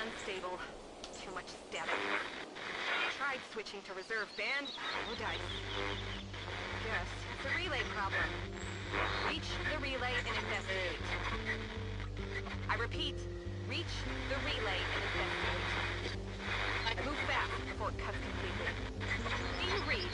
Unstable. Too much static. Tried switching to reserve band. No dice. Guess it's a relay problem. Reach the relay and investigate. I repeat, reach the relay and investigate. Move fast before it cuts completely. Do you read?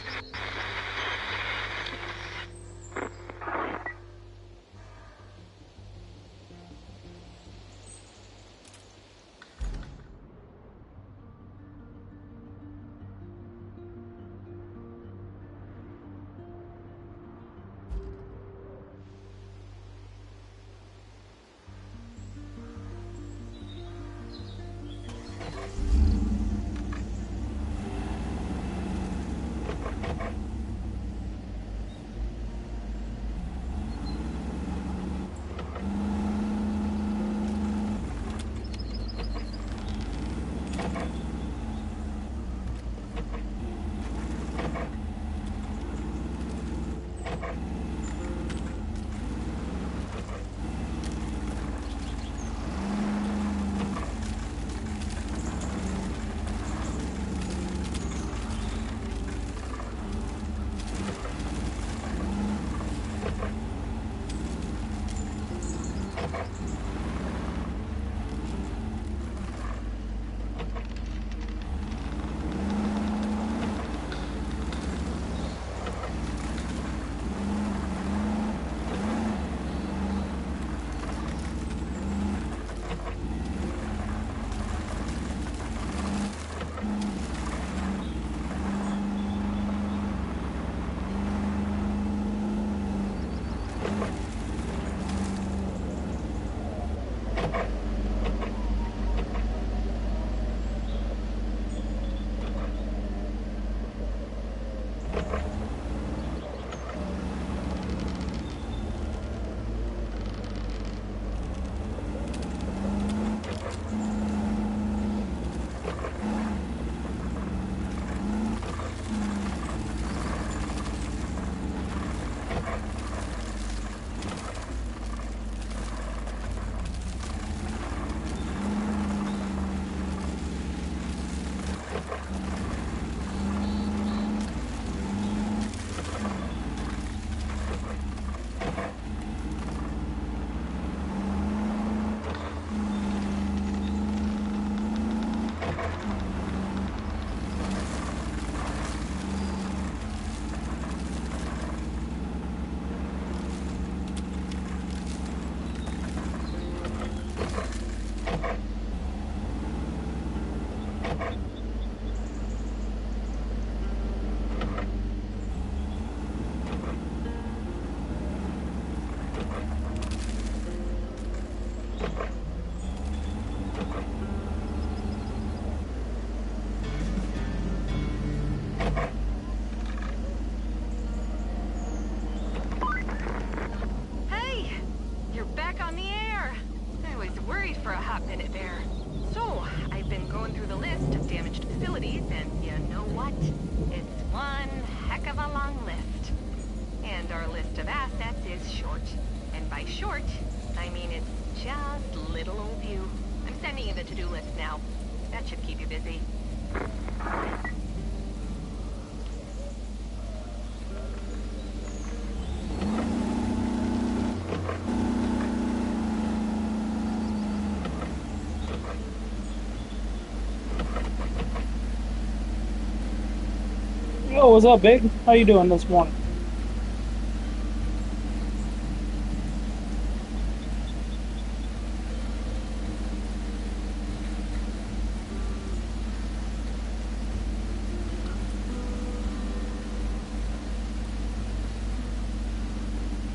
Yo, what's up, Big? How you doing this morning?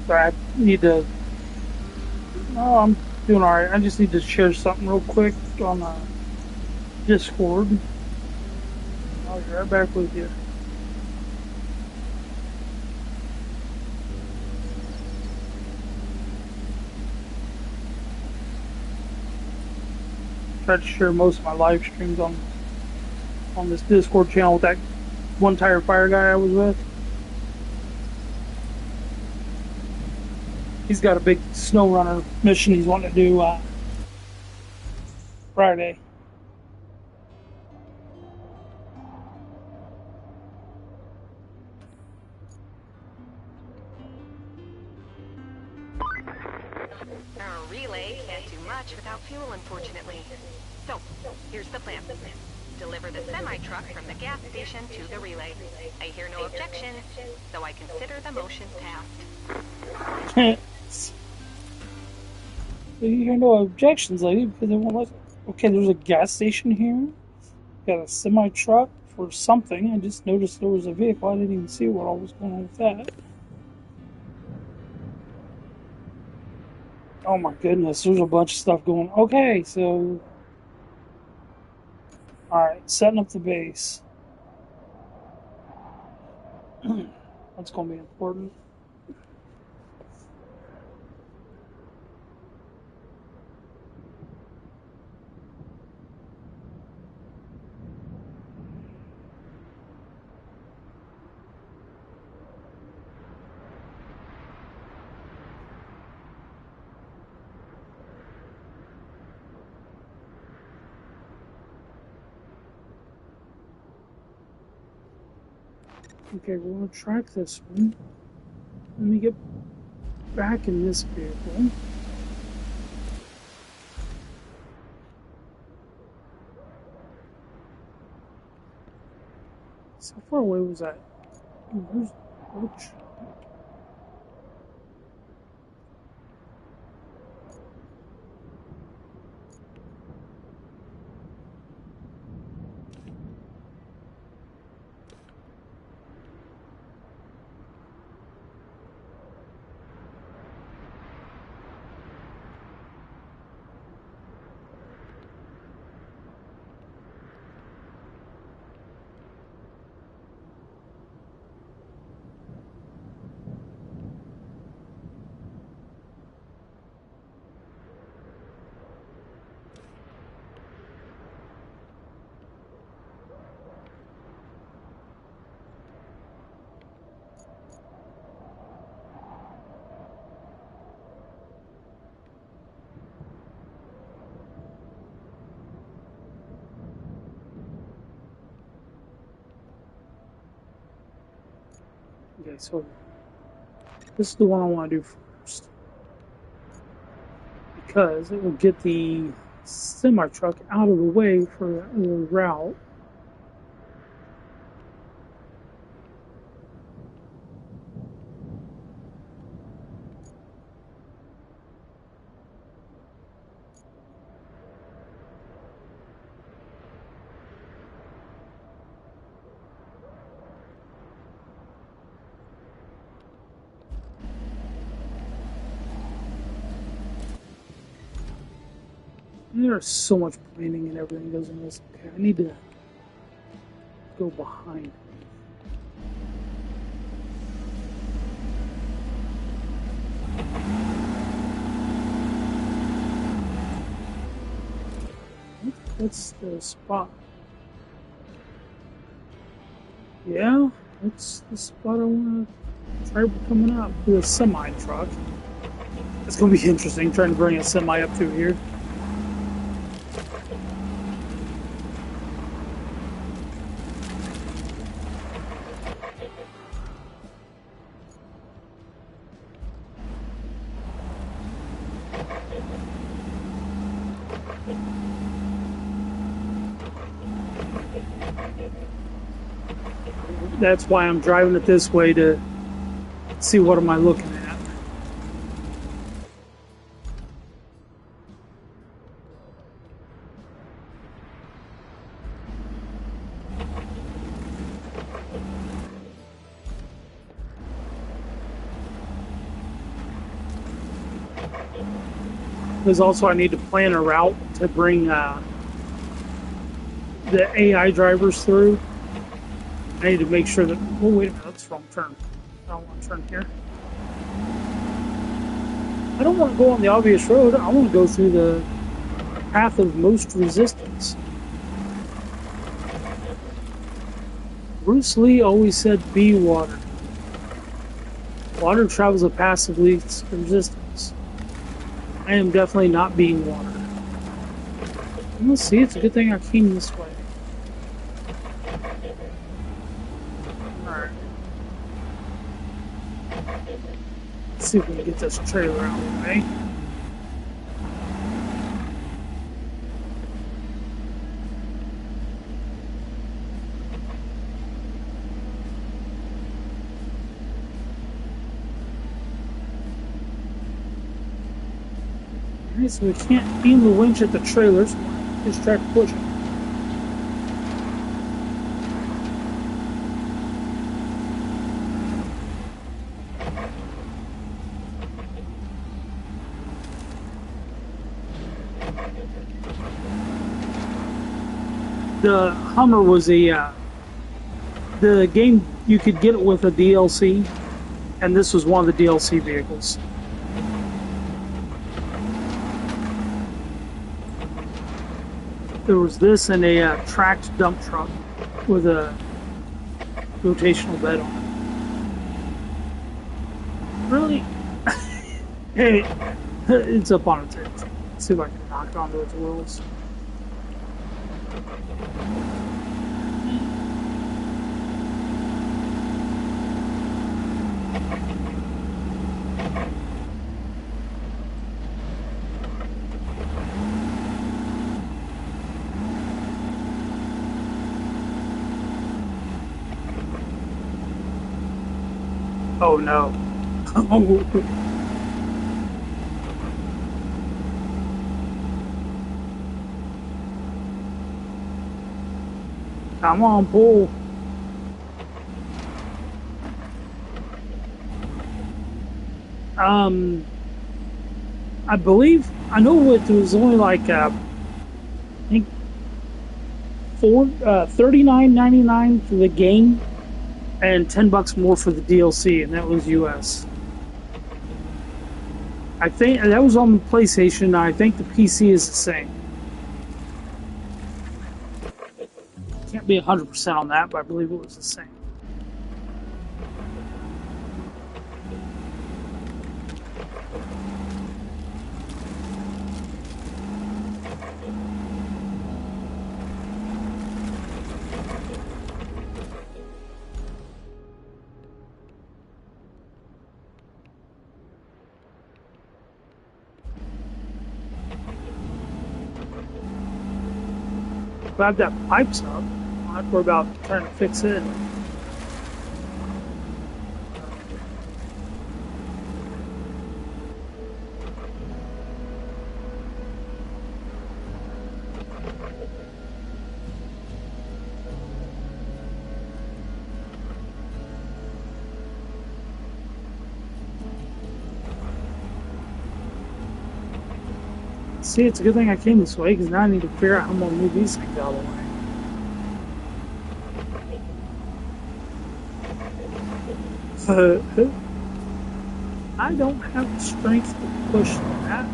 I need to. Oh, I'm doing all right. I just need to share something real quick on Discord. I'll be right back with you. Tried to share most of my live streams on this Discord channel with that one tire fire guy I was with. He's got a big snow runner mission he's wanting to do Friday. Our relay can't do much without fuel, unfortunately. So, here's the plan. Deliver the semi-truck from the gas station to the relay. I hear no objection, so I consider the motion passed. You hear no objections, lady, because they won't let. Okay, there's a gas station here. Got a semi truck for something. I just noticed there was a vehicle. I didn't even see what all was going on with that. Oh my goodness, there's a bunch of stuff going. Okay, so all right, setting up the base. That's going to be important. Okay, we're going to track this one. Let me get back in this vehicle. So how far away was that? Where's which? Okay, so this is the one I want to do first because it will get the semi truck out of the way for the other route. There's so much planning and everything goes in this. Okay, I need to go behind. That's the spot. Yeah, that's the spot I want to try coming up with a semi truck. It's going to be interesting trying to bring a semi up through here. That's why I'm driving it this way to see what am I looking at. Because also I need to plan a route to bring the AI drivers through. I need to make sure that. Oh wait a minute, that's the wrong turn. I don't want to turn here. I don't want to go on the obvious road. I want to go through the path of most resistance. Bruce Lee always said, "Be water." Water travels at passive least resistance. I am definitely not being water. Let's see, it's a good thing I came this way. Alright. Let's see if we can get this trailer out of the way. Alright, so we can't aim the winch at the trailer, so we'll just try to push it. The Hummer was the game you could get it with a DLC, and this was one of the DLC vehicles. There was this and a tracked dump truck with a rotational bed on it. Really? Hey, it's up on its edge. Let's see if I can knock it onto its wheels. Oh no. Come on, pull. I believe, I know it was only like, I think, $39.99 for the game, and $10 more for the DLC, and that was US. I think that was on the PlayStation. I think the PC is the same. Can't be 100% on that, but I believe it was the same. Glad that pipe's up. I have to worry about trying to fix it. See, it's a good thing I came this way, because now I need to figure out how I'm going to move these things out of the way. I don't have the strength to push that.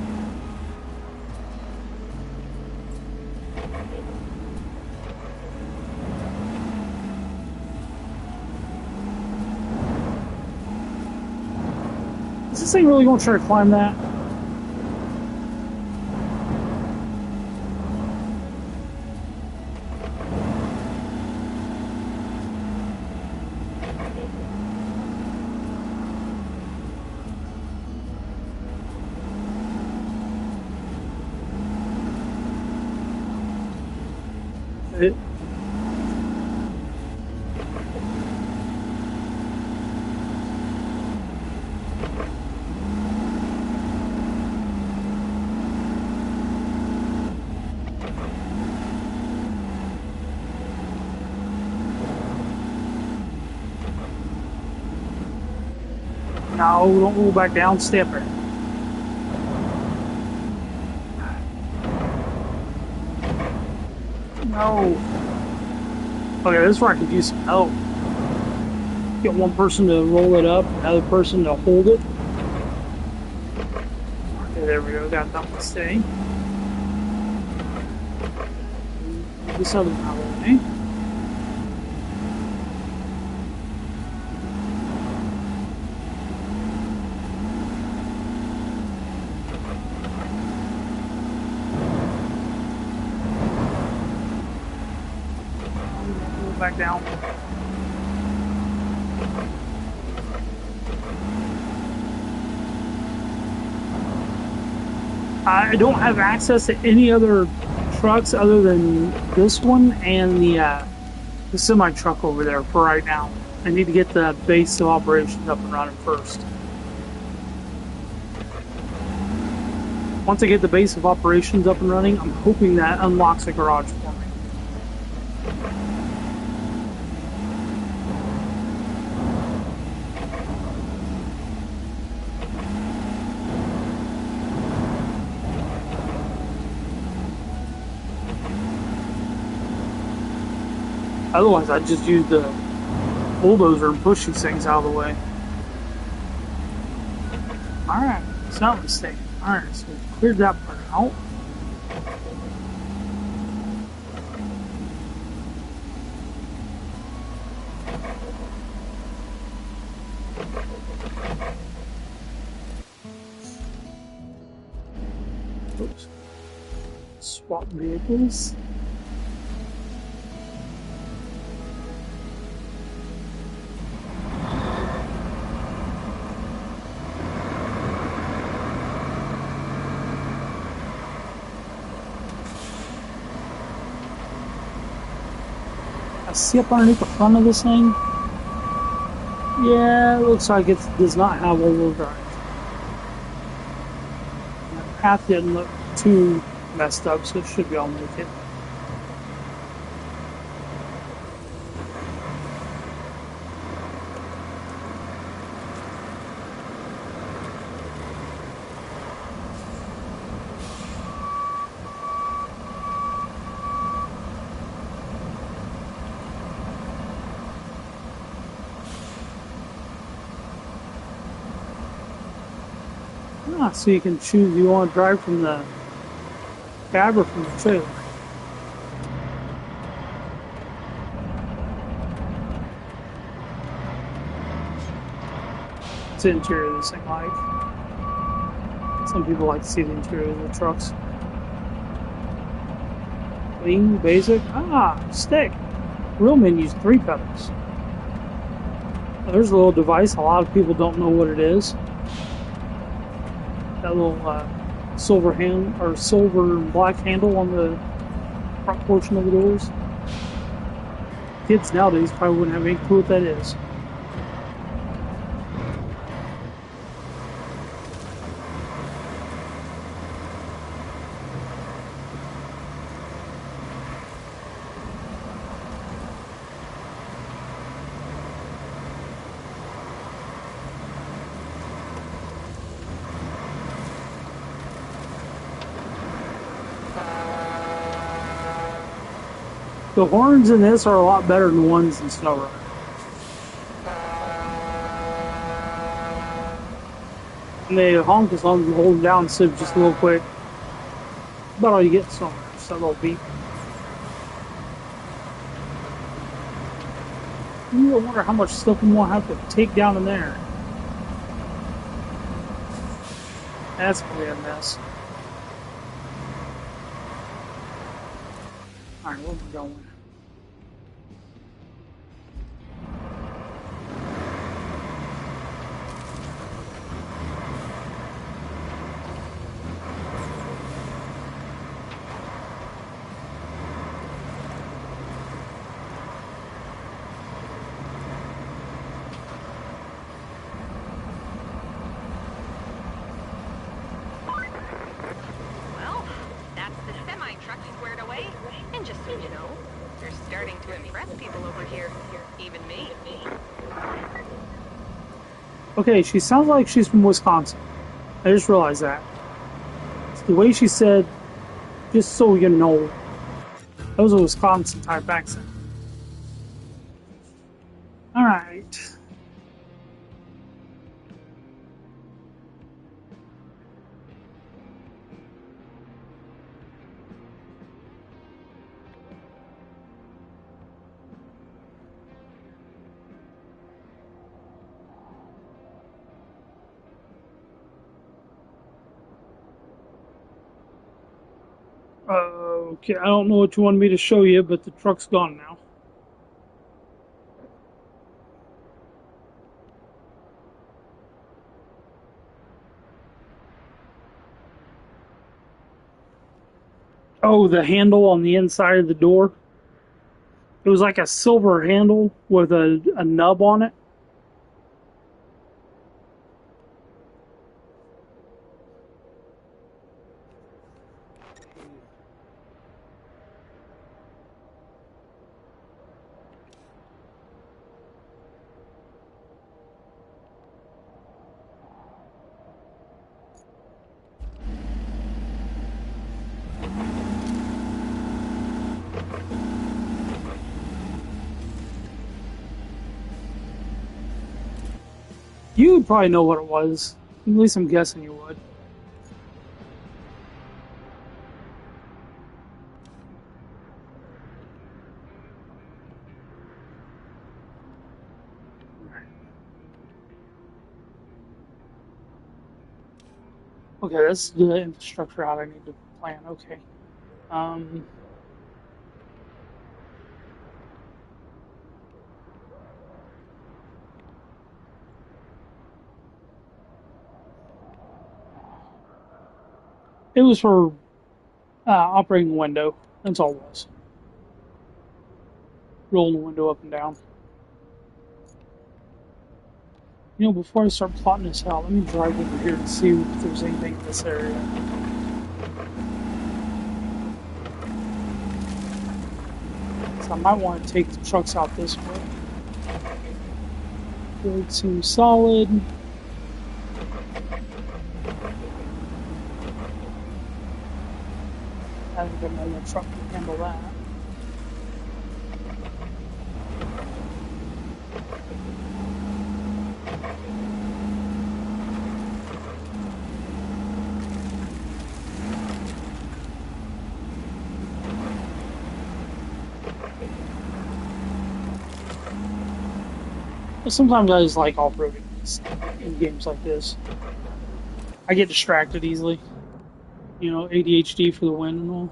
Is this thing really going to try to climb that? No, don't roll back down, step it. No. Okay, this is where I could use some help. Get one person to roll it up, another person to hold it. Okay, there we go. Got that one staying. This other one out of the way. Back down. I don't have access to any other trucks other than this one and the semi truck over there for right now. I need to get the base of operations up and running first. Once I get the base of operations up and running, I'm hoping that unlocks a garage for me. Otherwise, I'd just use the bulldozer and push these things out of the way. Alright, it's not a mistake. Alright, so we cleared that part out. Oops. Swap vehicles. I see up underneath the front of this thing. Yeah, it looks like it does not have all-wheel drive. The path didn't look too messed up, so it should be able to make it. So you can choose you want to drive from the cab or from the trailer. What's the interior of this thing like? Some people like to see the interior of the trucks. Clean, basic. Stick. Real men use 3 pedals. Now, there's a little device. A lot of people don't know what it is. That little silver hand or silver and black handle on the front portion of the doors. Kids nowadays probably wouldn't have any clue what that is. The horns in this are a lot better than the ones in SnowRunner. And they honk as long as you hold them down instead of just a little quick. About all you get somewhere, just a little beep. I wonder how much stuff we won't have to take down in there. That's gonna be a mess. Alright, where are we going? Well, that's the semi-truck squared away. And just so you know, you're starting to impress people over here. Even me. Okay, she sounds like she's from Wisconsin. I just realized that. It's the way she said, just so you know. That was a Wisconsin type accent. All right. Okay, I don't know what you wanted me to show you, but the truck's gone now. Oh, the handle on the inside of the door. It was like a silver handle with a nub on it. You would probably know what it was. At least I'm guessing you would. Okay, that's the infrastructure out I need to plan. Okay. Um, it was for operating the window. That's all it was. Rolling the window up and down. You know, before I start plotting this out, let me drive over here and see if there's anything in this area. So I might want to take the trucks out this way. Road seems solid. I think another truck can handle that. But sometimes I just like off-roading in games like this. I get distracted easily. You know, ADHD for the win and all.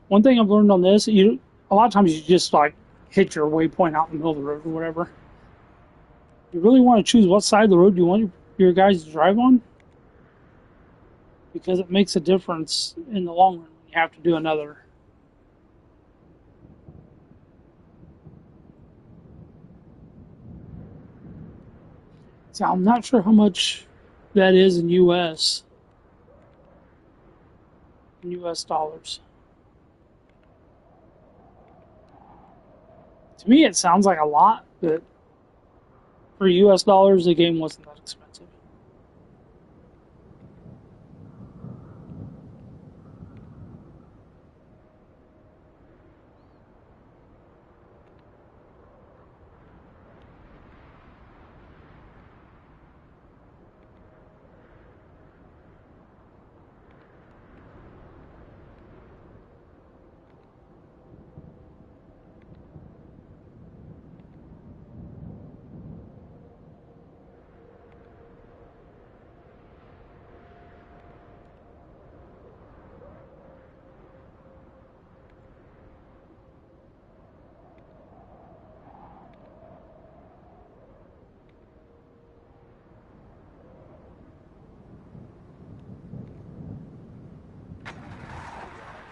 One thing I've learned on this, a lot of times you just like hit your waypoint out in the middle of the road or whatever. You really want to choose what side of the road you want your guys to drive on, because it makes a difference in the long run when you have to do another. So I'm not sure how much that is in US dollars. To me, it sounds like a lot, but for US dollars, the game wasn't that expensive.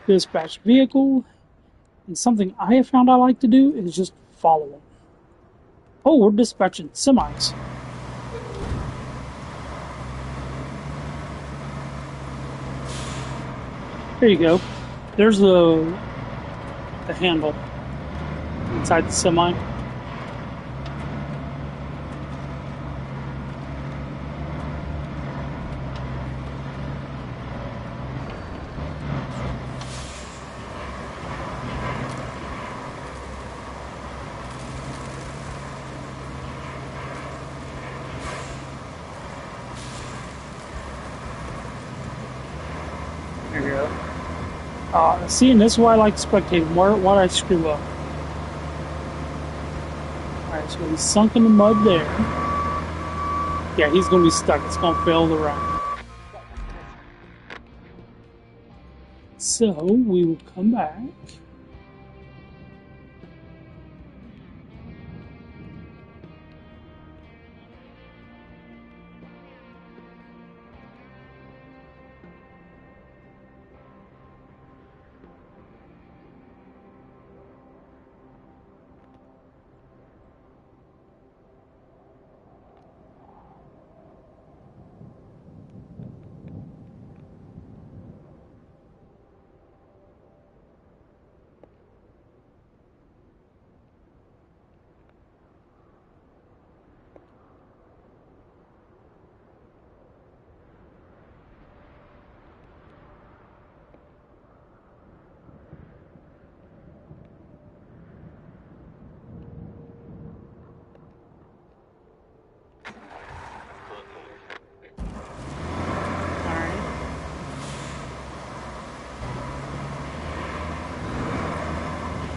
dispatch vehicle. And something I have found I like to do is just follow them. Oh, we're dispatching semis. There you go. There's the handle inside the semi. There you go. See, and this is why I like spectating. Why did I screw up? Alright, so he's sunk in the mud there. Yeah, he's going to be stuck. It's going to fail the run. So, we will come back.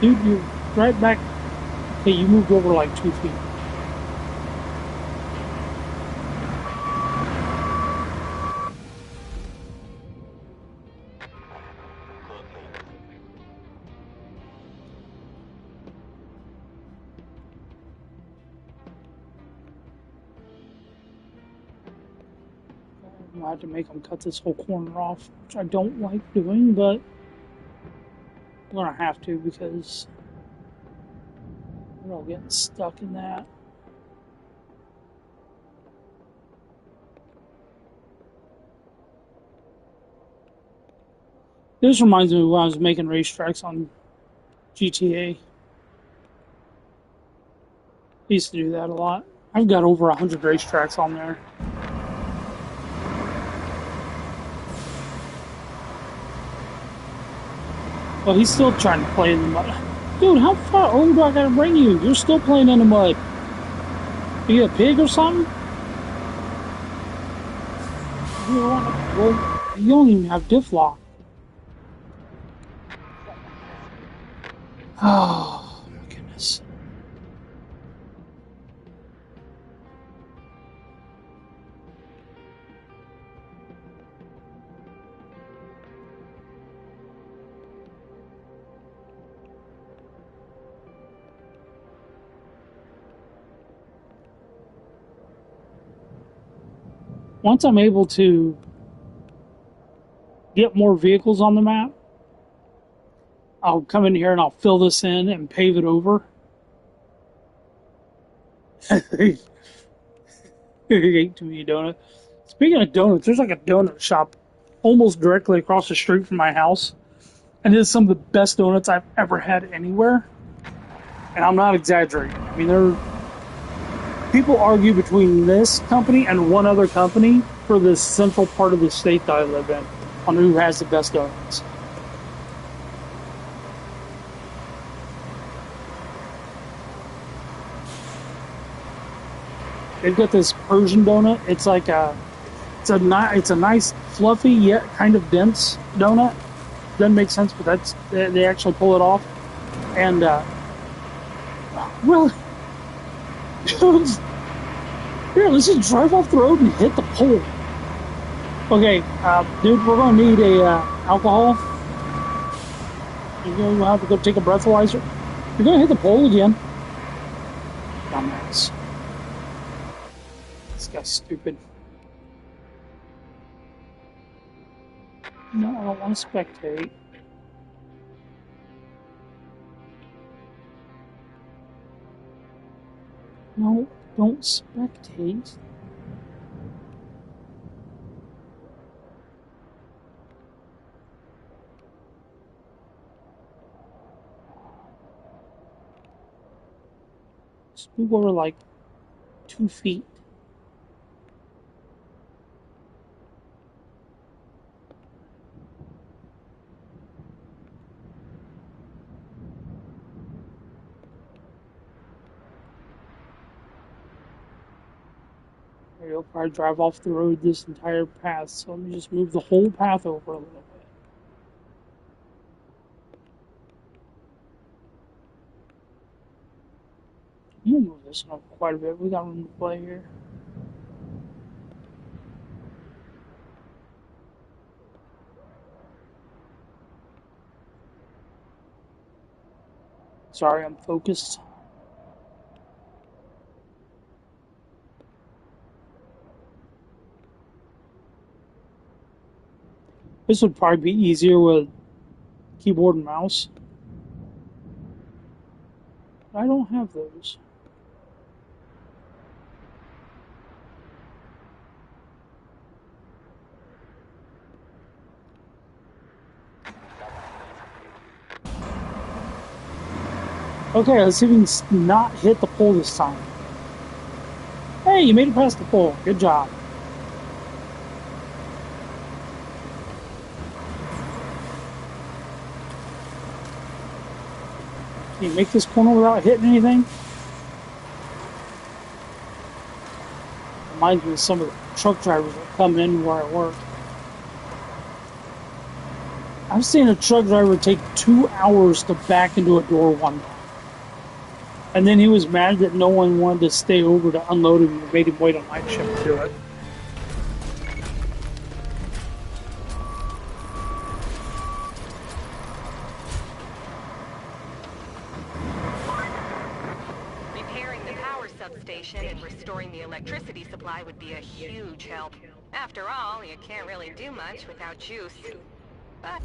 Dude, you're right back. Okay, you moved over like 2 feet. I have to make them cut this whole corner off, which I don't like doing, but I'm gonna have to because we're all getting stuck in that. This reminds me of when I was making racetracks on GTA. I used to do that a lot. I've got over 100 racetracks on there. Well, he's still trying to play in the mud. Dude, how far over do I gotta bring you? You're still playing in the mud. Are you a pig or something? Well, you don't even have diff lock. Oh, my goodness. Once I'm able to get more vehicles on the map, I'll come in here and I'll fill this in and pave it over. I ate too many donuts. Speaking of donuts, there's like a donut shop almost directly across the street from my house. And it's some of the best donuts I've ever had anywhere. And I'm not exaggerating. I mean, people argue between this company and one other company for this central part of the state that I live in on who has the best donuts. They've got this Persian donut. It's like it's a nice, fluffy yet kind of dense donut. Doesn't make sense, but they actually pull it off. And really, here, let's just drive off the road and hit the pole. Okay, dude, we're gonna need a alcohol. You're gonna have to go take a breathalyzer. You're gonna hit the pole again. Dumbass. This guy's stupid. No, I don't want to spectate. No, don't spectate. Just move over like 2 feet. You'll probably drive off the road this entire path, so let me just move the whole path over a little bit. I'm gonna move this one up quite a bit. We got room to play here. Sorry, I'm focused. This would probably be easier with keyboard and mouse. I don't have those. Okay, let's see if we can not hit the pole this time. Hey, you made it past the pole. Good job. Can you make this corner without hitting anything? Reminds me of some of the truck drivers that come in where I work. I've seen a truck driver take 2 hours to back into a door one time. And then he was mad that no one wanted to stay over to unload him and made him wait on night shift to do it. Repairing the power substation and restoring the electricity supply would be a huge help. After all, you can't really do much without juice. But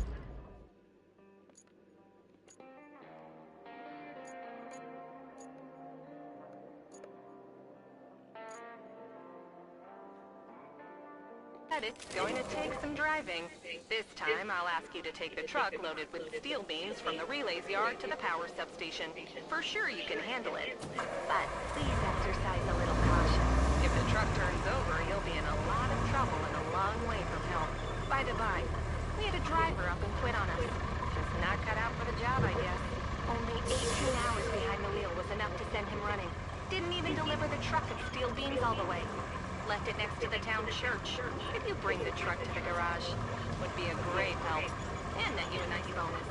it's going to take some driving. This time, I'll ask you to take the truck loaded with steel beams from the relays yard to the power substation. For sure you can handle it. But please exercise a little caution. If the truck turns over, you'll be in a lot of trouble and a long way from help. By the by, we had a driver up and quit on us. Just not cut out for the job, I guess. Only 18 hours behind the wheel was enough to send him running. Didn't even deliver the truck and steel beams all the way. Left it next to the town church. If you bring the truck to the garage, would be a great help. And net you a nice bonus.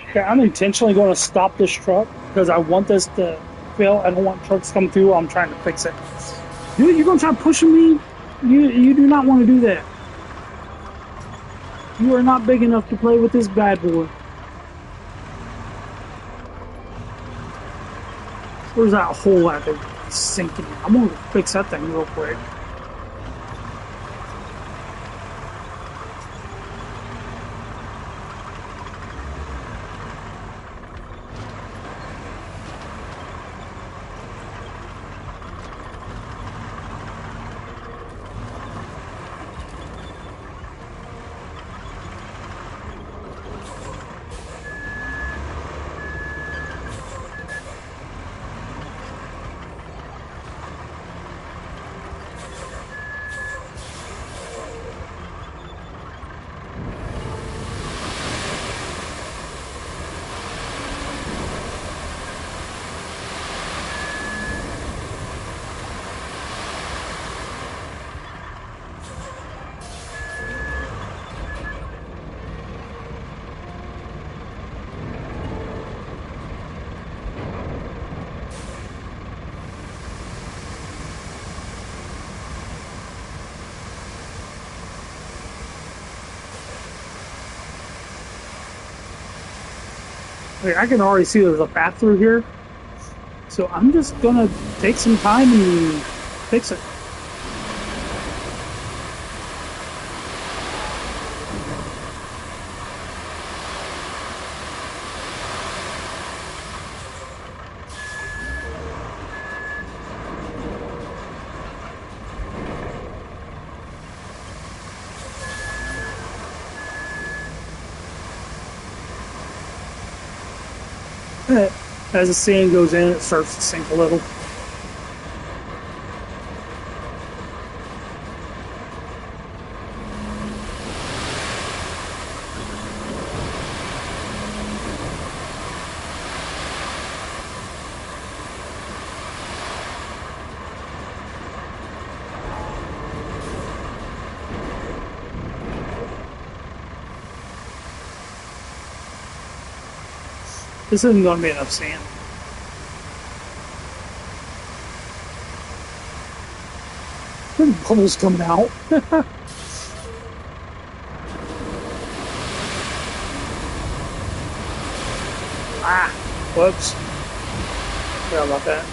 Okay, I'm intentionally going to stop this truck because I want this to fail. I don't want trucks to come through while I'm trying to fix it. Dude, you're going to try pushing me? You do not want to do that. You are not big enough to play with this bad boy. Where's that hole at? They're sinking. I'm going to fix that thing real quick. Okay, I can already see there's a path through here. So I'm just going to take some time and fix it. As the sand goes in, it starts to sink a little. This isn't going to be enough sand. There's bubbles coming out. Ah, whoops. Sorry about that.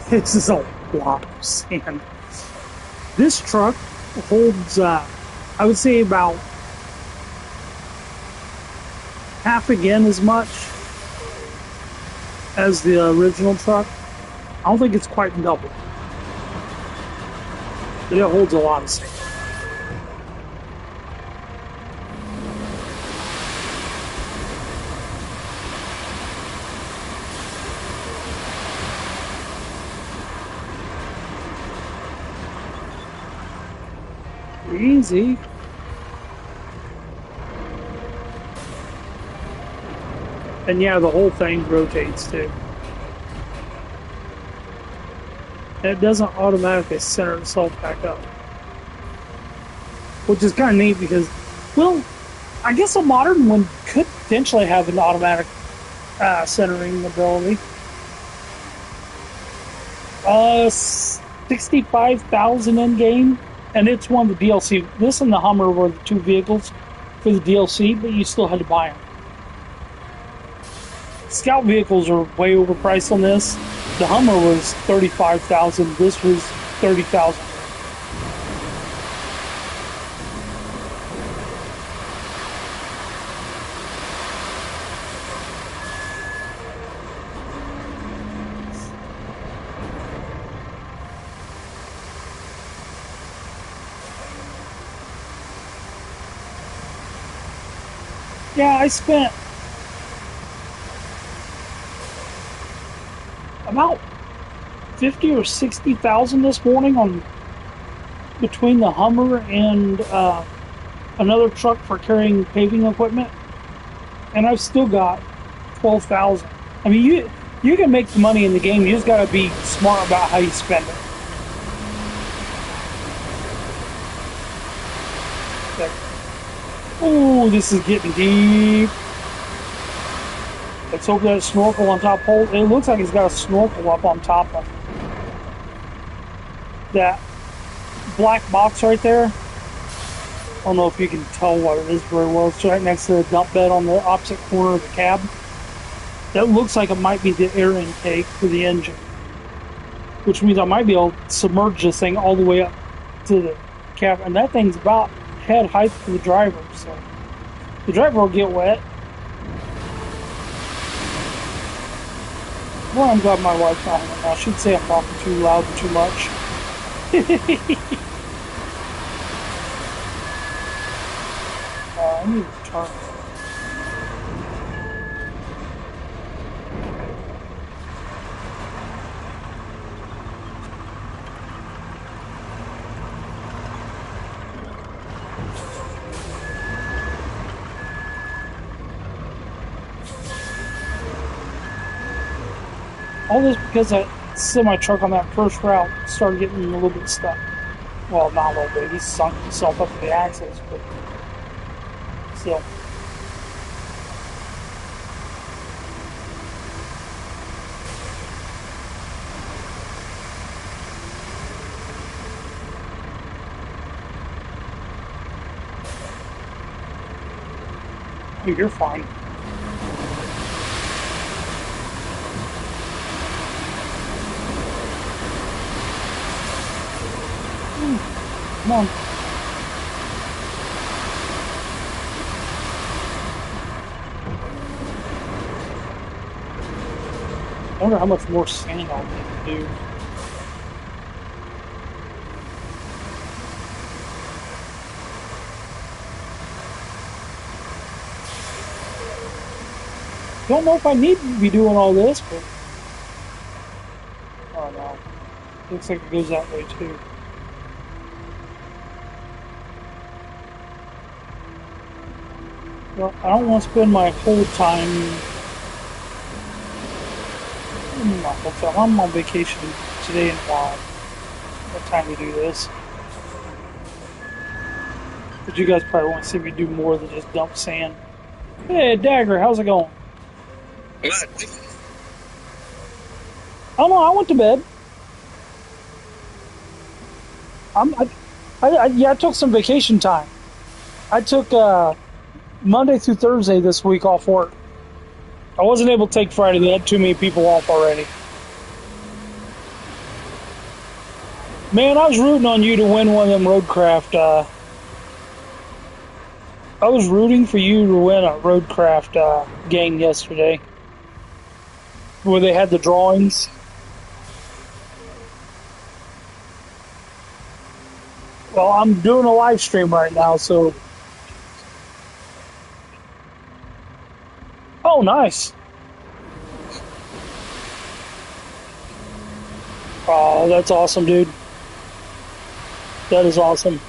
This is a lot of sand. This truck holds, I would say, about half again as much as the original truck. I don't think it's quite double. But it holds a lot of sand. Easy. And yeah, the whole thing rotates too. And it doesn't automatically center itself back up. Which is kind of neat because, well, I guess a modern one could potentially have an automatic centering ability. 65,000 in game. And it's one of the DLC. This and the Hummer were the two vehicles for the DLC, but you still had to buy them. Scout vehicles are way overpriced on this. The Hummer was 35,000. This was 30,000. Yeah, I spent about 50 or 60,000 this morning on between the Hummer and another truck for carrying paving equipment, and I've still got 12,000. I mean, you can make the money in the game. You just got to be smart about how you spend it. Oh, this is getting deep. Let's hope that snorkel on top hole. It looks like it's got a snorkel up on top of that black box right there. I don't know if you can tell what it is very well. It's right next to the dump bed on the opposite corner of the cab. That looks like it might be the air intake for the engine, which means I might be able to submerge this thing all the way up to the cab. And that thing's about head height for the driver, so the driver will get wet. Well, I'm glad my wife's not here now. She'd say I'm talking too loud and too much. I need to turn. All this because that semi-truck on that first route started getting a little bit stuck. Well, not a little bit. He sunk himself up to the axles, but still. Oh, you're fine. Come on. I wonder how much more sand I'll need to do. Don't know if I need to be doing all this, but oh no. Looks like it goes that way too. Well, I don't want to spend my whole time. Not whole time. I'm on vacation today and tomorrow. What time to do this? But you guys probably want to see me do more than just dump sand. Hey, Dagger, how's it going? What? Oh no, I went to bed. I took some vacation time. I took Monday through Thursday this week off work. I wasn't able to take Friday. They had too many people off already. Man, I was rooting on you to win one of them Roadcraft. I was rooting for you to win a Roadcraft game yesterday, where they had the drawings. Well, I'm doing a live stream right now, so. Oh, nice. Oh, that's awesome, dude. That is awesome.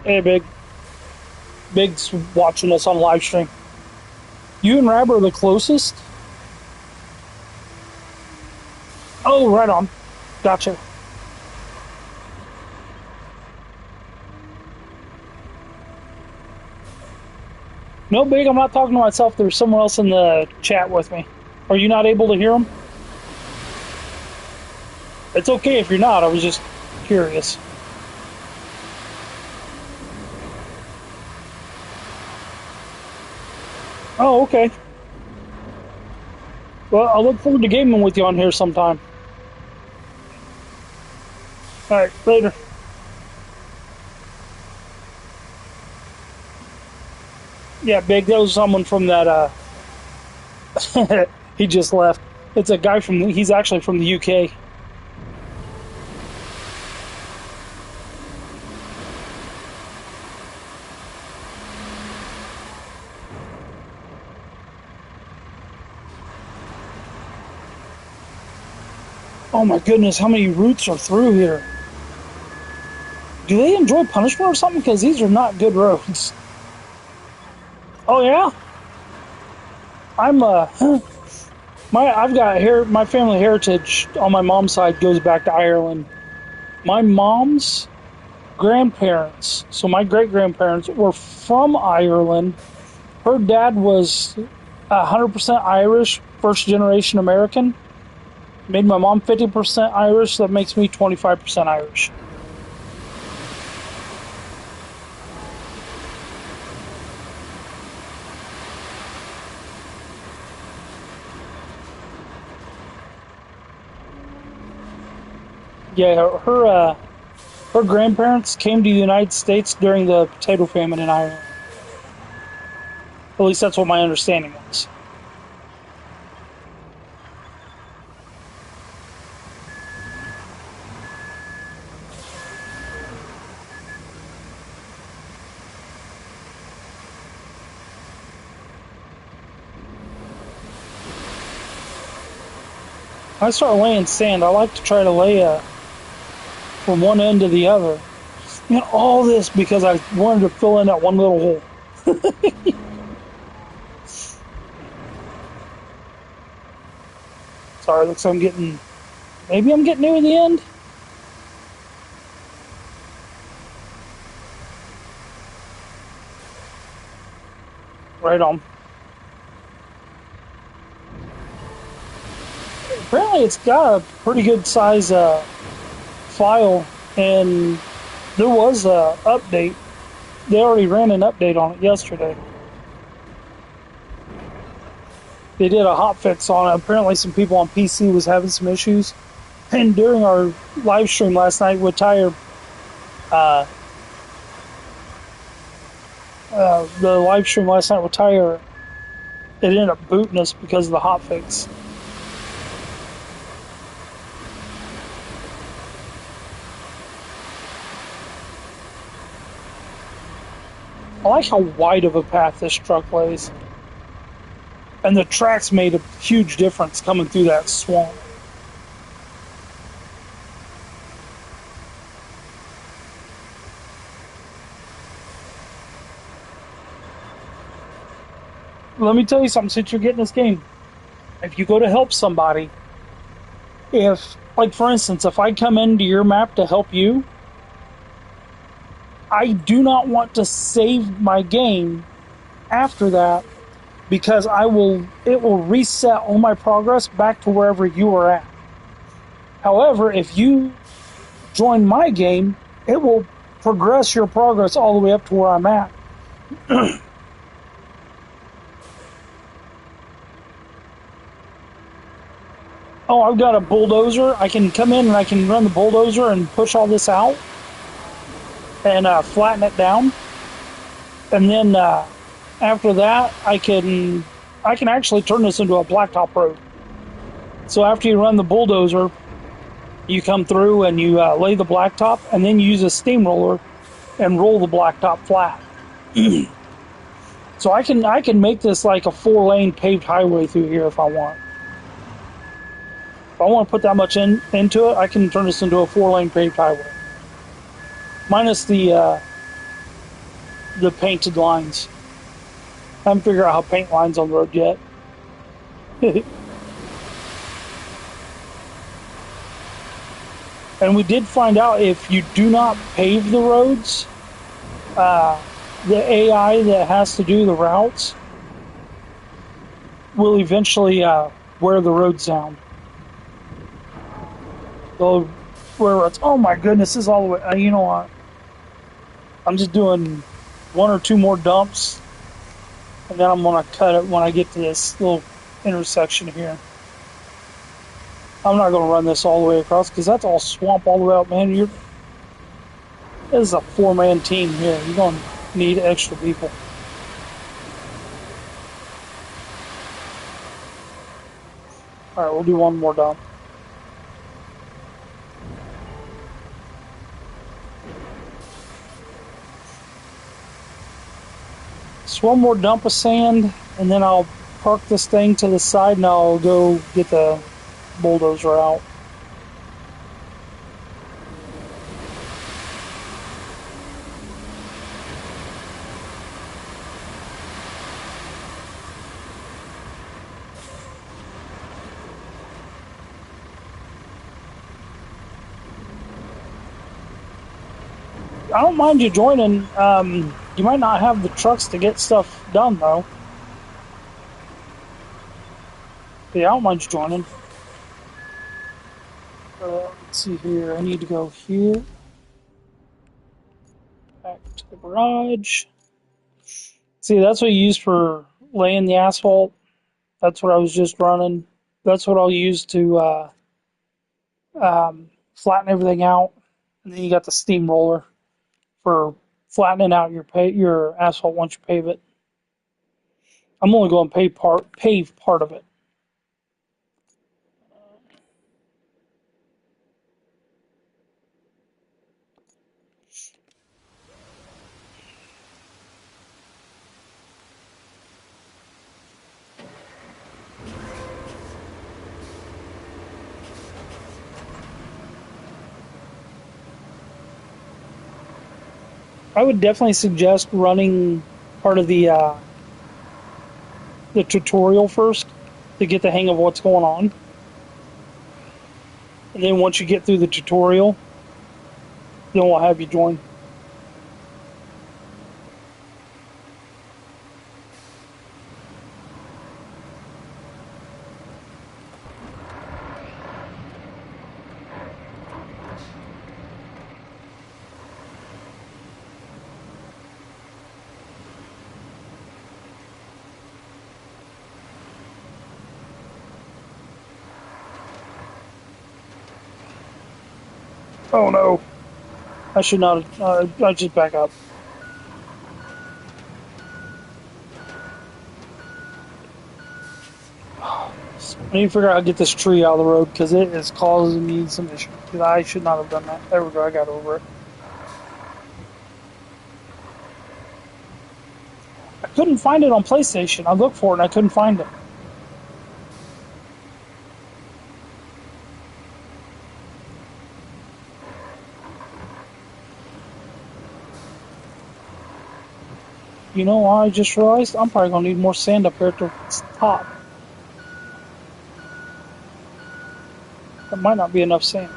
Hey, Big. Big's watching us on live stream. You and Rab are the closest? Oh, right on. Gotcha. No, Big, I'm not talking to myself. There's someone else in the chat with me. Are you not able to hear them? It's okay if you're not. I was just curious. Oh, okay. Well, I look forward to gaming with you on here sometime. All right, later. Yeah, Big, that was someone from that, he just left. It's a guy he's actually from the UK. Oh my goodness, how many routes are through here? Do they enjoy punishment or something? Because these are not good roads. Oh yeah? I've got here, my family heritage on my mom's side goes back to Ireland. My mom's grandparents, so my great-grandparents, were from Ireland. Her dad was 100% Irish, first-generation American. Made my mom 50% Irish, that makes me 25% Irish. Yeah, her grandparents came to the United States during the potato famine in Ireland. At least that's what my understanding was. When I start laying sand, I like to try to lay from one end to the other. Man, all this because I wanted to fill in that one little hole. Sorry, looks like maybe I'm getting near the end. Right on. Apparently it's got a pretty good size file, and There was a update. They already ran an update on it yesterday. They did a hotfix on it. Apparently, some people on PC was having some issues. And during our live stream last night with Tyre, the live stream last night with Tyre, it ended up booting us because of the hotfix. I like how wide of a path this truck lays. And the tracks made a huge difference coming through that swamp. Let me tell you something since you're getting this game. If you go to help somebody, like for instance, if I come into your map to help you, I do not want to save my game after that because it will reset all my progress back to wherever you are at. However, if you join my game, it will progress your progress all the way up to where I'm at. Oh, I've got a bulldozer. I can come in and I can run the bulldozer and push all this out and flatten it down. And then after that, I can actually turn this into a blacktop road. So after you run the bulldozer, you come through and you lay the blacktop, and then you use a steamroller and roll the blacktop flat. So I can make this like a 4-lane paved highway through here if I want. If I want to put that much into it, I can turn this into a 4-lane paved highway. Minus the painted lines. I haven't figured out how to paint lines on the road yet. And we did find out if you do not pave the roads, the AI that has to do the routes will eventually wear the roads down. They'll wear it's, oh my goodness, this is all the way. You know what? I'm just doing 1 or 2 more dumps, and then I'm going to cut it when I get to this little intersection here. I'm not going to run this all the way across because that's all swamp all the way up, man. This is a 4-man team here. You're going to need extra people. All right, we'll do one more dump. Just one more dump of sand, and then I'll park this thing to the side and I'll go get the bulldozer out. I don't mind you joining. You might not have the trucks to get stuff done, though. But yeah, I don't mind you joining. Let's see here. I need to go here. Back to the garage. See, that's what you use for laying the asphalt. That's what I was just running. That's what I'll use to flatten everything out. And then you got the steamroller for flattening out your asphalt once you pave it. I'm only going to pave part of it. I would definitely suggest running part of the tutorial first to get the hang of what's going on. And then once you get through the tutorial, then we'll have you join. Oh no. I should not have, I just back up. I need to figure out how to get this tree out of the road because it is causing me some issues. Because I should not have done that. There we go, I got over it. I couldn't find it on PlayStation. I looked for it and I couldn't find it. You know what I just realized? I'm probably going to need more sand up here at the top. There might not be enough sand.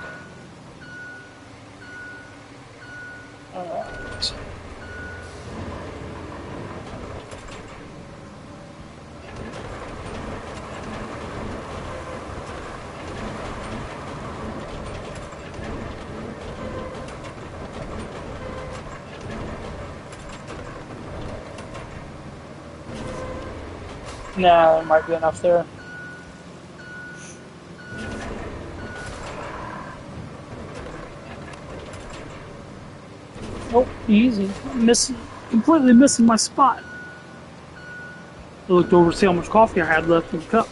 Alright. Nah, there might be enough there. Oh, easy. I'm completely missing my spot. I looked over to see how much coffee I had left in the cup.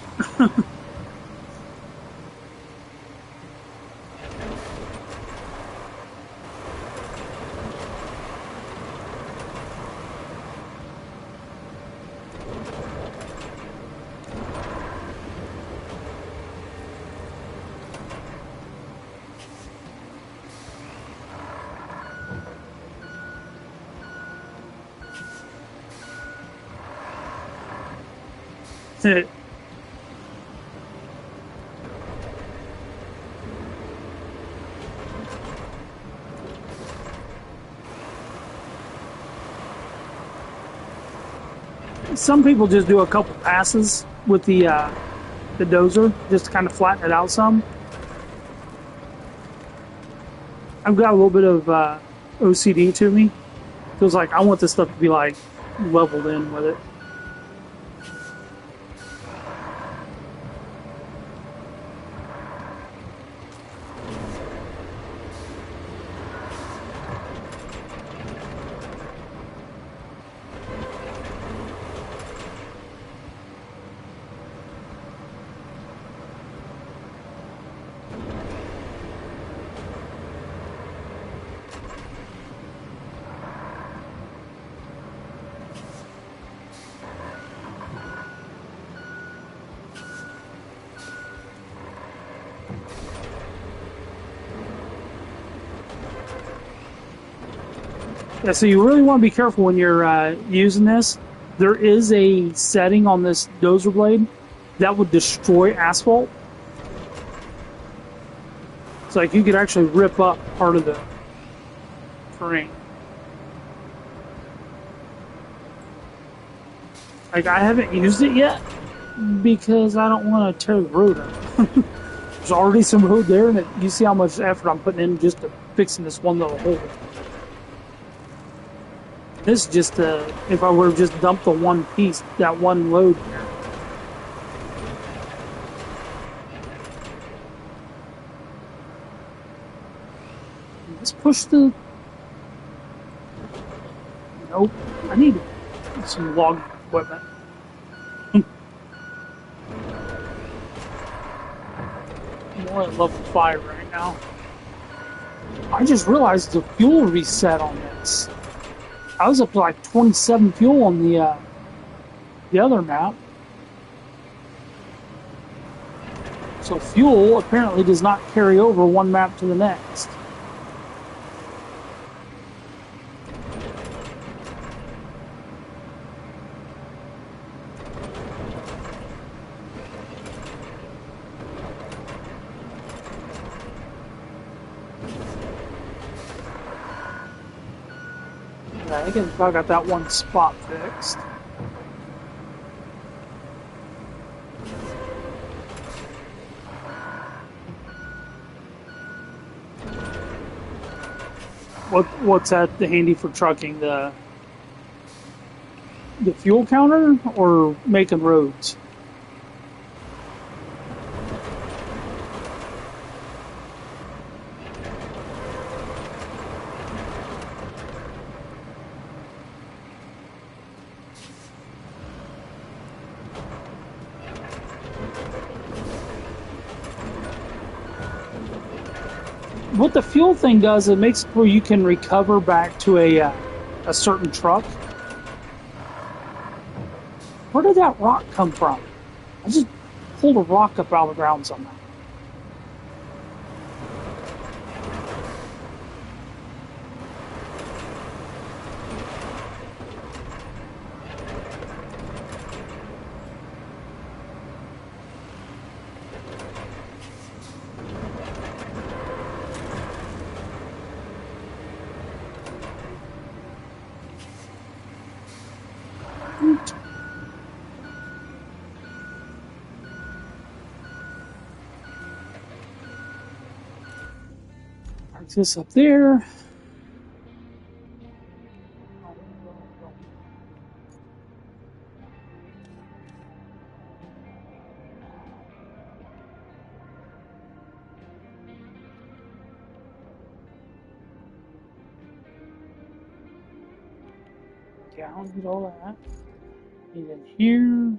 Some people just do a couple passes with the dozer just to kind of flatten it out some. I've got a little bit of OCD to me. Feels like I want this stuff to be like leveled in with it. Yeah, so you really want to be careful when you're using this. There is a setting on this dozer blade that would destroy asphalt. It's like you could actually rip up part of the terrain. Like, I haven't used it yet because I don't want to tear the road up. There's already some road there, and you see how much effort I'm putting in just to fixing this one little hole. This is just if I were to just dump the one piece, that one load there. Let's push the... Nope. I need some log equipment. More at level 5 right now. I just realized the fuel reset on this. I was up to like 27 fuel on the other map. So fuel apparently does not carry over one map to the next. I think I got that one spot fixed. What's that handy for trucking? The fuel counter or making roads? what the fuel thing does, it makes it where you can recover back to a certain truck. Where did that rock come from? I just pulled a rock up out of the ground somehow. Park this up there. Yeah, I'll get all that. And then here.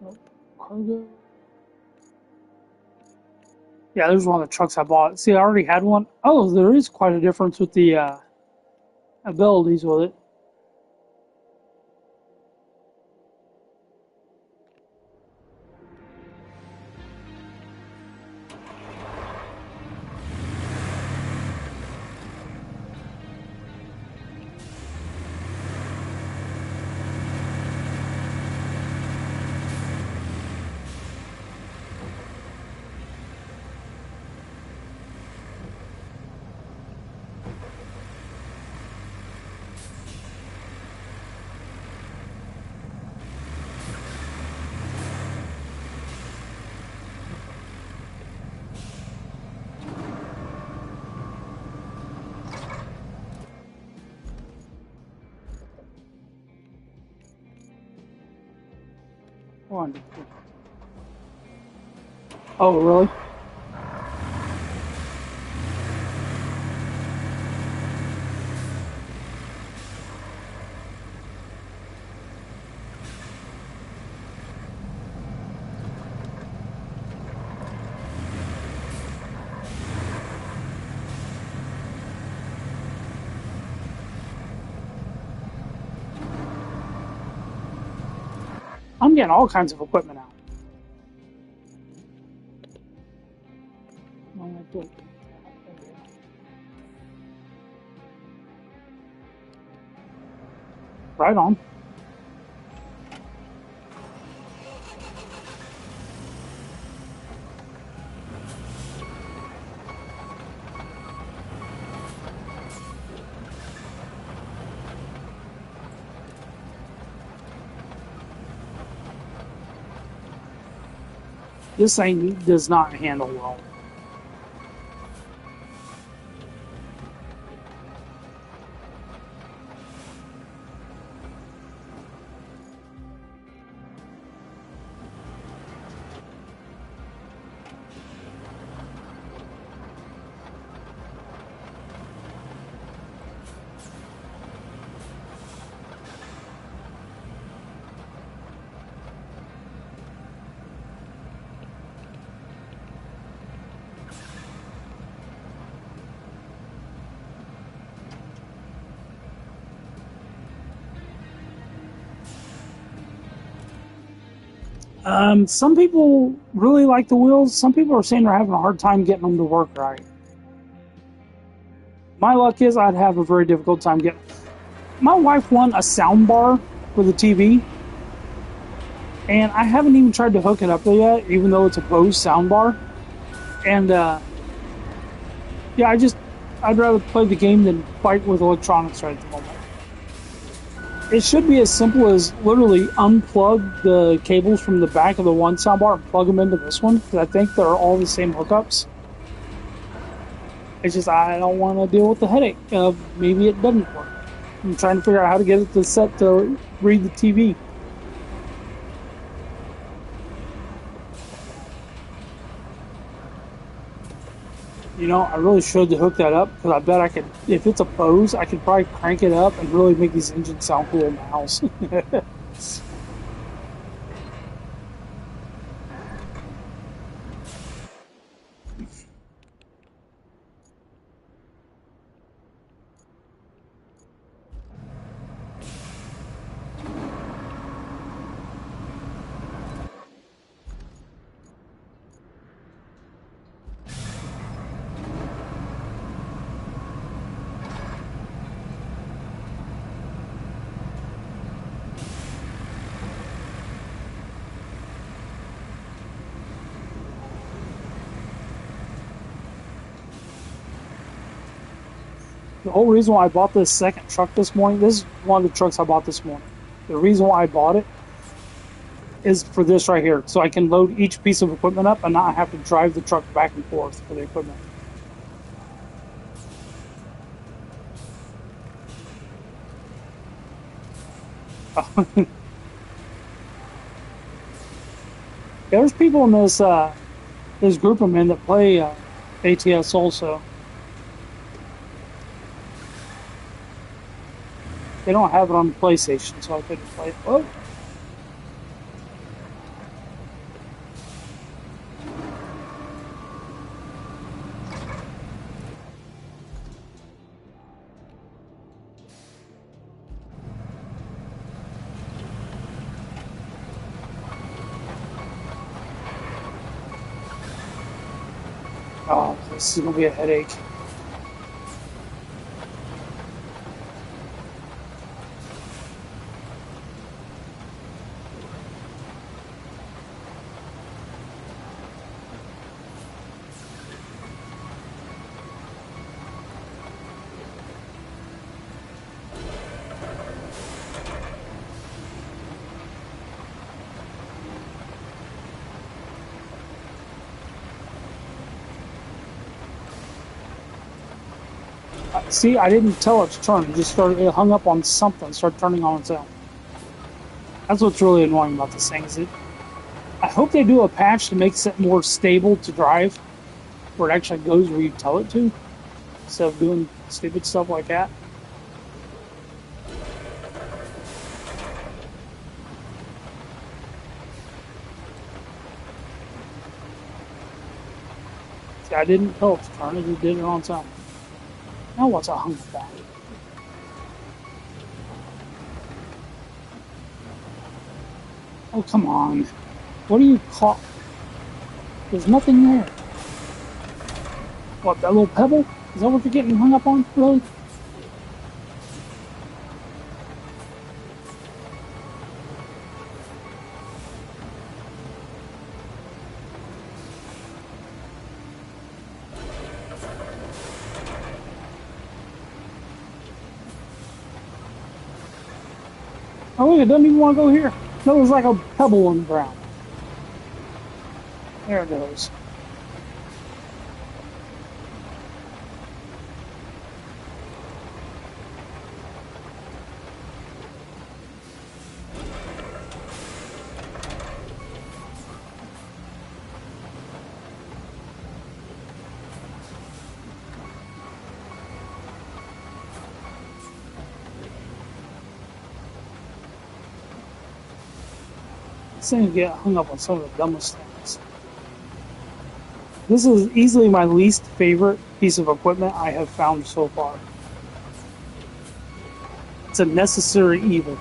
Nope. Cargo. Yeah, there's one of the trucks I bought. See, I already had one. Oh, there is quite a difference with the abilities with it. One. Oh, really? I'm getting all kinds of equipment out. Right on. This thing does not handle well. Some people really like the wheels. Some people are saying they're having a hard time getting them to work right. My luck is I'd have a very difficult time getting. My wife won a sound bar for the TV, and I haven't even tried to hook it up there yet, even though it's a Bose sound bar. And yeah, I'd rather play the game than fight with electronics right at the moment. It should be as simple as literally unplug the cables from the back of the one soundbar and plug them into this one, because I think they're all the same hookups. It's just I don't want to deal with the headache of maybe it doesn't work. I'm trying to figure out how to get it to set to read the TV. You know, I really should hook that up, because I bet I could, if it's a Bose, I could probably crank it up and really make these engines sound cool in the house. The whole reason why I bought this second truck this morning, this is one of the trucks I bought this morning. The reason why I bought it is for this right here. So I can load each piece of equipment up and not have to drive the truck back and forth for the equipment. There's people in this group of men that play ATS also. They don't have it on the PlayStation, so I couldn't play it. Oh. Oh, this is gonna be a headache. See, I didn't tell it to turn. It hung up on something, started turning on its own. That's what's really annoying about this thing. I hope they do a patch to make it more stable to drive, where it actually goes where you tell it to, instead of doing stupid stuff like that. See, I didn't tell it to turn. It just did it on its own. Now what's a hung up on? Oh, come on. What do you call... There's nothing there. What, that little pebble? Is that what you're getting hung up on? Really? Oh, look, it doesn't even want to go here. No, there's like a pebble on the ground. There it goes. This thing get hung up on some of the dumbest things. This is easily my least favorite piece of equipment I have found so far. It's a necessary evil.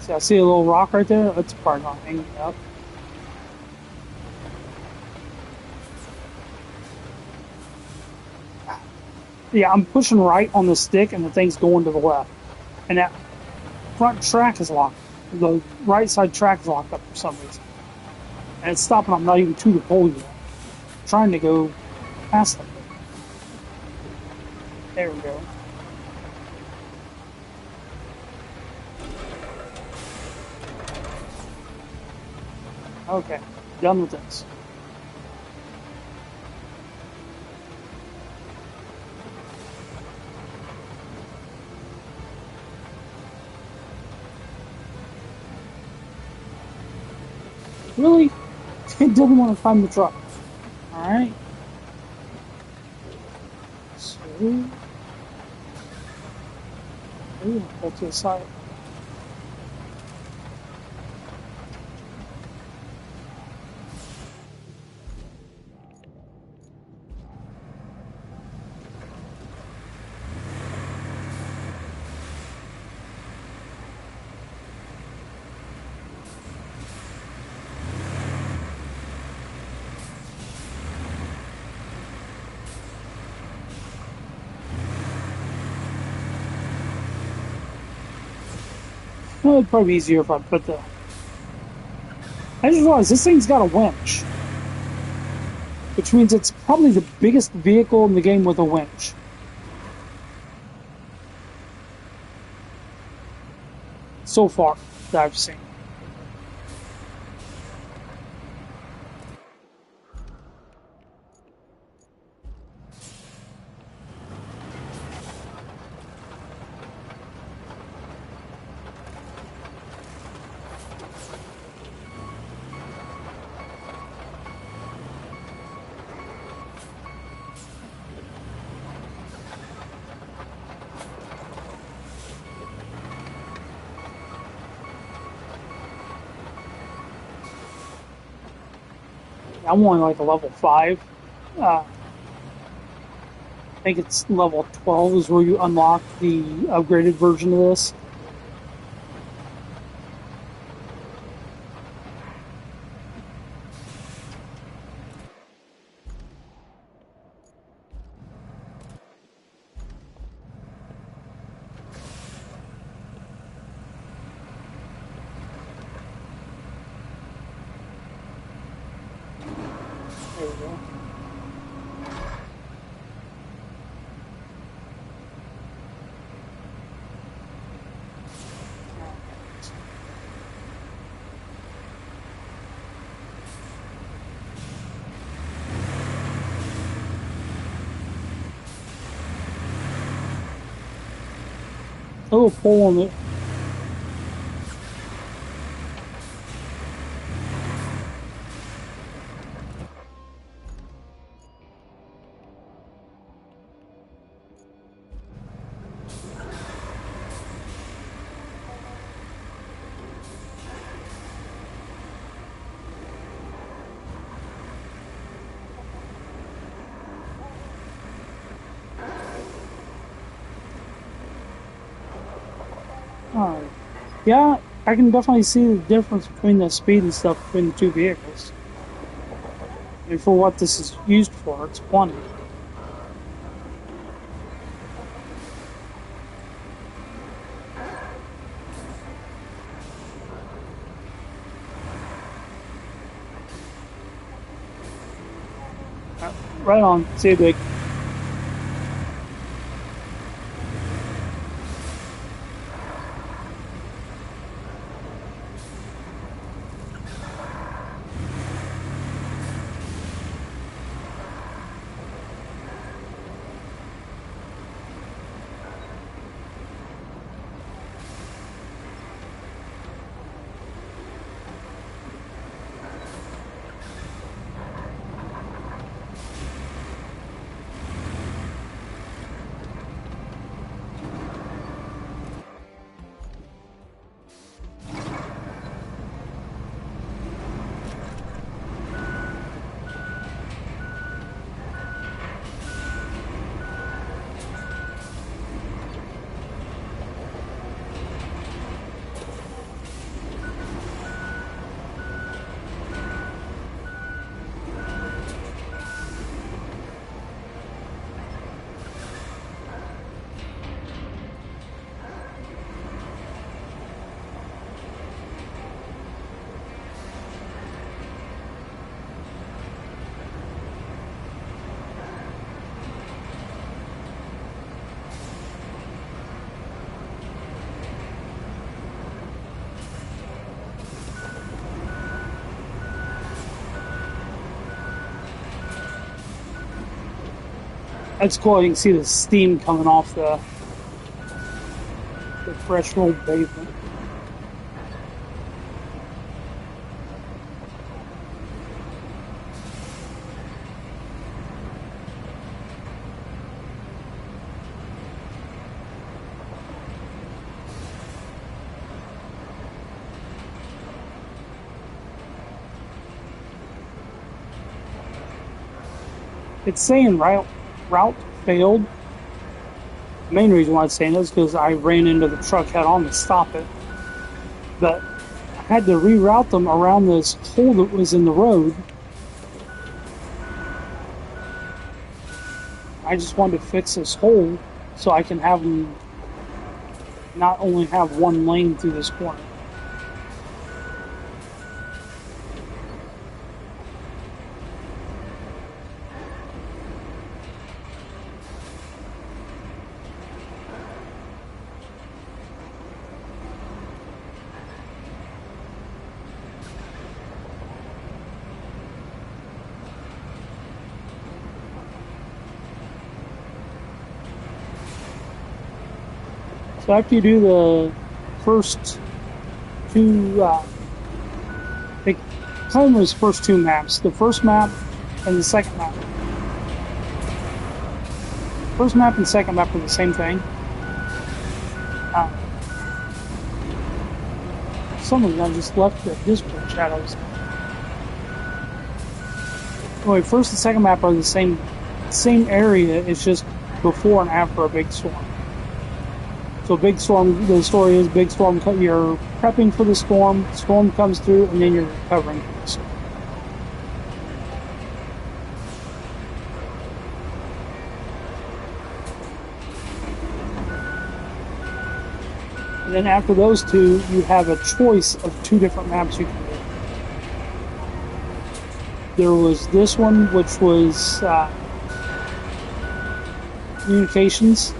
See, I see a little rock right there. That's probably not hanging up. Yeah, I'm pushing right on the stick and the thing's going to the left. And that front track is locked. The right side track is locked up for some reason. And it's stopping. I'm not even to the pole yet. I'm trying to go past them. There we go. Okay, done with this. Really? It doesn't want to find the truck. Alright. So... Ooh, go to the side. Well, it'd probably be easier if I put the... I just realized this thing's got a winch. Which means it's probably the biggest vehicle in the game with a winch. So far, that I've seen. I'm only like a level 5. I think it's level 12 is where you unlock the upgraded version of this. There we go. A little pull on it. Alright. Yeah, I can definitely see the difference between the speed and stuff between the two vehicles. And for what this is used for, it's plenty. Right on. See you, Big. That's cool. You can see the steam coming off the fresh rolled pavement. It's saying route failed. The main reason why it's saying this is because I ran into the truck head on to stop it. But I had to reroute them around this hole that was in the road. I just wanted to fix this hole so I can have them not only have one lane through this corner. So after you do the first two, they call them as first two maps. The first map and the second map. First map and second map are the same thing. Some of them just left the Discord shadows. Anyway, first and second map are the same area. It's just before and after a big storm. So big storm, the story is big storm, you're prepping for the storm comes through, and then you're recovering from the storm. And then after those two, you have a choice of two different maps you can do. There was this one, which was communications,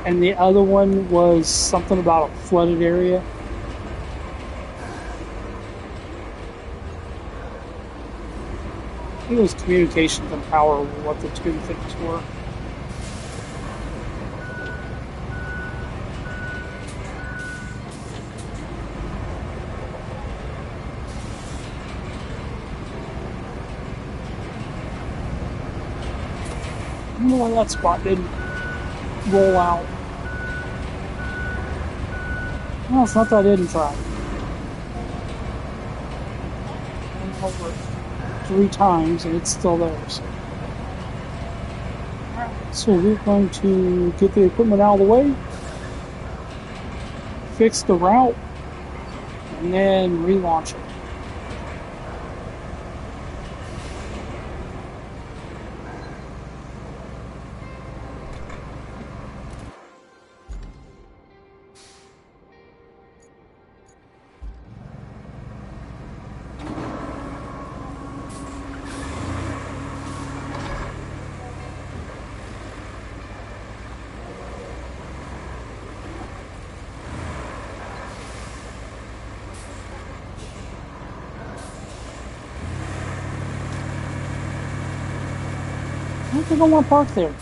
and the other one was something about a flooded area. I think it was communications and power were what the two things were. I don't know why that spot didn't roll out. No, it's not that I didn't try. I went over it 3 times and it's still there. So. Alright, so we're going to get the equipment out of the way, fix the route, and then relaunch it. I don't think I want to park there.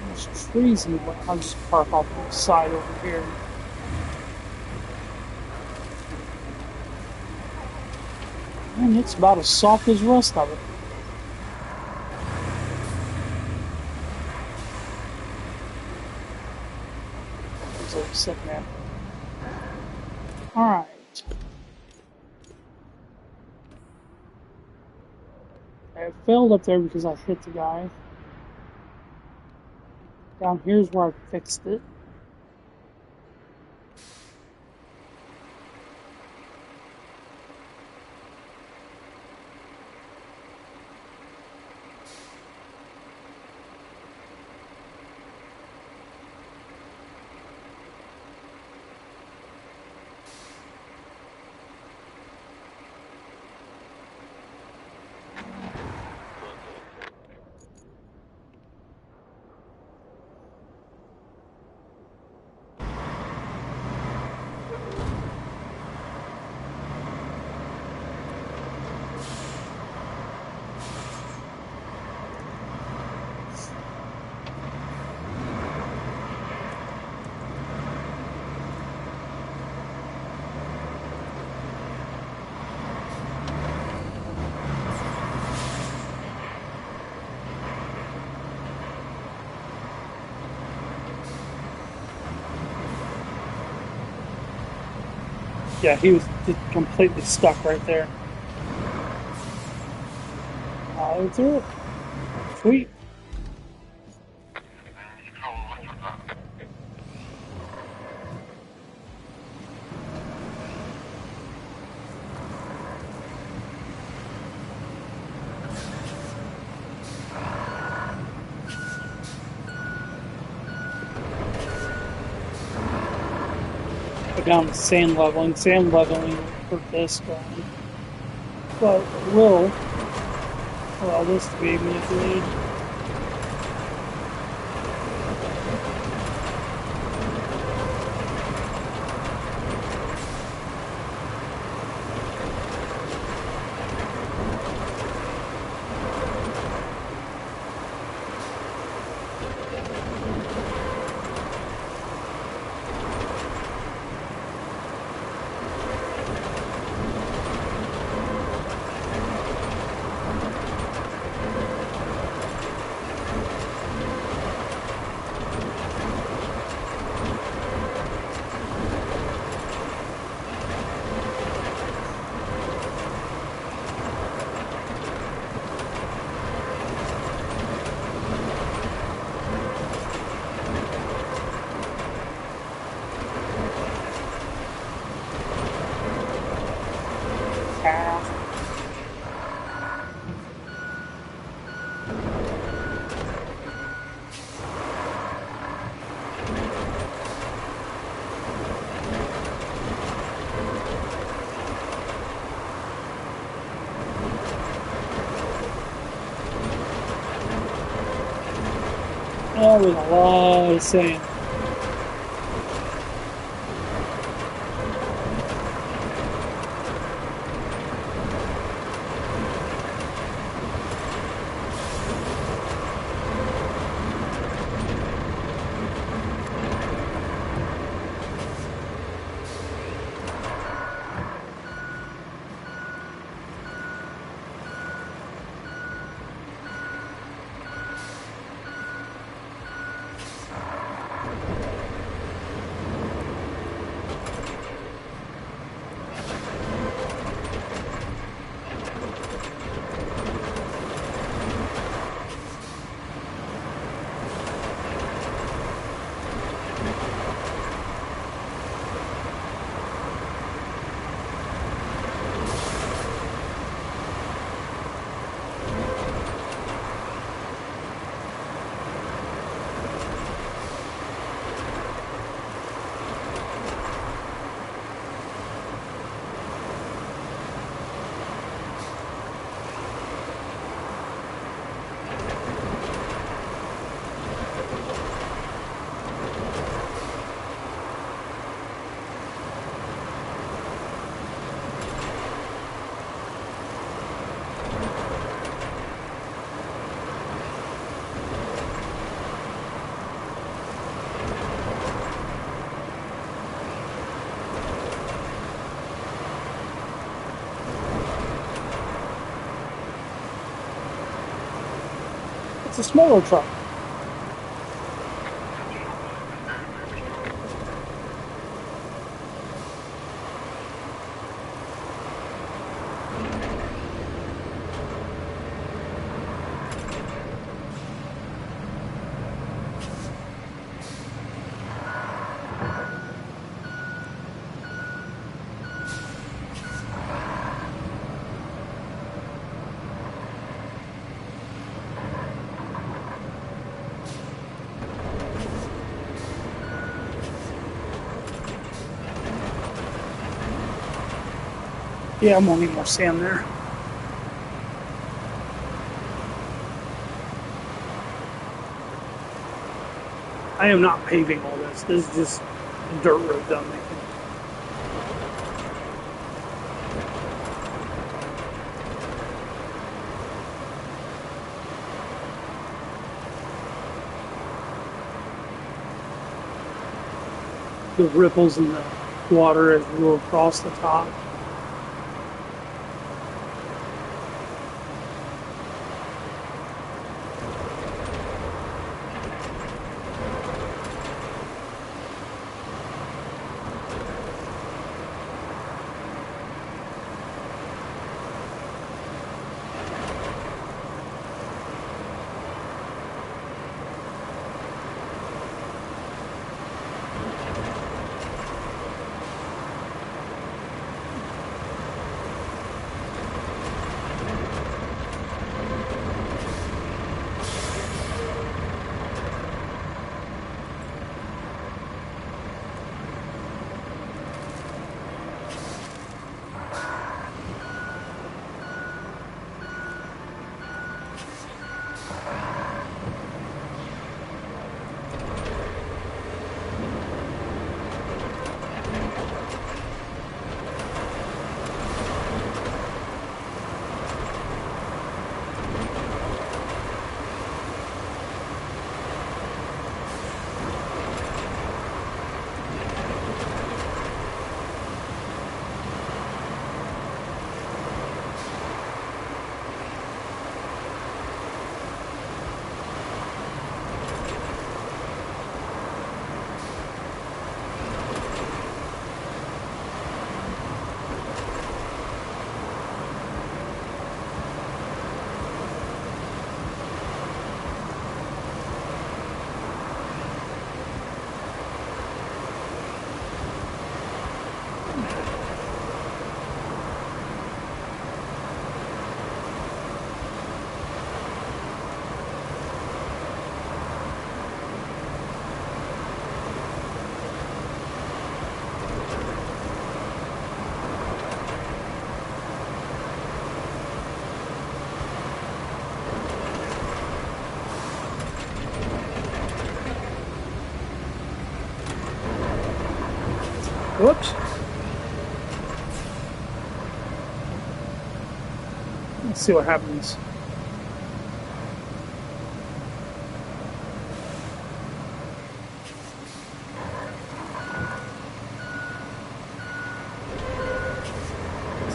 There's trees in the way. I'll just park off to the side over here. And it's about as soft as the rest of it. So sitting there. Alright. I failed up there because I hit the guy. Down here's where I fixed it. Yeah, he was just completely stuck right there. Through it. Sweet. Go down to sand leveling. Sand leveling for this ground. But it will allow this to be manipulated. Oh, with a lot of sand. It's a smaller truck. Yeah, I'm gonna need more sand there. I am not paving all this. This is just a dirt road that I'm making. The ripples in the water as we go across the top. Whoops. Let's see what happens.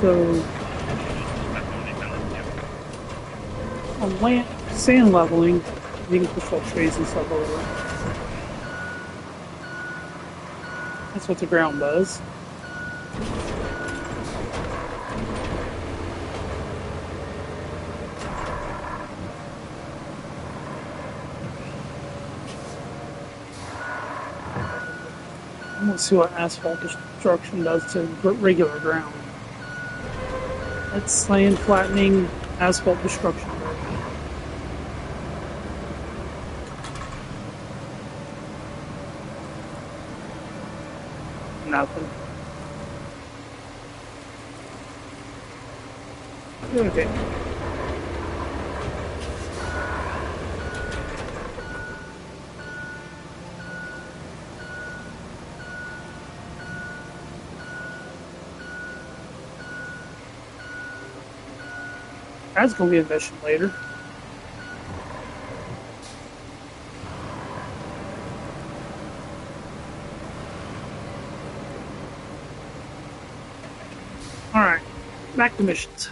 So on land, sand leveling, you can push like trees and stuff over. That's what the ground does. Let's see what asphalt destruction does to regular ground. That's land flattening, asphalt destruction. Nothing. Okay. That's going to be a mission later. Alright, back to missions.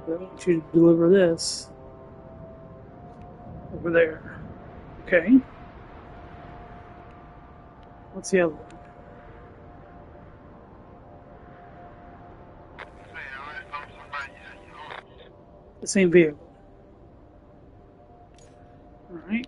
I want you to deliver this over there. Okay. What's the other one? The same vehicle. Alright.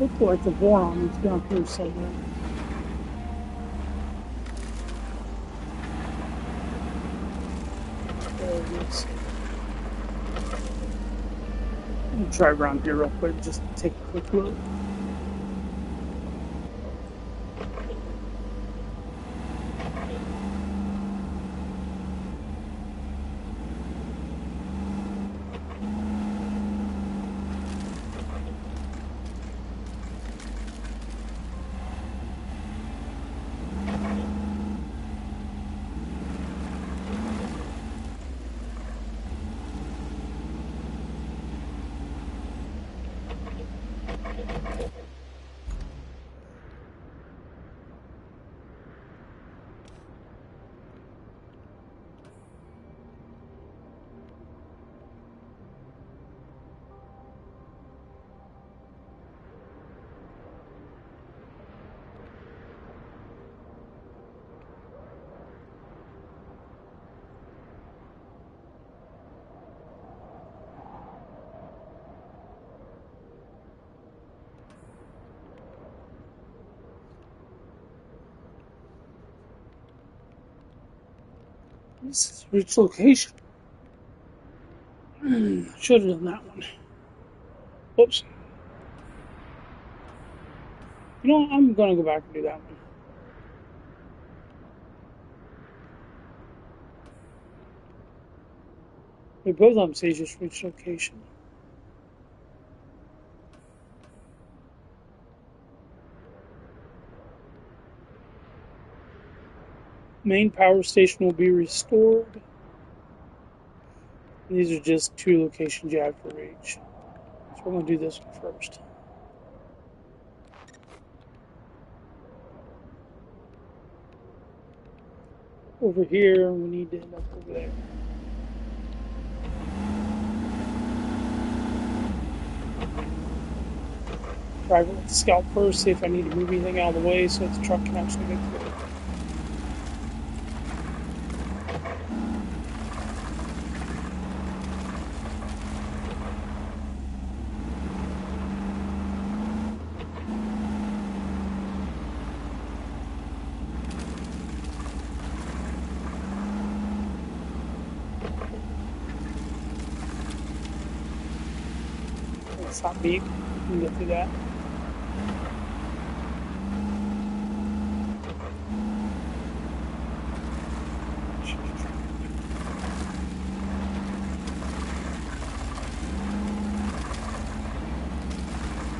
Looks like the boron is down here somewhere. There it is. Let me try around here real quick, just take a quick look. This is which location? Should have done that one. Whoops. You know, I'm gonna go back and do that one. Both of them say just which location. Main power station will be restored. These are just 2 locations you have for each. So we're going to do this one first. Over here, we need to end up over there. Drive it with the scout first, see if I need to move anything out of the way so that the truck can actually get through. It's not beep. You can get through that.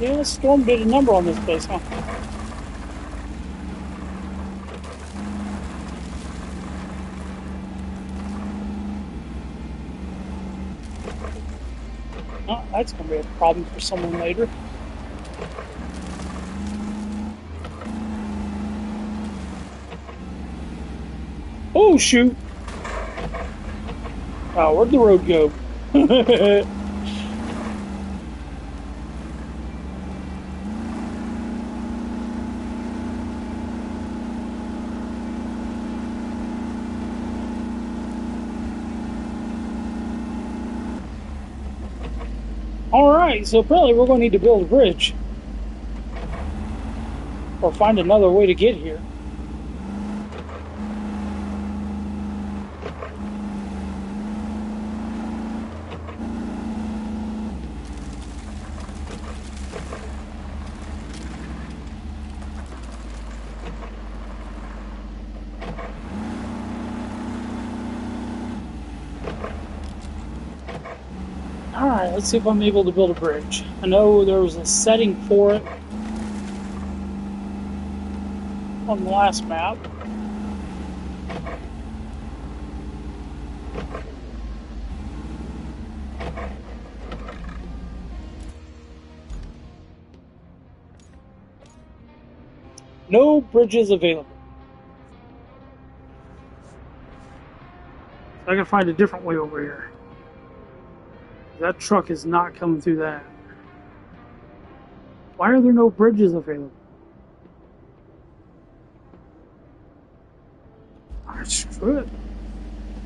Yeah, the storm did a number on this place, huh? Oh, that's going to be a problem for someone later. Oh, shoot! Oh, where'd the road go? Alright, so apparently we're going to need to build a bridge. Or find another way to get here. Alright, let's see if I'm able to build a bridge. I know there was a setting for it on the last map. No bridges available. So I can find a different way over here. That truck is not coming through that. Why are there no bridges available? Ah, screw it.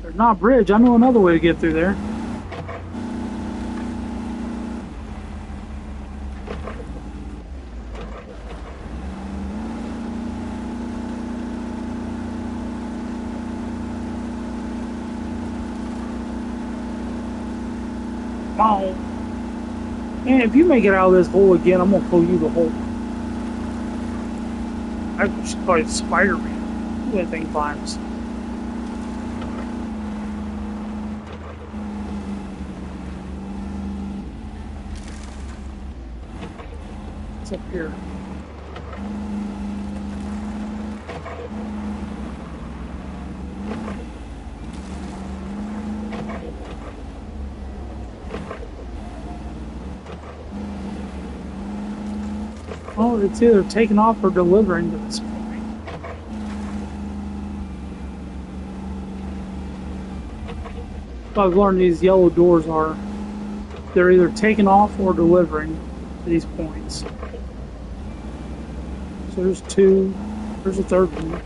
There's not a bridge. I know another way to get through there. Wow. Man, if you make it out of this hole again, I'm gonna pull you the hole. I should call it Spider-Man. That thing climbs. It's up here. Well, it's either taking off or delivering to this point. What I've learned these yellow doors are, they're either taking off or delivering to these points. So there's 2, there's a 3rd one.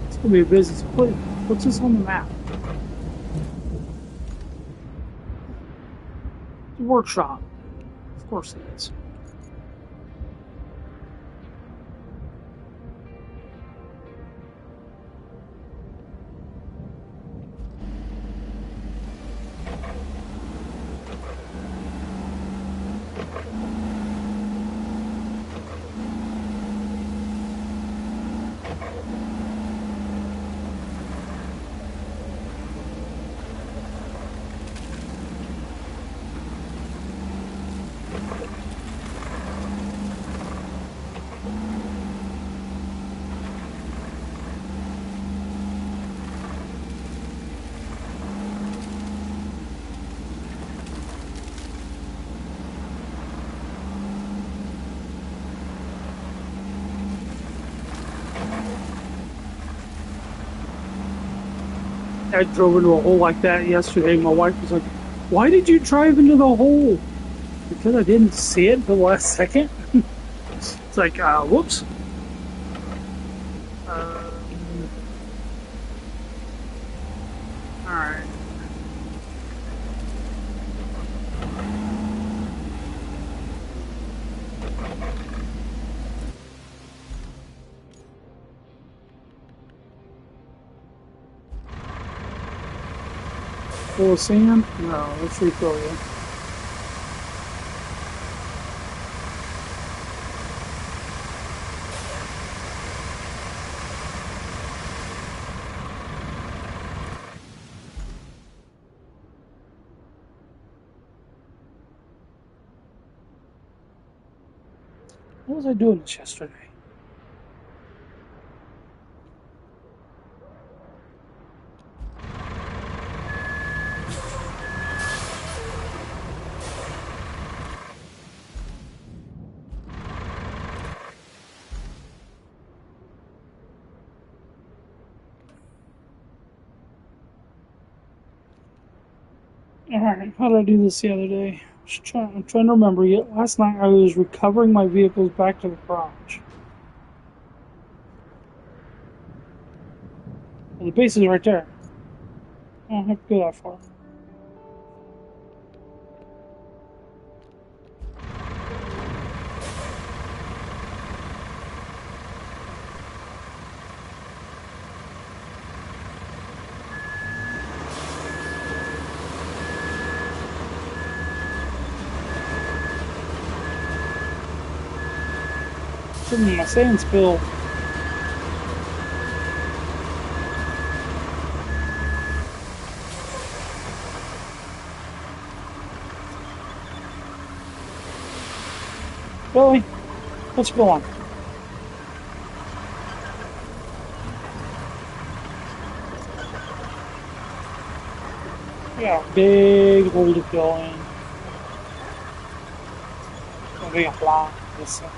It's gonna be a busy split. What's this on the map? It's a workshop. Of course it is. I drove into a hole like that yesterday. My wife was like, "Why did you drive into the hole?" Because I didn't see it until the last second. It's like, whoops. Alright. Full of sand? No, let's refill you. What was I doing this yesterday? Alright, how did I do this the other day? I'm trying to remember. Last night I was recovering my vehicles back to the garage. Well, the base is right there. I don't have to go that far. My sand spill. Billy, what's going on? Yeah, big hole to fill in. Gonna be a block this thing.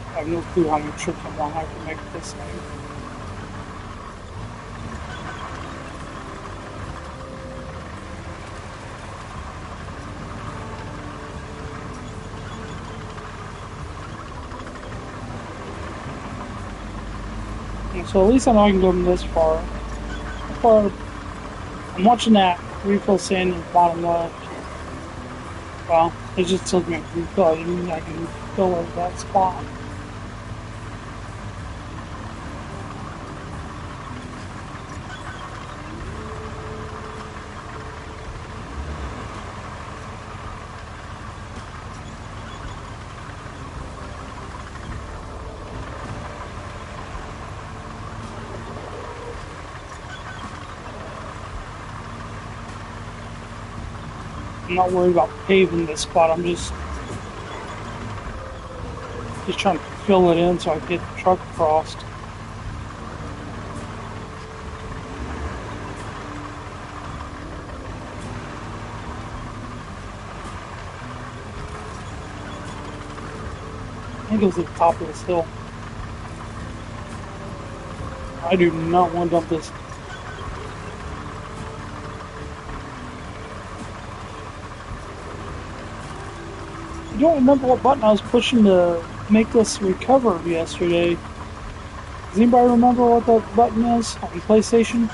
I have no clue how many trips I want to have to make this thing. So at least I know I can go this far. How far? I'm watching that refill sand in the bottom left. Well, it just tells me refill. I mean, I can fill at that spot. I'm not worried about paving this spot. I'm just trying to fill it in so I can get the truck across. I think it was at the top of this hill. I do not want to dump this. I don't remember what button I was pushing to make this recover yesterday. Does anybody remember what that button is on PlayStation?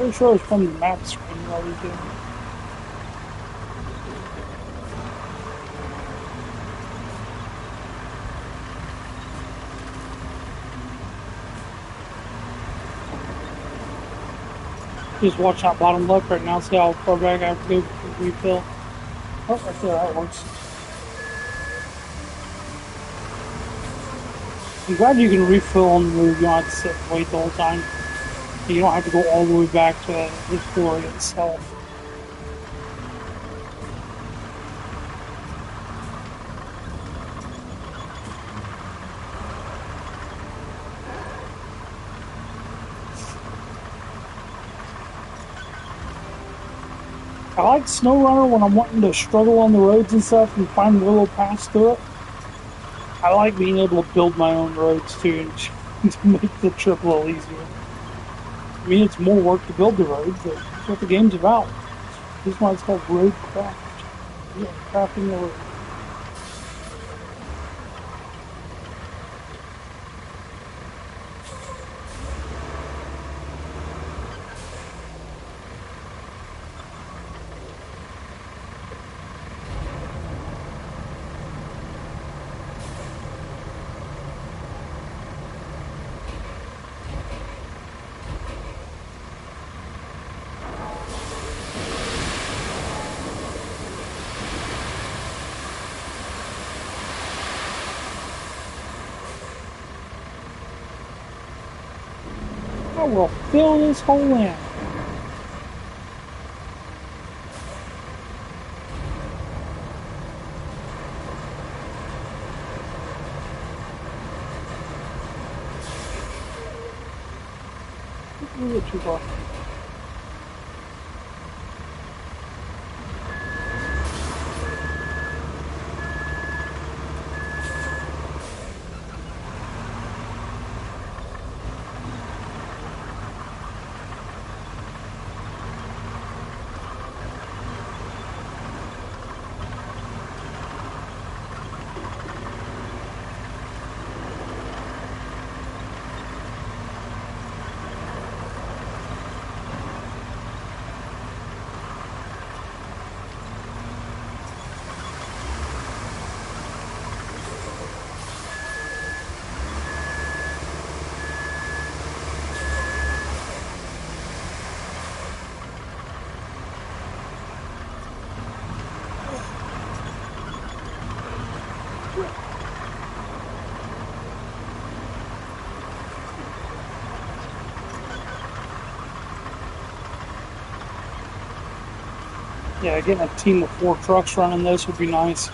Pretty sure it's from the map screen while we do. Just watch that bottom left right now, see how far back I have to go for refill. Oh, right there, that works. I'm glad you can refill on the move, you don't have to sit and wait the whole time. You don't have to go all the way back to the quarry itself. I like SnowRunner when I'm wanting to struggle on the roads and stuff and find little paths to it. I like being able to build my own roads too and to make the trip a little easier. I mean, it's more work to build the roads, but that's what the game's about. This is why it's called Roadcraft. Yeah, crafting the road. I will fill this hole in. A little too far. Yeah, getting a team of 4 trucks running this would be nice.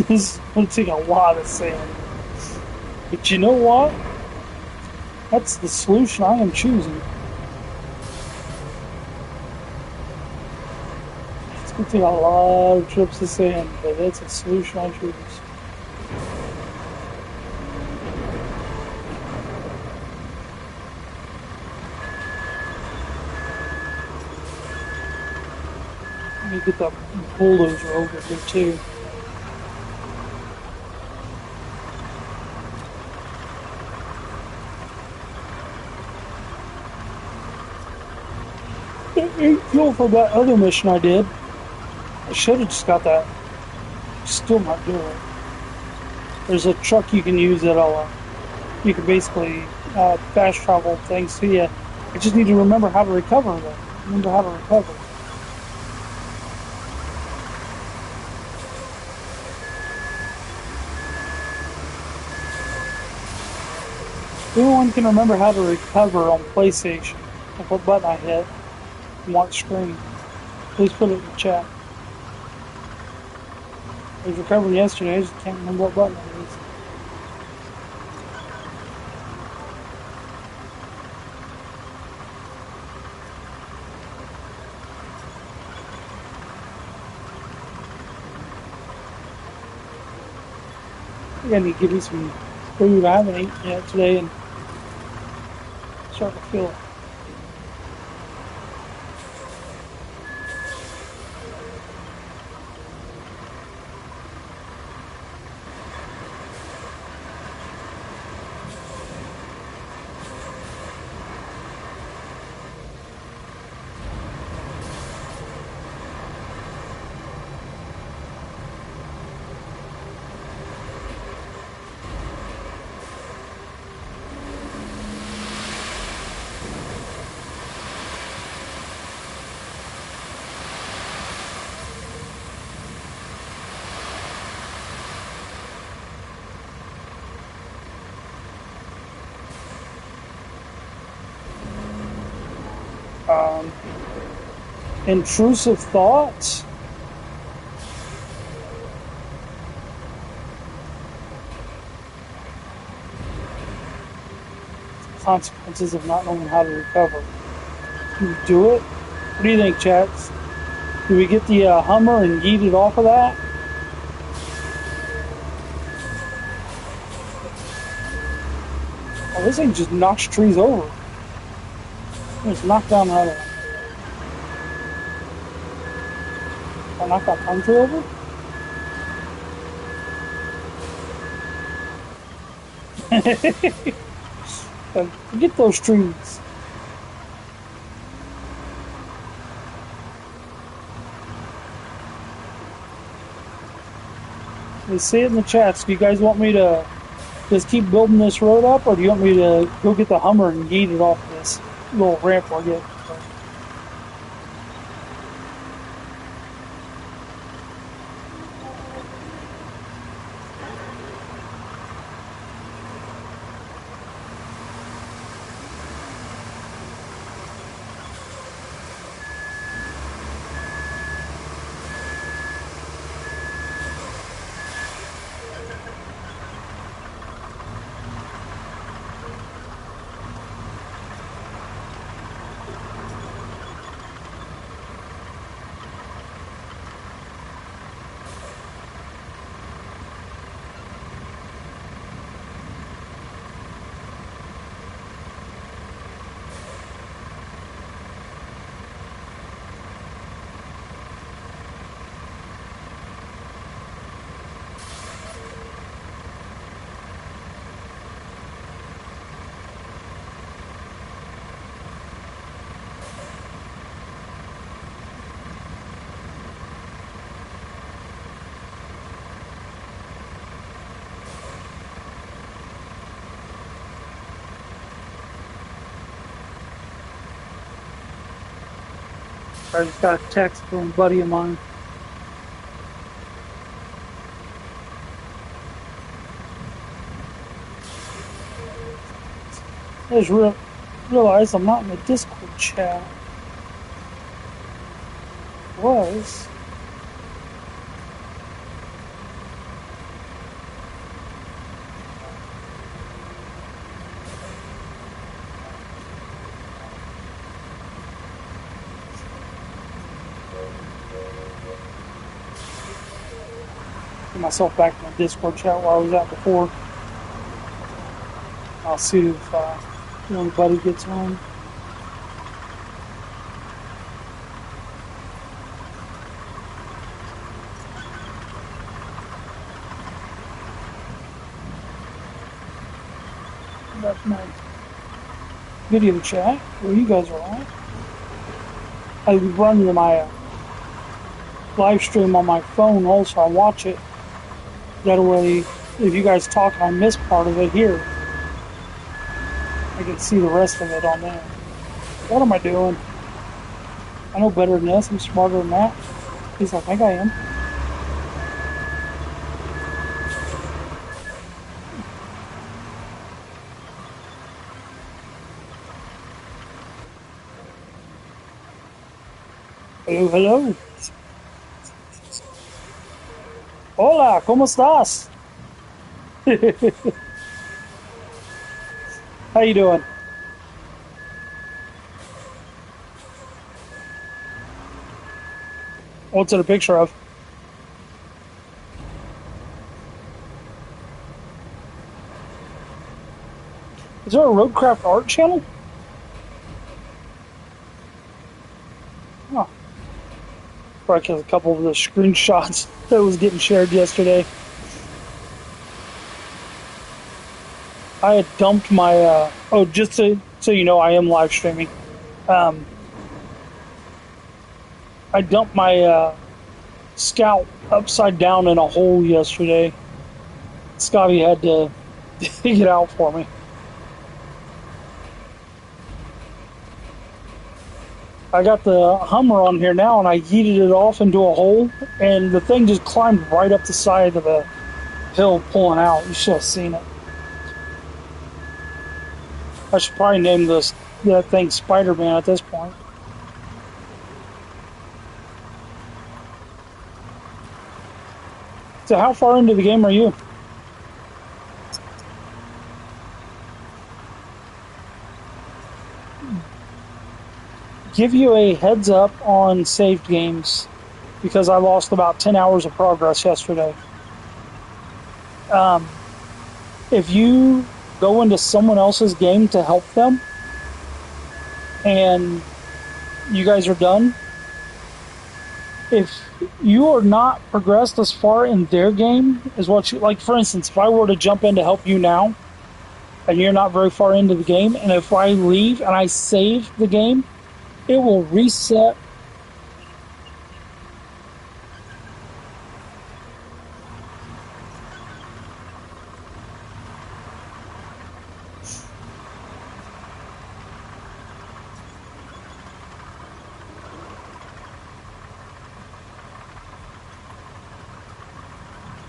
This is going to take a lot of sand. But you know what? That's the solution I am choosing. It's going to take a lot of trips of sand, but that's a solution I choose. Let me get that bulldozer over here too. Fuel for that other mission I did. I should have just got that. Still not doing it. There's a truck you can use that'll you can basically fast travel things to you. I just need to remember how to recover them. Remember how to recover. If anyone can remember how to recover on PlayStation, like what button I hit and what screen, please put it in the chat. I was recovering yesterday, I just can't remember what button it is. I think I need to give me some food. I haven't eaten yet today and starting to feel it. Intrusive thoughts. Consequences of not knowing how to recover. Do we do it? What do you think, chats? Do we get the Hummer and yeet it off of that? Oh, this thing just knocks trees over. It's knocked down another one. I knocked that palm tree over? Forget those trees. Let's say it in the chats. Do you guys want me to just keep building this road up, or do you want me to go get the Hummer and yeet it off this little ramp we're getting? I just got a text from a buddy of mine. I just realized I'm not in the Discord chat. Was. Get myself back in the Discord chat where I was at before. I'll see if one buddy gets on. That's my video chat where you guys are at. I run my live stream on my phone also. I watch it. That way, if you guys talk and I miss part of it here, I can see the rest of it on there. What am I doing? I know better than this. I'm smarter than that. At least I think I am. Hello, hello. Hola, ¿cómo estás? How you doing? What's it a picture of? Is there a Roadcraft art channel? Oh, probably because a couple of the screenshots that was getting shared yesterday. I had dumped my, oh, just so you know, I am live streaming. Um, I dumped my Scout upside down in a hole yesterday. Scotty had to dig it out for me. I got the Hummer on here now, and I yeeted it off into a hole, and the thing just climbed right up the side of the hill, pulling out. You should have seen it. I should probably name that thing Spider-Man at this point. So, how far into the game are you? Give you a heads up on saved games because I lost about 10 hours of progress yesterday. Um, if you go into someone else's game to help them and you guys are done, if you are not progressed as far in their game as what you like, for instance, if I were to jump in to help you now and you're not very far into the game, and if I leave and I save the game, it will reset.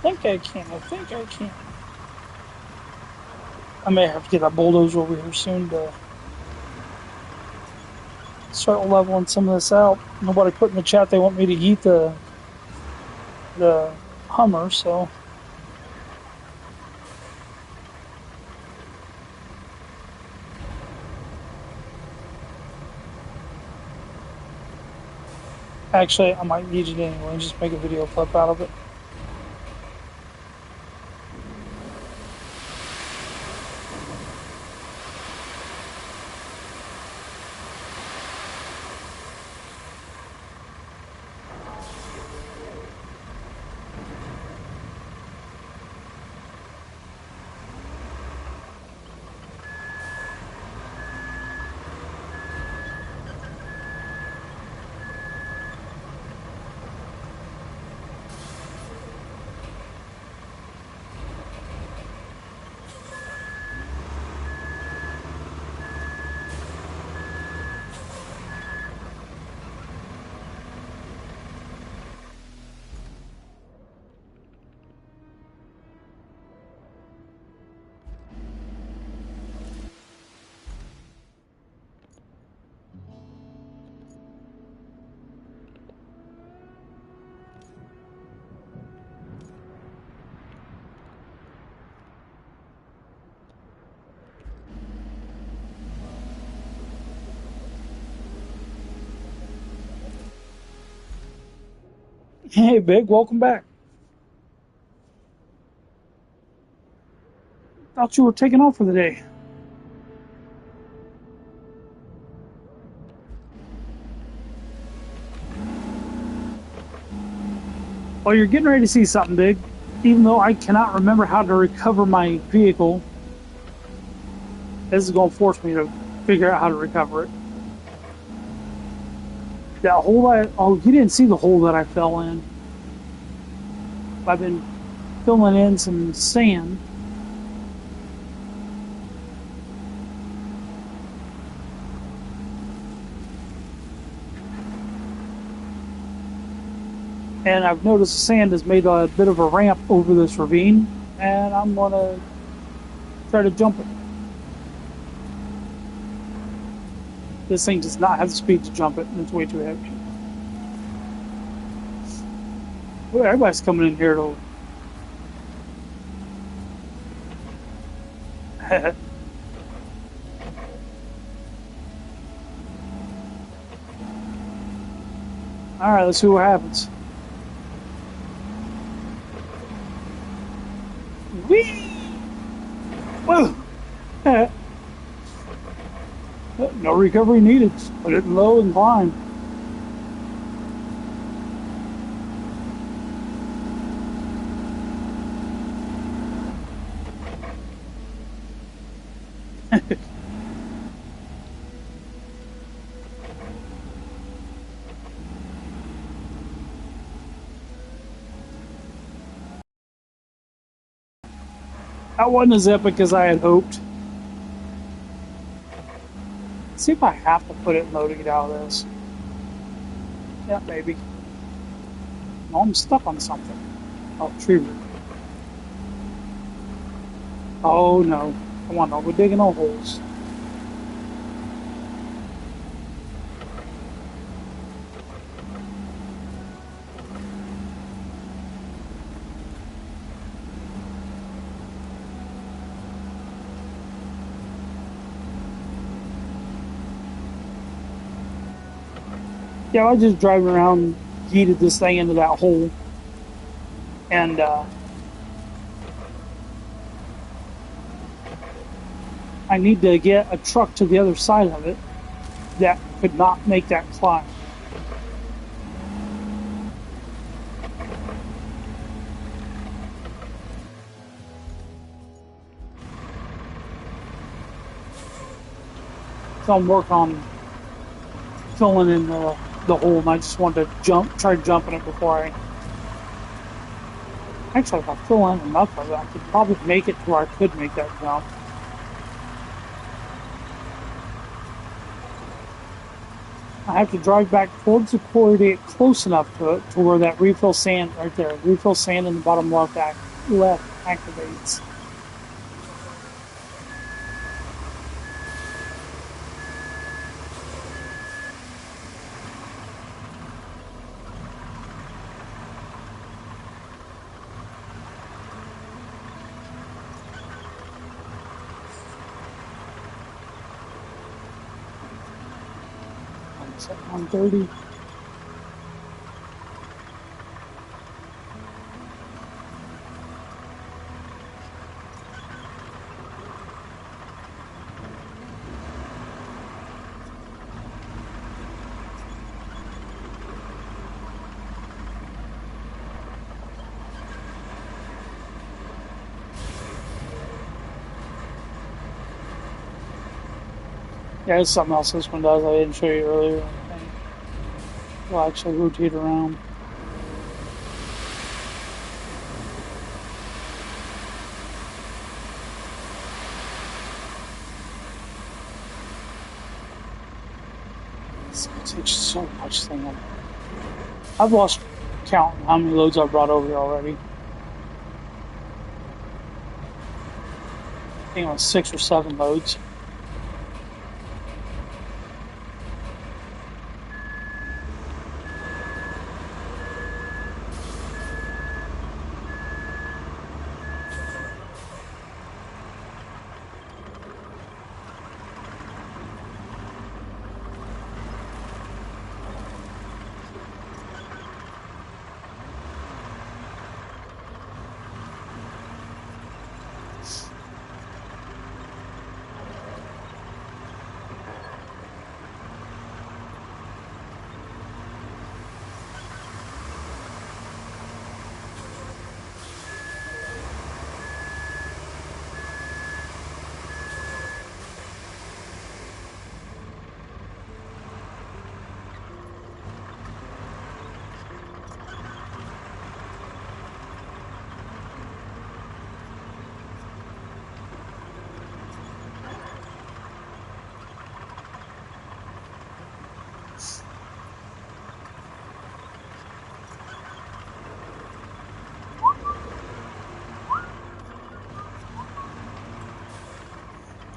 I think I can. I may have to get that bulldozer over here soon to start leveling some of this out. Nobody put in the chat they want me to eat the Hummer, so actually I might eat it anyway and just make a video clip out of it. Hey, Big, welcome back. Thought you were taking off for the day. Well, you're getting ready to see something big. Even though I cannot remember how to recover my vehicle, this is going to force me to figure out how to recover it. That hole oh, you didn't see the hole that I fell in. I've been filling in some sand. And I've noticed the sand has made a bit of a ramp over this ravine, and I'm going to try to jump it. This thing does not have the speed to jump it, and it's way too heavy. Well, everybody's coming in here to. All right, let's see what happens. Whee! Whoa! No recovery needed. Put it in low and climb. That wasn't as epic as I had hoped. Let's see if I have to put it in low to get out of this. Yeah, maybe. No, I'm stuck on something. Oh, tree root. Oh no. Come on, don't go digging no holes. Yeah, I was just driving around, yeeted this thing into that hole, and I need to get a truck to the other side of it that could not make that climb. So I'm working on filling in the hole, and I just wanted to try jumping it before I. Actually, if I fill in enough of it, I could probably make it to where I could make that jump. I have to drive back towards the quarry to get close enough to it to where that refill sand right there, refill sand in the bottom left activates. It's at 130. Yeah, there's something else this one does I didn't show you earlier. I think. It'll actually rotate around. It takes so much thing. I've lost count on how many loads I've brought over here already. I think it was 6 or 7 loads.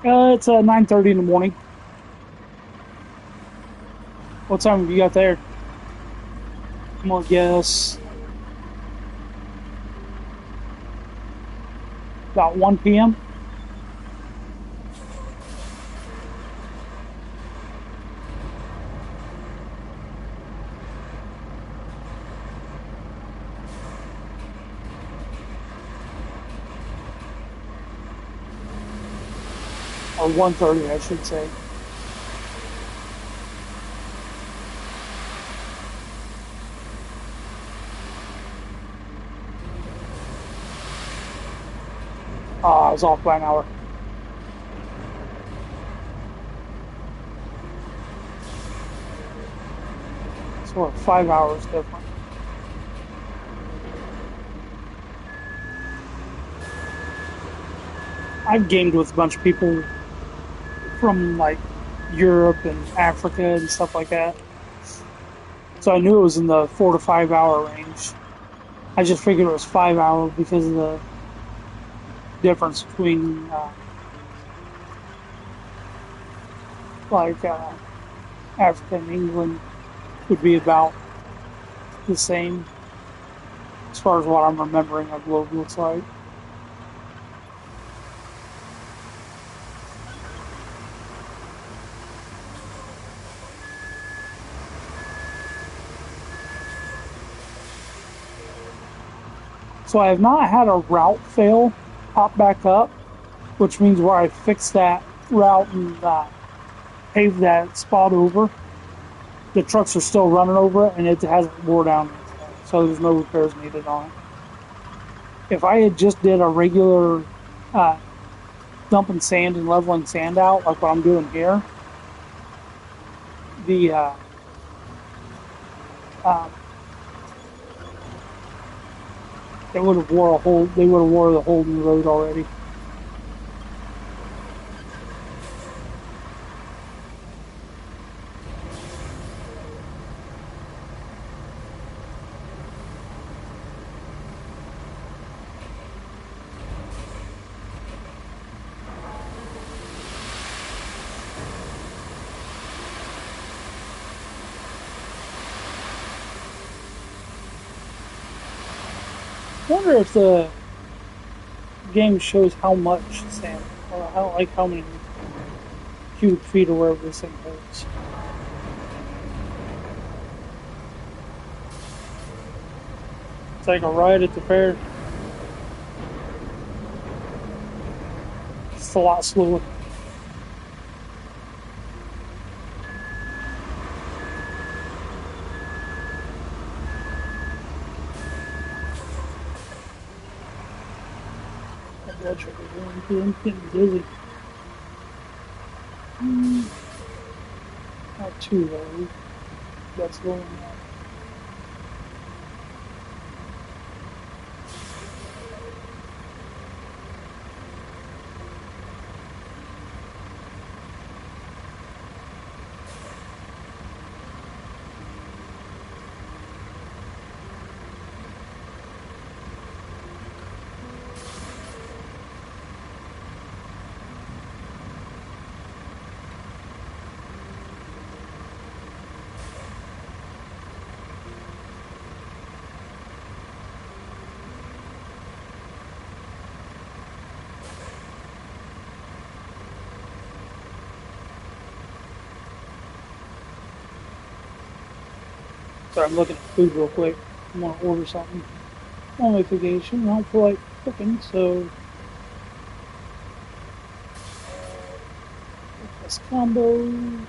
It's 9:30 in the morning. What time have you got there? I'm gonna guess about 1 p.m. Or 1:30, I should say. I was off by an hour. So we're 5 hours different. I've gamed with a bunch of people from like Europe and Africa and stuff like that. So I knew it was in the 4 to 5 hour range. I just figured it was 5 hours because of the difference between Africa and England would be about the same as far as what I'm remembering our globe looks like. So I have not had a route fail pop back up, which means where I fixed that route and paved that spot over, the trucks are still running over it and it hasn't wore down yet. So there's no repairs needed on it. If I had just did a regular dumping sand and leveling sand out like what I'm doing here, the they would have wore the hole in the road already. I wonder if the game shows how much sand, or how many cubic feet or wherever this thing holds. It's like a ride at the fair. It's a lot slower. Blood sugar going through. I'm getting dizzy. Not too low. That's going up. So I'm looking at food real quick. I want to order something. I'm on vacation. I don't feel like cooking, so that's combos.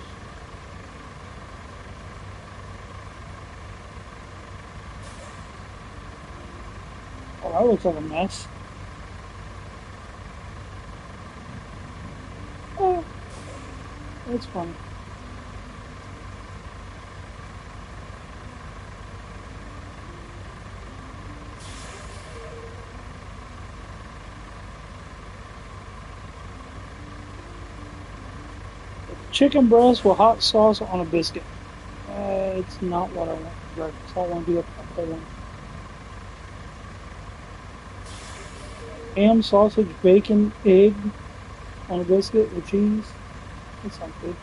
Oh, that looks like a mess. Oh, that's funny. Chicken breast with hot sauce on a biscuit. It's not what I want for breakfast. I want to do a whole one. Ham, sausage, bacon, egg on a biscuit with cheese. That sounds good.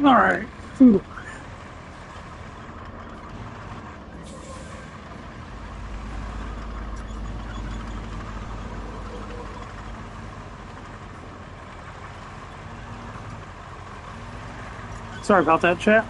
All right, food. Sorry about that, chat.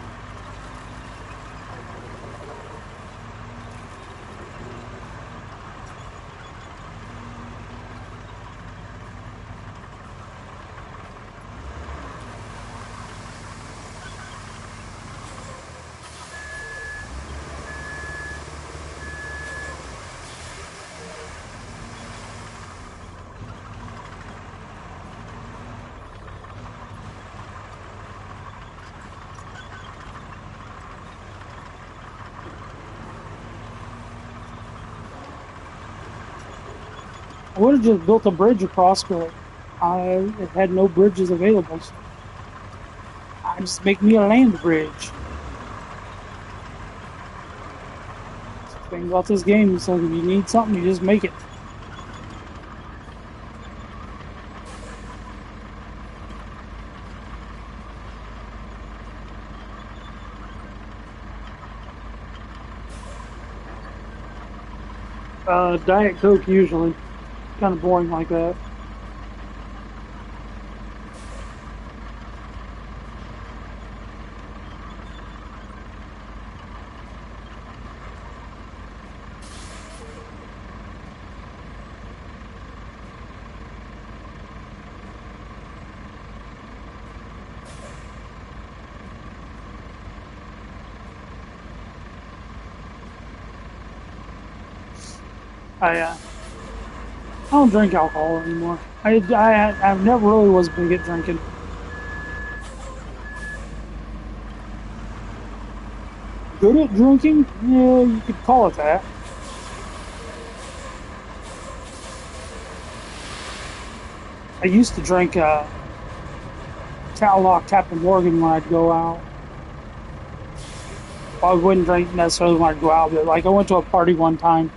I would have just built a bridge across, but it had no bridges available. So I just make me a land bridge. The thing about this game is like if you need something, you just make it. Diet Coke usually. Kind of boring like that. I don't drink alcohol anymore. I've never really was big at drinking. Good at drinking? Yeah, you could call it that. I used to drink Captain Morgan when I'd go out. Well, I wouldn't drink necessarily when I'd go out, but like I went to a party one time,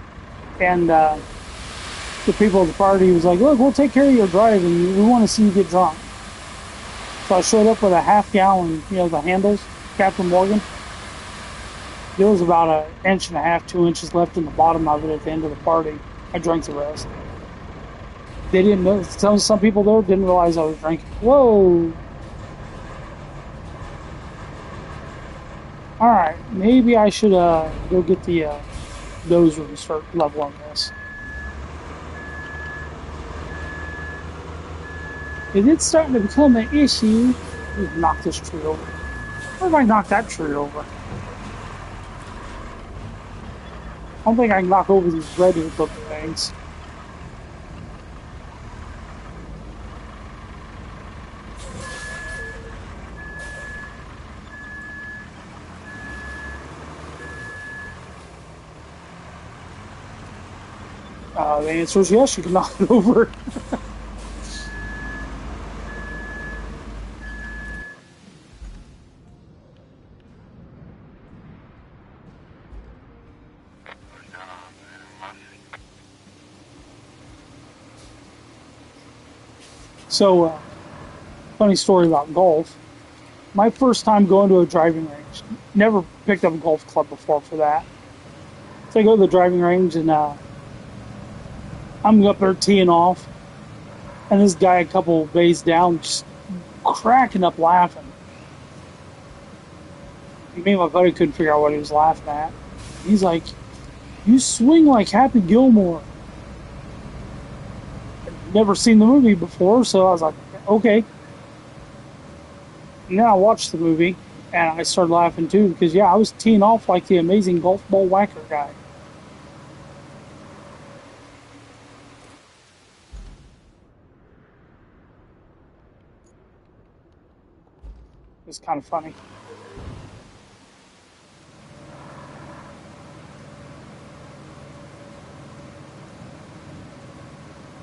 and the people at the party was like, "Look, we'll take care of your driving. We want to see you get drunk." So I showed up with a half-gallon, the handles, Captain Morgan. There was about an inch and a half, 2 inches left in the bottom of it at the end of the party. I drank the rest. They didn't know. Some people there didn't realize I was drinking. Whoa! All right, maybe I should go get the dozer and start leveling this. If it's starting to become an issue, knock this tree over. What if I knock that tree over? I don't think I can knock over these red looking things. The answer is yes, you can knock it over. So, funny story about golf. My first time going to a driving range, never picked up a golf club before for that. So I go to the driving range and I'm up there teeing off, and this guy a couple bays down just cracking up laughing. Me and my buddy couldn't figure out what he was laughing at. He's like, "You swing like Happy Gilmore." I'd never seen the movie before, so I was like, okay. And then I watched the movie, and I started laughing too, because I was teeing off like the amazing golf ball whacker guy. It was kind of funny.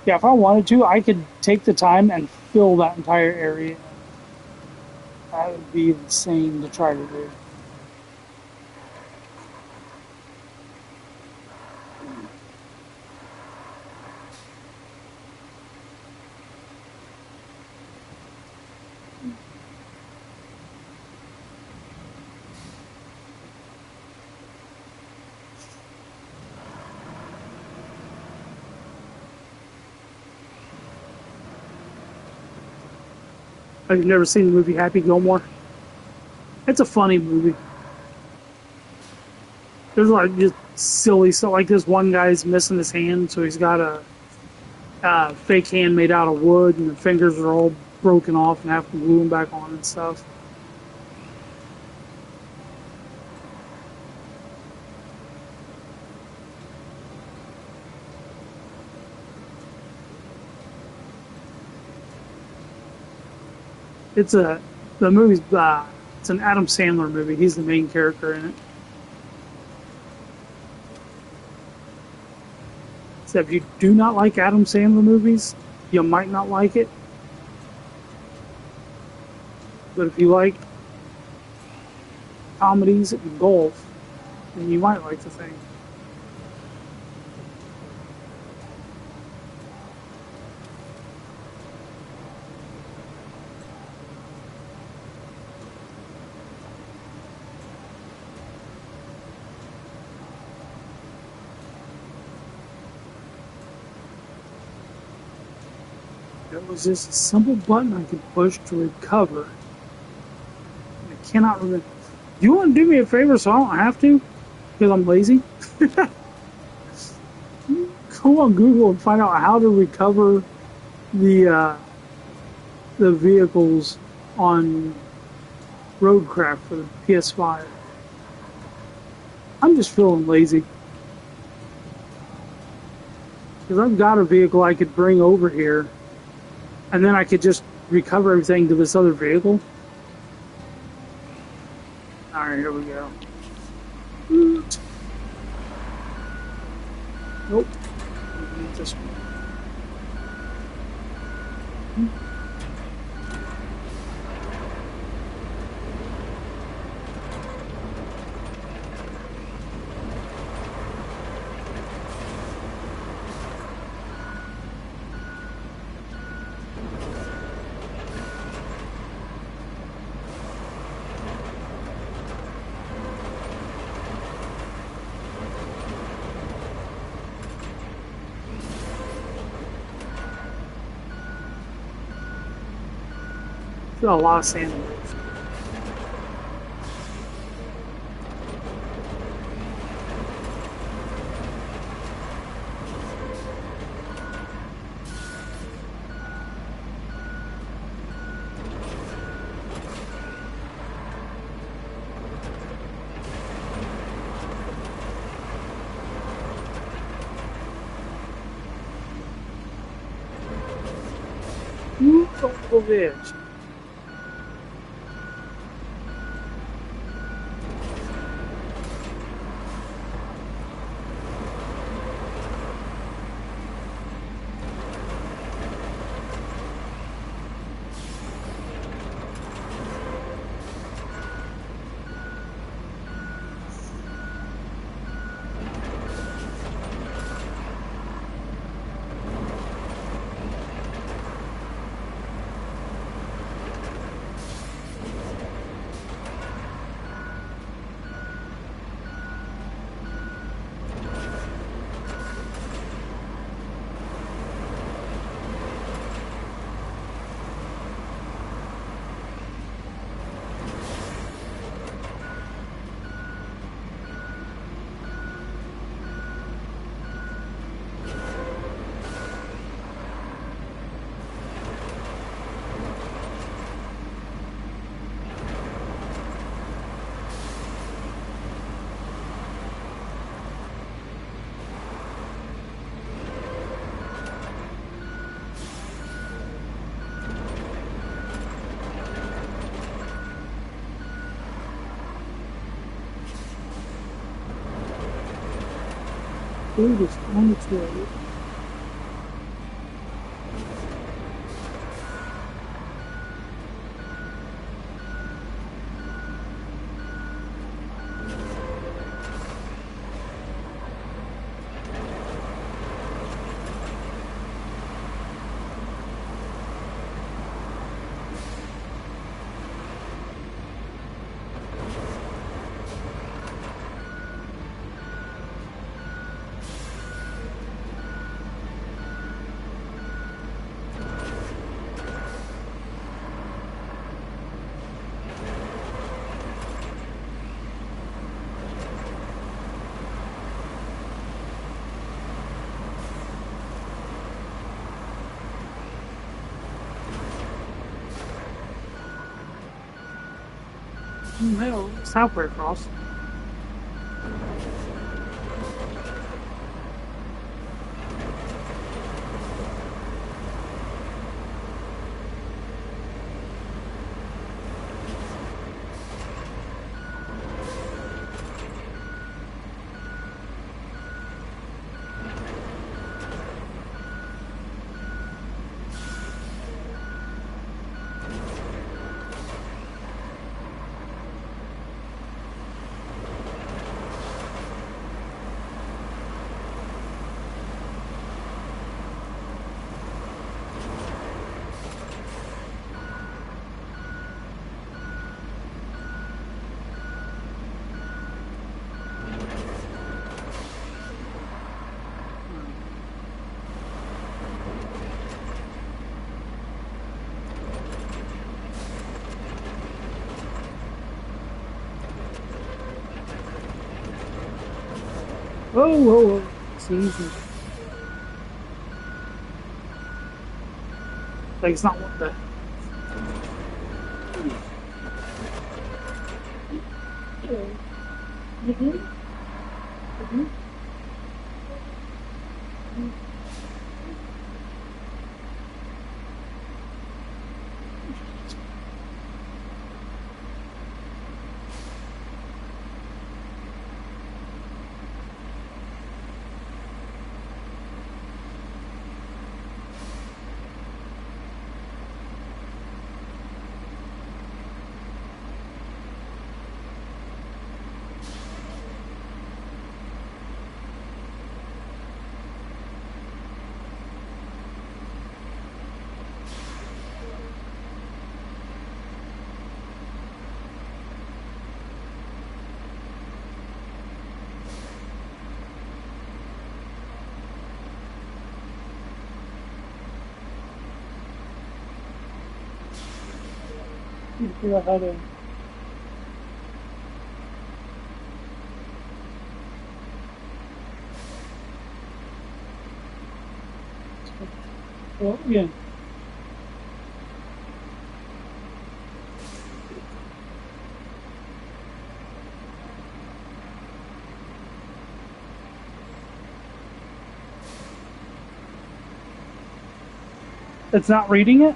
Yeah, if I wanted to, I could take the time and fill that entire area. That would be insane to try to do. I've never seen the movie Happy Gilmore. It's a funny movie. There's like just silly stuff. Like this one guy's missing his hand, so he's got a fake hand made out of wood, and the fingers are all broken off and have to glue them back on and stuff. The movie's it's an Adam Sandler movie. He's the main character in it. So if you do not like Adam Sandler movies, you might not like it. But if you like comedies and golf, then you might like the thing. It was just a simple button I could push to recover. I cannot remember. You want to do me a favor so I don't have to? Because I'm lazy? Go on Google and find out how to recover the vehicles on Roadcraft for the PS5. I'm just feeling lazy. Because I've got a vehicle I could bring over here, and then I could just recover everything to this other vehicle. Alright, here we go. Nope. We need this one. Got a lot of sand in it. Don't go there. Food is on its way. No, it's halfway across. Whoa, whoa, whoa. It's easy. Like, it's not what the. You figure out how to. Well, yeah. It's not reading it?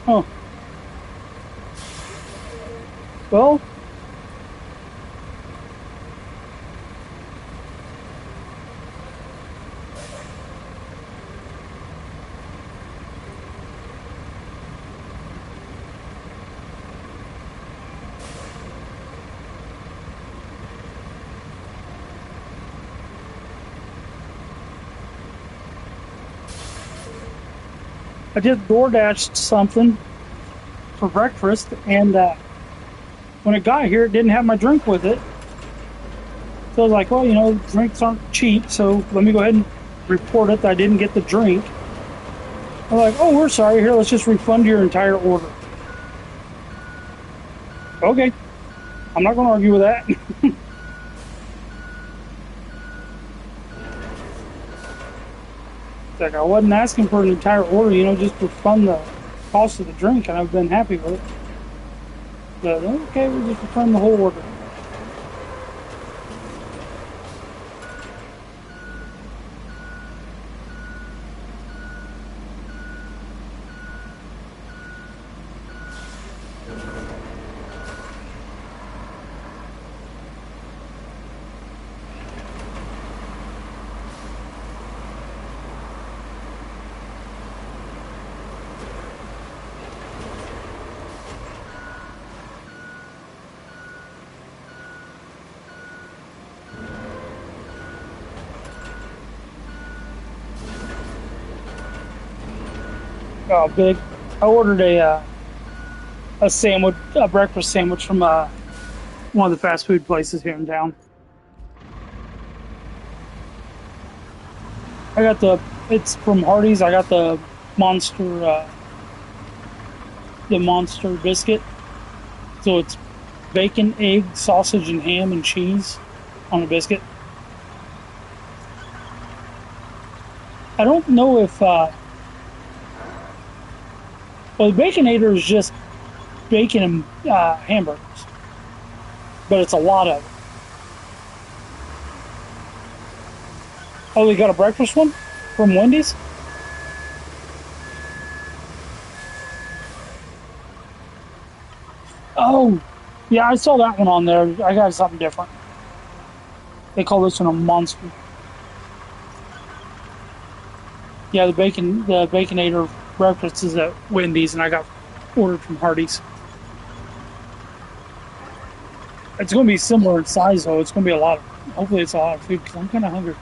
Huh. Well, I just DoorDashed something for breakfast, and when it got here, it didn't have my drink with it. So I was like, well, drinks aren't cheap, so let me go ahead and report it that I didn't get the drink. I'm like, oh, we're sorry. Here, let's just refund your entire order. Okay. I'm not going to argue with that. It's like, I wasn't asking for an entire order, just refund the cost of the drink, and I've been happy with it. But, okay, we'll just refund the whole order. Oh, big. I ordered a sandwich, a breakfast sandwich from one of the fast food places here in town. It's from Hardee's. I got the monster biscuit. So it's bacon, egg, sausage, and ham and cheese on a biscuit. I don't know if, well, the Baconator is just bacon and hamburgers, but it's a lot of it. Oh, they got a breakfast one from Wendy's? Oh, yeah, I saw that one on there. I got something different. They call this one a monster. Yeah, the Baconator breakfast is at Wendy's, and I got ordered from Hardee's. It's going to be similar in size, though. It's going to be hopefully it's a lot of food, because I'm kind of hungry.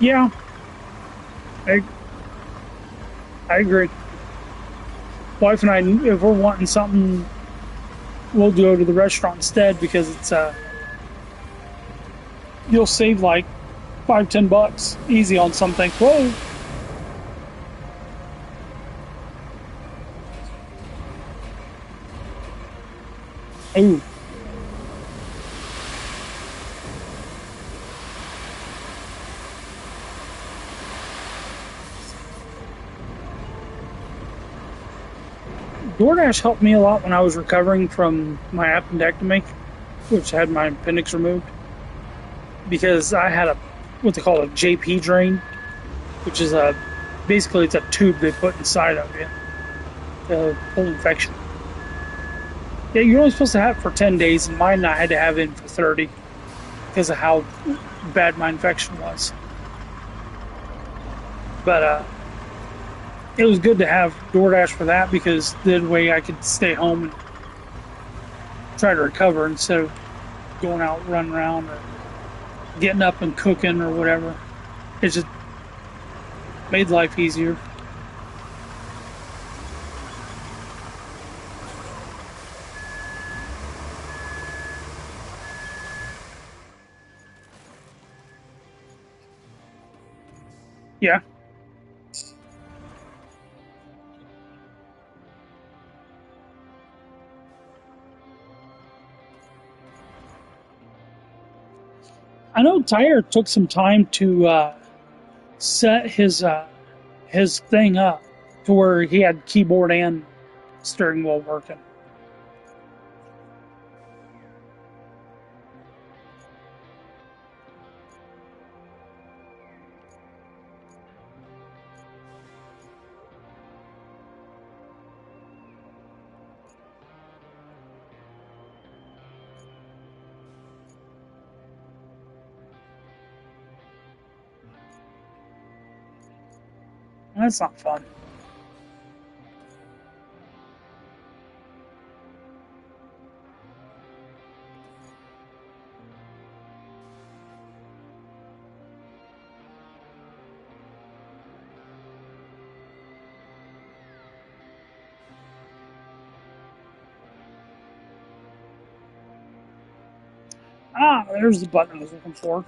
Yeah, I agree. Wife and I, if we're wanting something, we'll go to the restaurant instead, because it's you'll save like $5-10 easy on something. Whoa. Ooh. DoorDash helped me a lot when I was recovering from my appendectomy, which had my appendix removed, because I had what they call a JP drain, which is basically it's a tube they put inside of you to pull infection. Yeah, you're only supposed to have it for 10 days, and mine I had to have it in for 30 because of how bad my infection was. But it was good to have DoorDash for that, because that way I could stay home and try to recover instead of going out running around or getting up and cooking or whatever. It just made life easier. Yeah. I know Tyre took some time to set his thing up to where he had keyboard and steering wheel working. That's not fun. Ah, there's the button I was looking for.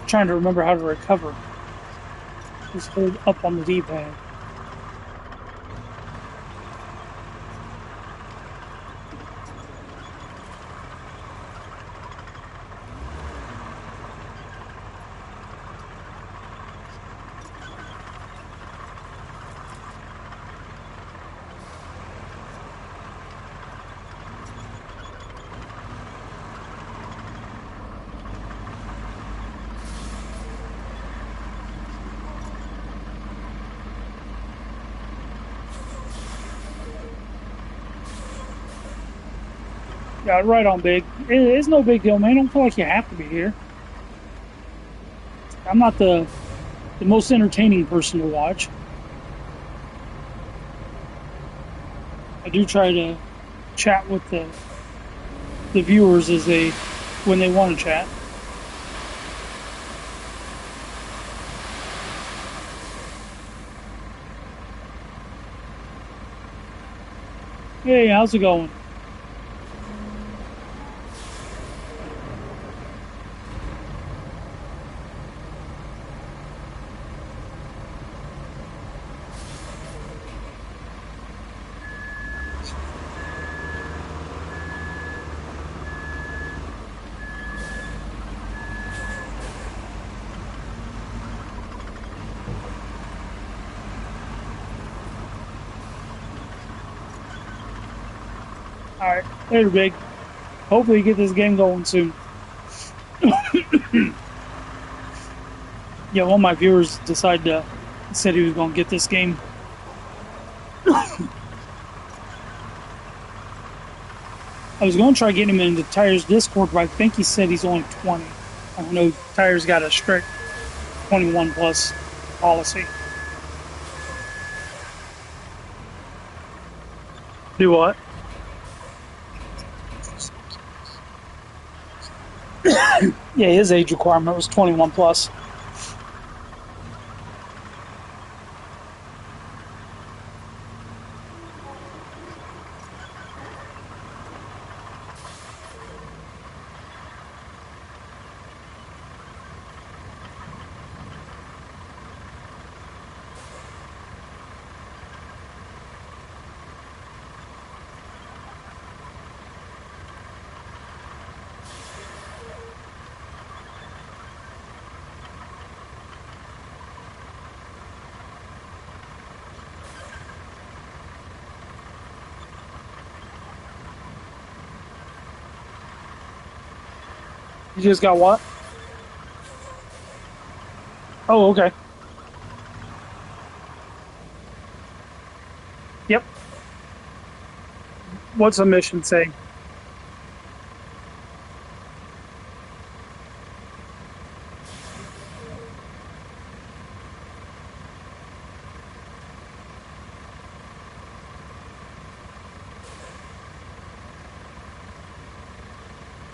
Trying to remember how to recover. Just hold up on the D-pad. Yeah, right on, Big. It's no big deal, man. Don't feel like you have to be here. I'm not the most entertaining person to watch. I do try to chat with the viewers as when they want to chat. Hey, how's it going? Alright, later, Big. Hopefully you get this game going soon. Yeah, one of my viewers said he was going to get this game. I was going to try getting him into Tyre's Discord, but I think he said he's only 20. I don't know, Tyre's got a strict 21 plus policy. Do what? Yeah, his age requirement was 21 plus. You just got what? Oh, okay. Yep. What's the mission say?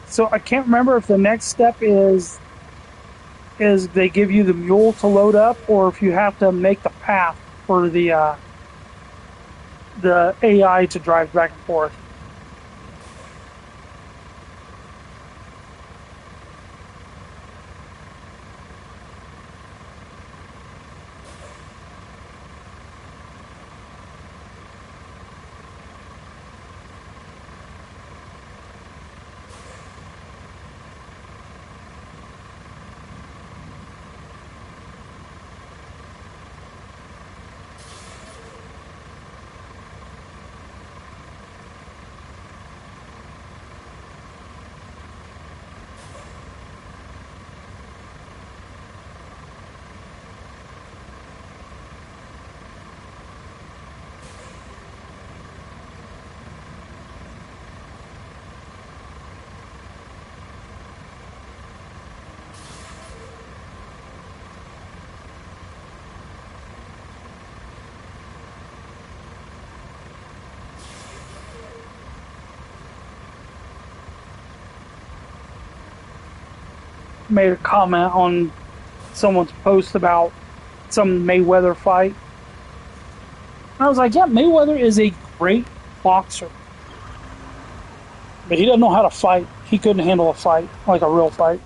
So I can't remember if the next step is they give you the mule to load up, or if you have to make the path for the AI to drive back and forth. made a comment on someone's post about some Mayweather fight. And I was like, yeah, Mayweather is a great boxer. But he doesn't know how to fight. He couldn't handle a fight, like a real fight.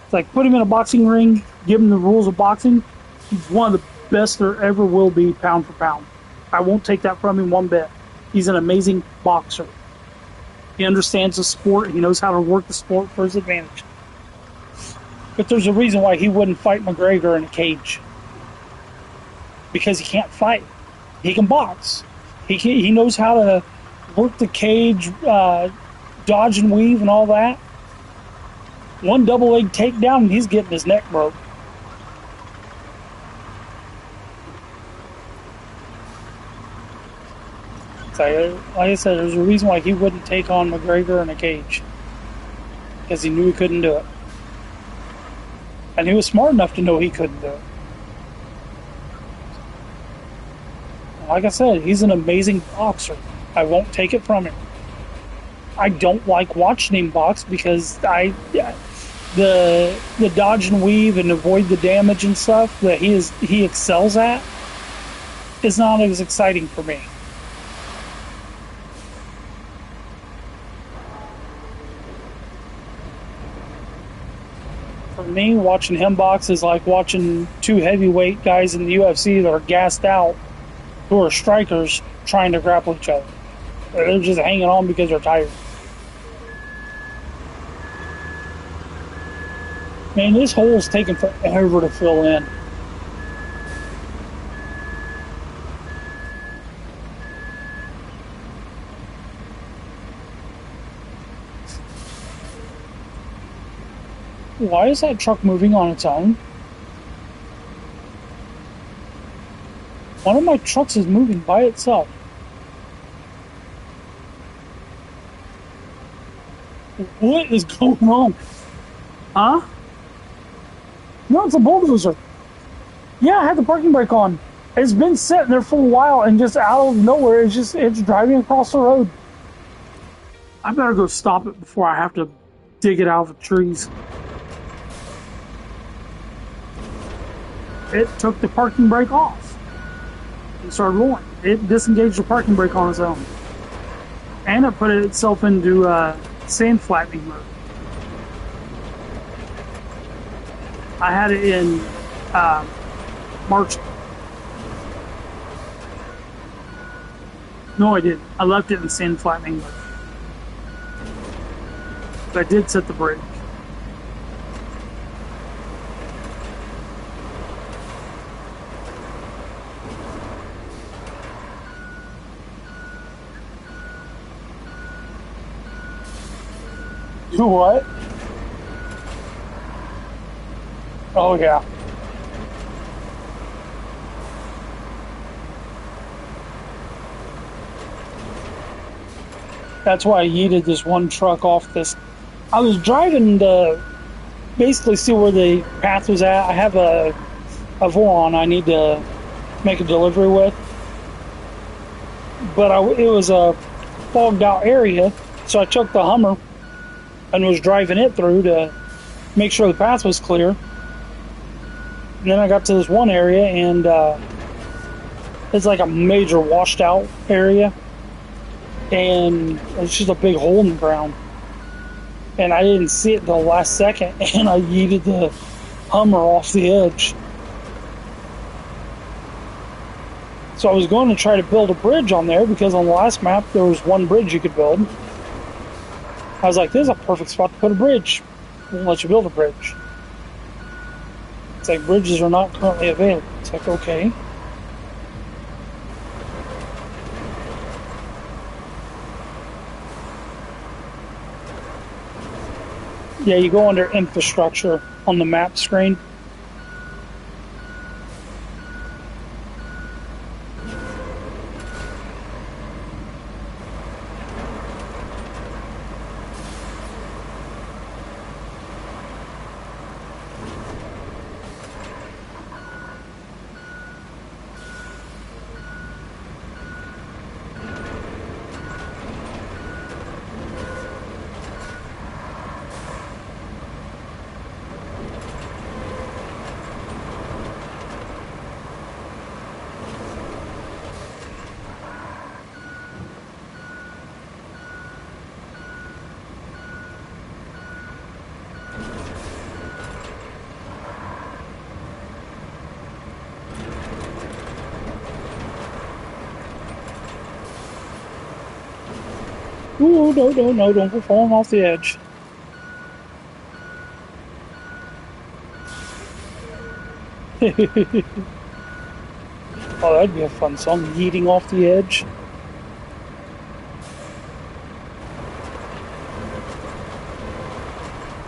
It's like, put him in a boxing ring, give him the rules of boxing. He's one of the best there ever will be, pound for pound. I won't take that from him one bit. He's an amazing boxer. He understands the sport. He knows how to work the sport for his advantage. But there's a reason why he wouldn't fight McGregor in a cage. Because he can't fight. He can box. He knows how to work the cage, dodge and weave and all that. One double leg takedown and he's getting his neck broke. So, like I said, there's a reason why he wouldn't take on McGregor in a cage. Because he knew he couldn't do it. And he was smart enough to know he couldn't do it. Like I said, he's an amazing boxer. I won't take it from him. I don't like watching him box because the dodge and weave and avoid the damage and stuff that he excels at is not as exciting for me. For me, watching him box is like watching two heavyweight guys in the UFC that are gassed out, who are strikers, trying to grapple each other. They're just hanging on because they're tired. Man, this hole's taking forever to fill in. Why is that truck moving on its own? One of my trucks is moving by itself. What is going on? Huh? No, it's a bulldozer. Yeah, I had the parking brake on. It's been sitting there for a while and just out of nowhere, it's driving across the road. I better go stop it before I have to dig it out of the trees. It took the parking brake off and started rolling. It disengaged the parking brake on its own. And it put itself into sand flattening mode. I had it in March. No, I didn't. I left it in sand flattening mode. But I did set the brake. Do what? Oh, yeah. That's why I yeeted this one truck off this. I was driving to basically see where the path was at. I have a Voron I need to make a delivery with. But it was a fogged out area, so I took the Hummer and was driving it through to make sure the path was clear. And then I got to this one area, and it's like a major washed out area, and it's just a big hole in the ground. And I didn't see it until the last second, and I yeeted the Hummer off the edge. So I was going to try to build a bridge on there, because on the last map there was one bridge you could build. I was like, this is a perfect spot to put a bridge. Won't let you build a bridge. It's like, bridges are not currently available. It's like, okay. Yeah, you go under infrastructure on the map screen. Ooh, no, no, no, don't go falling off the edge. Oh, that'd be a fun song, Yeeting Off the Edge.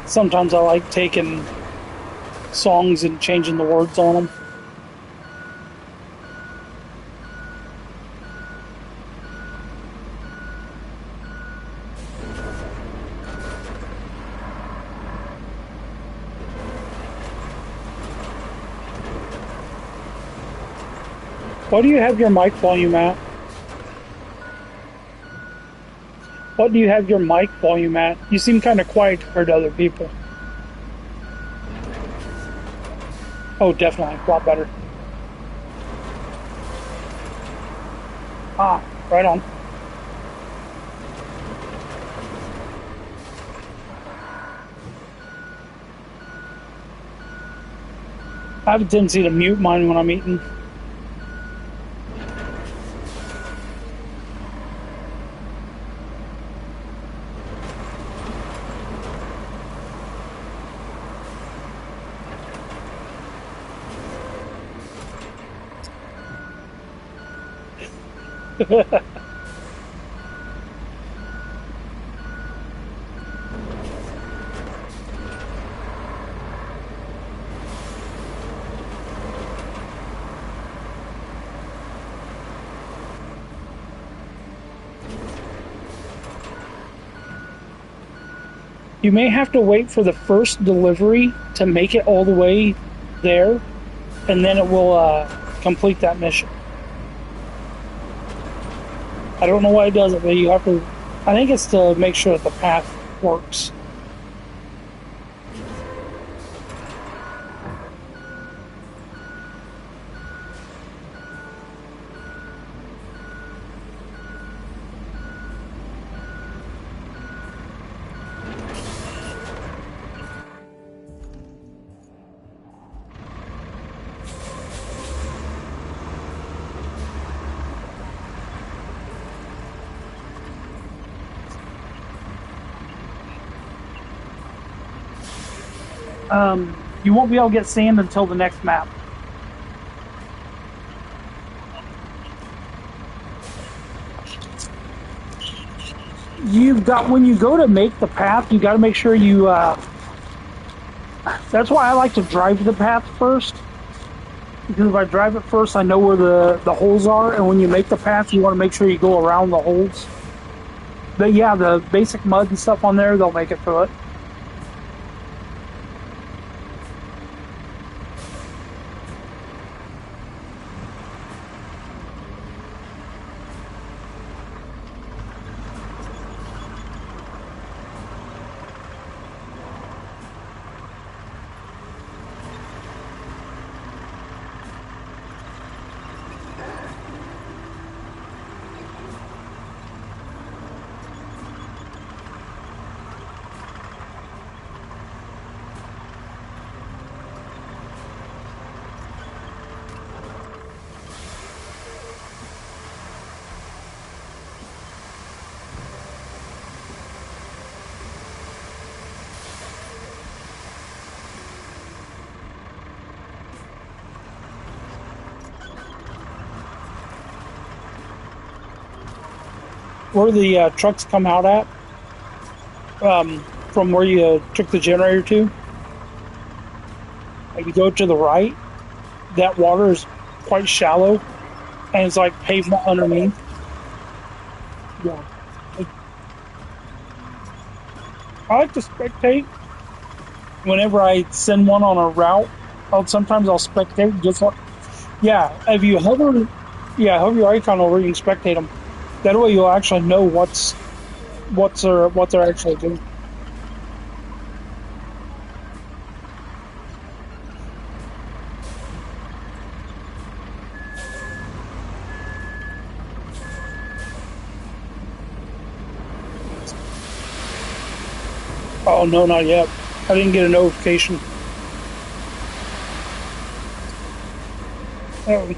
Sometimes I like taking songs and changing the words on them. What do you have your mic volume at? What do you have your mic volume at? You seem kind of quiet compared to other people. Oh, definitely. A lot better. Ah, right on. I have a tendency to mute mine when I'm eating. You may have to wait for the first delivery to make it all the way there, and then it will complete that mission. I don't know why it does it, but you have to. I think it's to make sure that the path works. You won't be able to get sand until the next map. You've got, when you go to make the path, you got to make sure you. That's why I like to drive the path first, because if I drive it first, I know where the holes are, and when you make the path, you want to make sure you go around the holes. But yeah, the basic mud and stuff on there, they'll make it through it. Where the trucks come out at, from where you took the generator to, if you go to the right, that water is quite shallow, and it's like pavement underneath. Yeah. I like to spectate. Whenever I send one on a route, sometimes I'll spectate just like, yeah, if you hover your icon over, you can spectate them. That way you'll actually know what they're actually doing. Oh no, not yet. I didn't get a notification. Oh.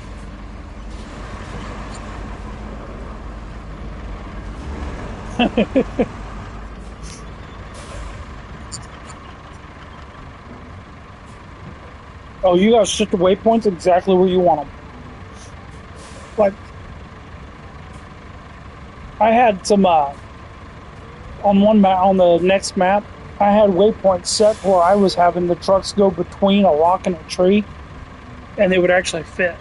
Oh, you gotta set the waypoints exactly where you want them. Like, I had some on one map, on the next map, I had waypoints set where I was having the trucks go between a rock and a tree, and they would actually fit.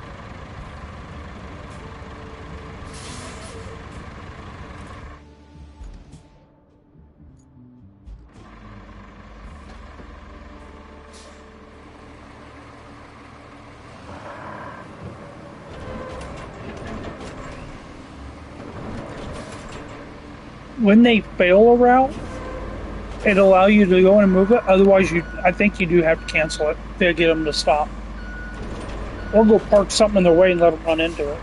When they fail a route, it allow you to go in and move it. Otherwise, I think you do have to cancel it to get them to stop, or go park something in their way and let them run into it.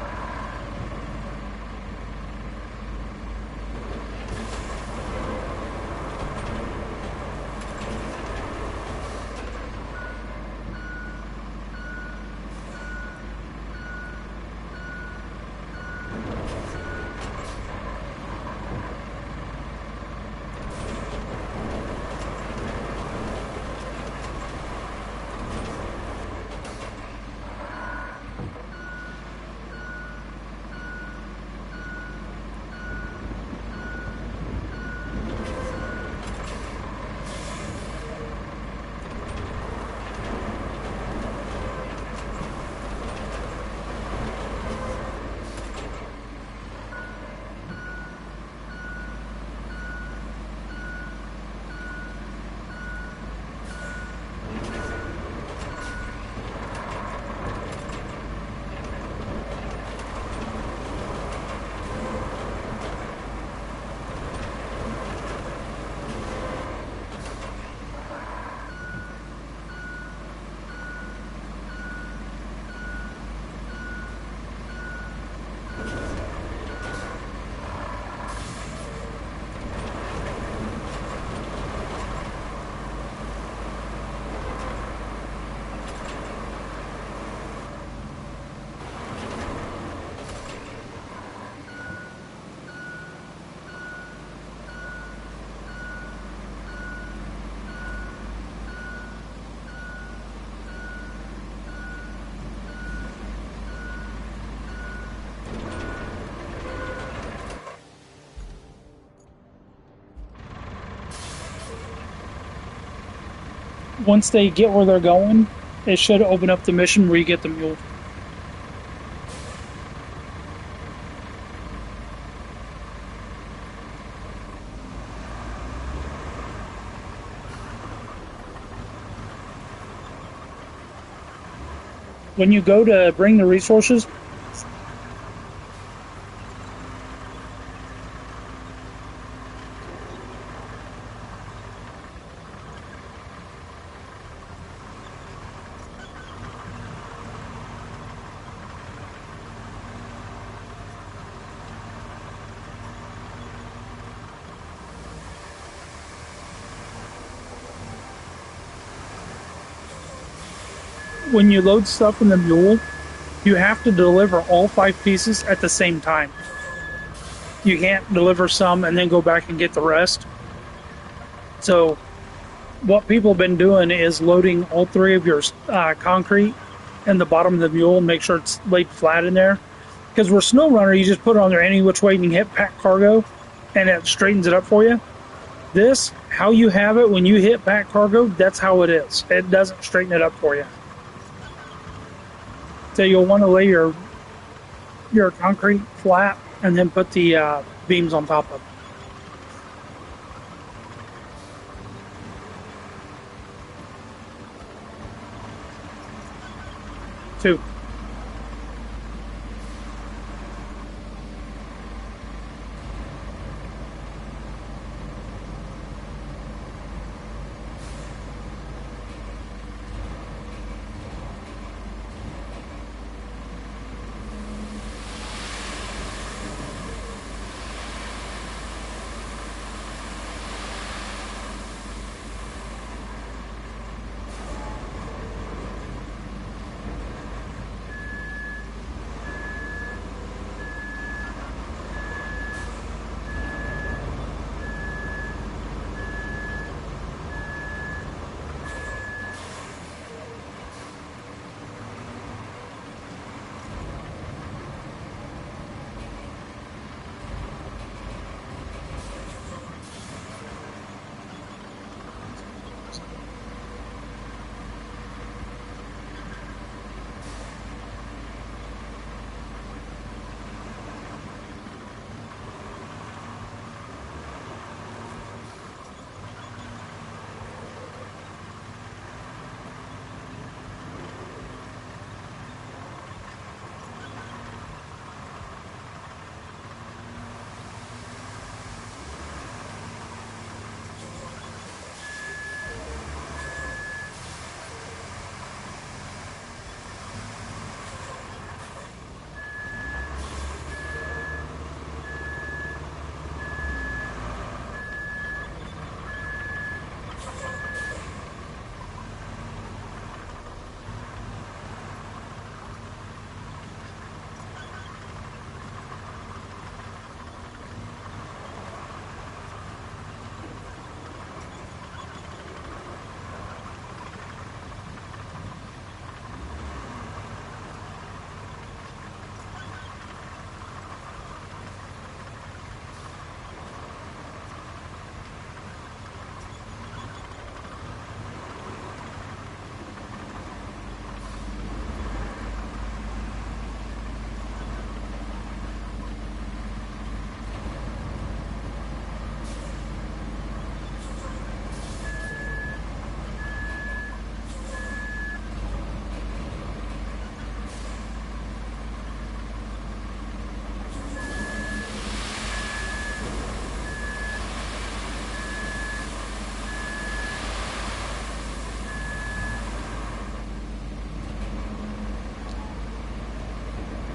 Once they get where they're going, it should open up the mission where you get the mule. When you go to bring the resources, when you load stuff in the mule, you have to deliver all 5 pieces at the same time. You can't deliver some and then go back and get the rest. So what people have been doing is loading all 3 of your concrete in the bottom of the mule and make sure it's laid flat in there. Because where Snow Runner, you just put it on there any which way and you hit pack cargo and it straightens it up for you. This, how you have it when you hit pack cargo, that's how it is. It doesn't straighten it up for you. So you'll want to lay your concrete flat and then put the beams on top of it. 2.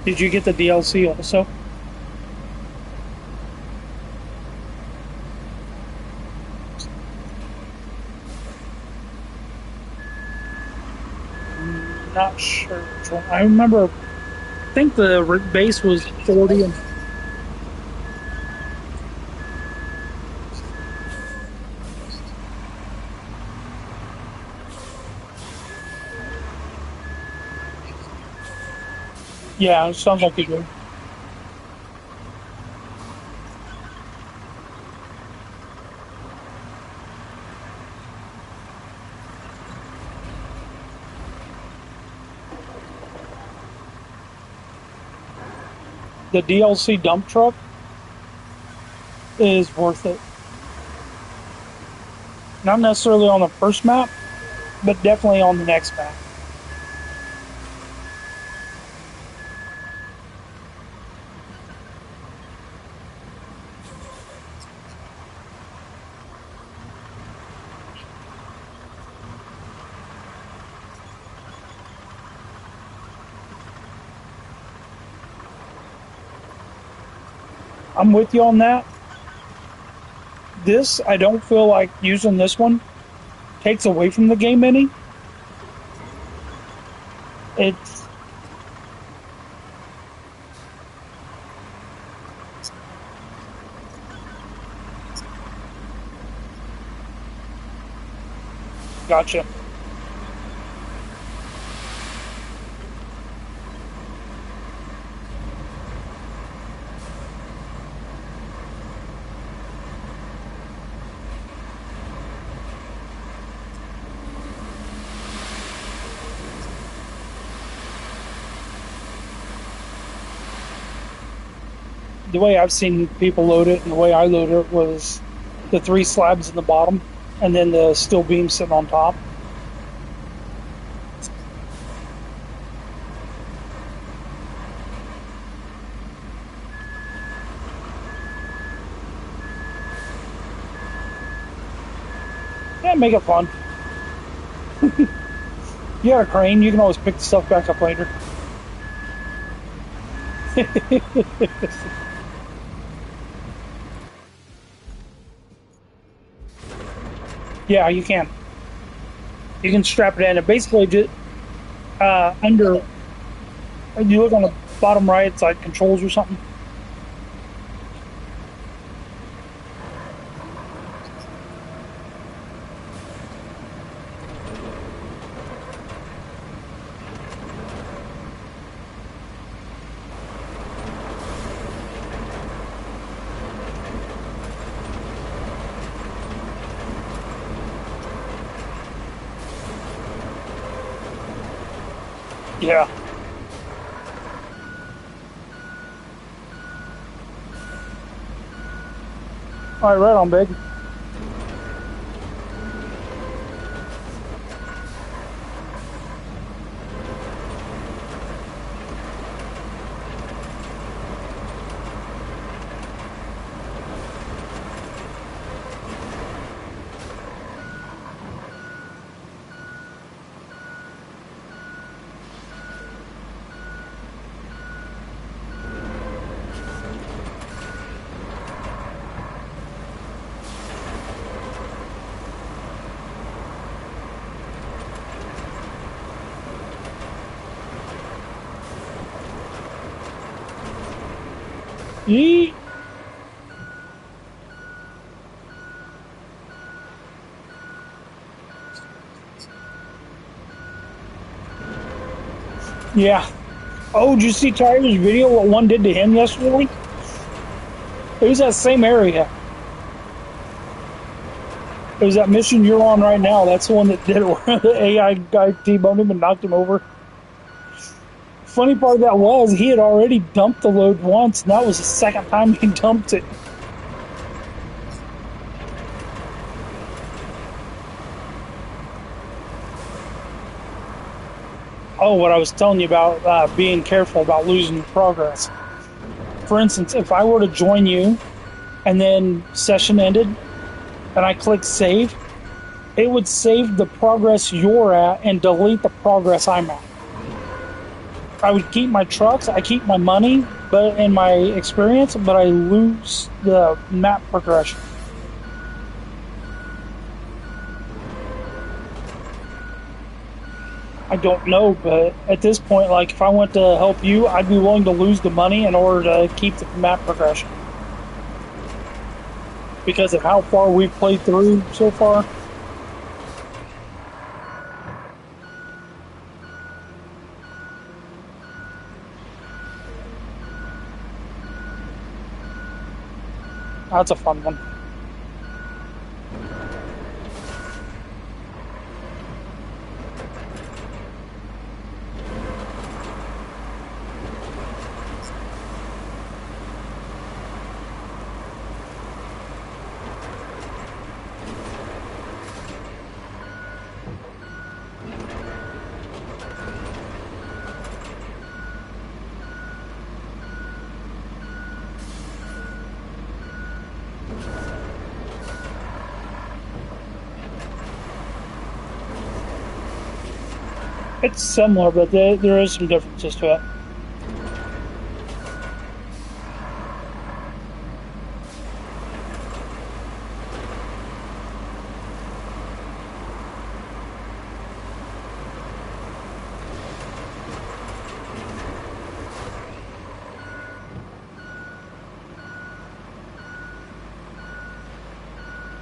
Did you get the DLC also? Not sure which one. I remember, I think the base was 40 and yeah, it sounds like you do. The DLC dump truck is worth it. Not necessarily on the first map, but definitely on the next map. I'm with you on that. This, I don't feel like using this one takes away from the game any. It's gotcha. The way I've seen people load it and the way I loaded it was the 3 slabs in the bottom and then the steel beam sitting on top. Yeah, make it fun. You got a crane, you can always pick the stuff back up later. Yeah, you can. You can strap it in. It basically just under. You look on the bottom right. It's like controls or something. Yeah. All right, right on, big. Yeet. Yeah. Oh, did you see Tyler's video? What one did to him yesterday? It was that same area. It was that mission you're on right now. That's the one that did it where the AI guy T-boned him and knocked him over. Funny part of that was he had already dumped the load once, and that was the second time he dumped it. Oh, what I was telling you about being careful about losing your progress. For instance, if I were to join you and then session ended and I click save, it would save the progress you're at and delete the progress I'm at. I would keep my trucks, I keep my money, but in my experience, but I lose the map progression. I don't know, but at this point, like if I went to help you, I'd be willing to lose the money in order to keep the map progression. Because of how far we've played through so far. That's a fun one. It's similar, but there is some differences to it.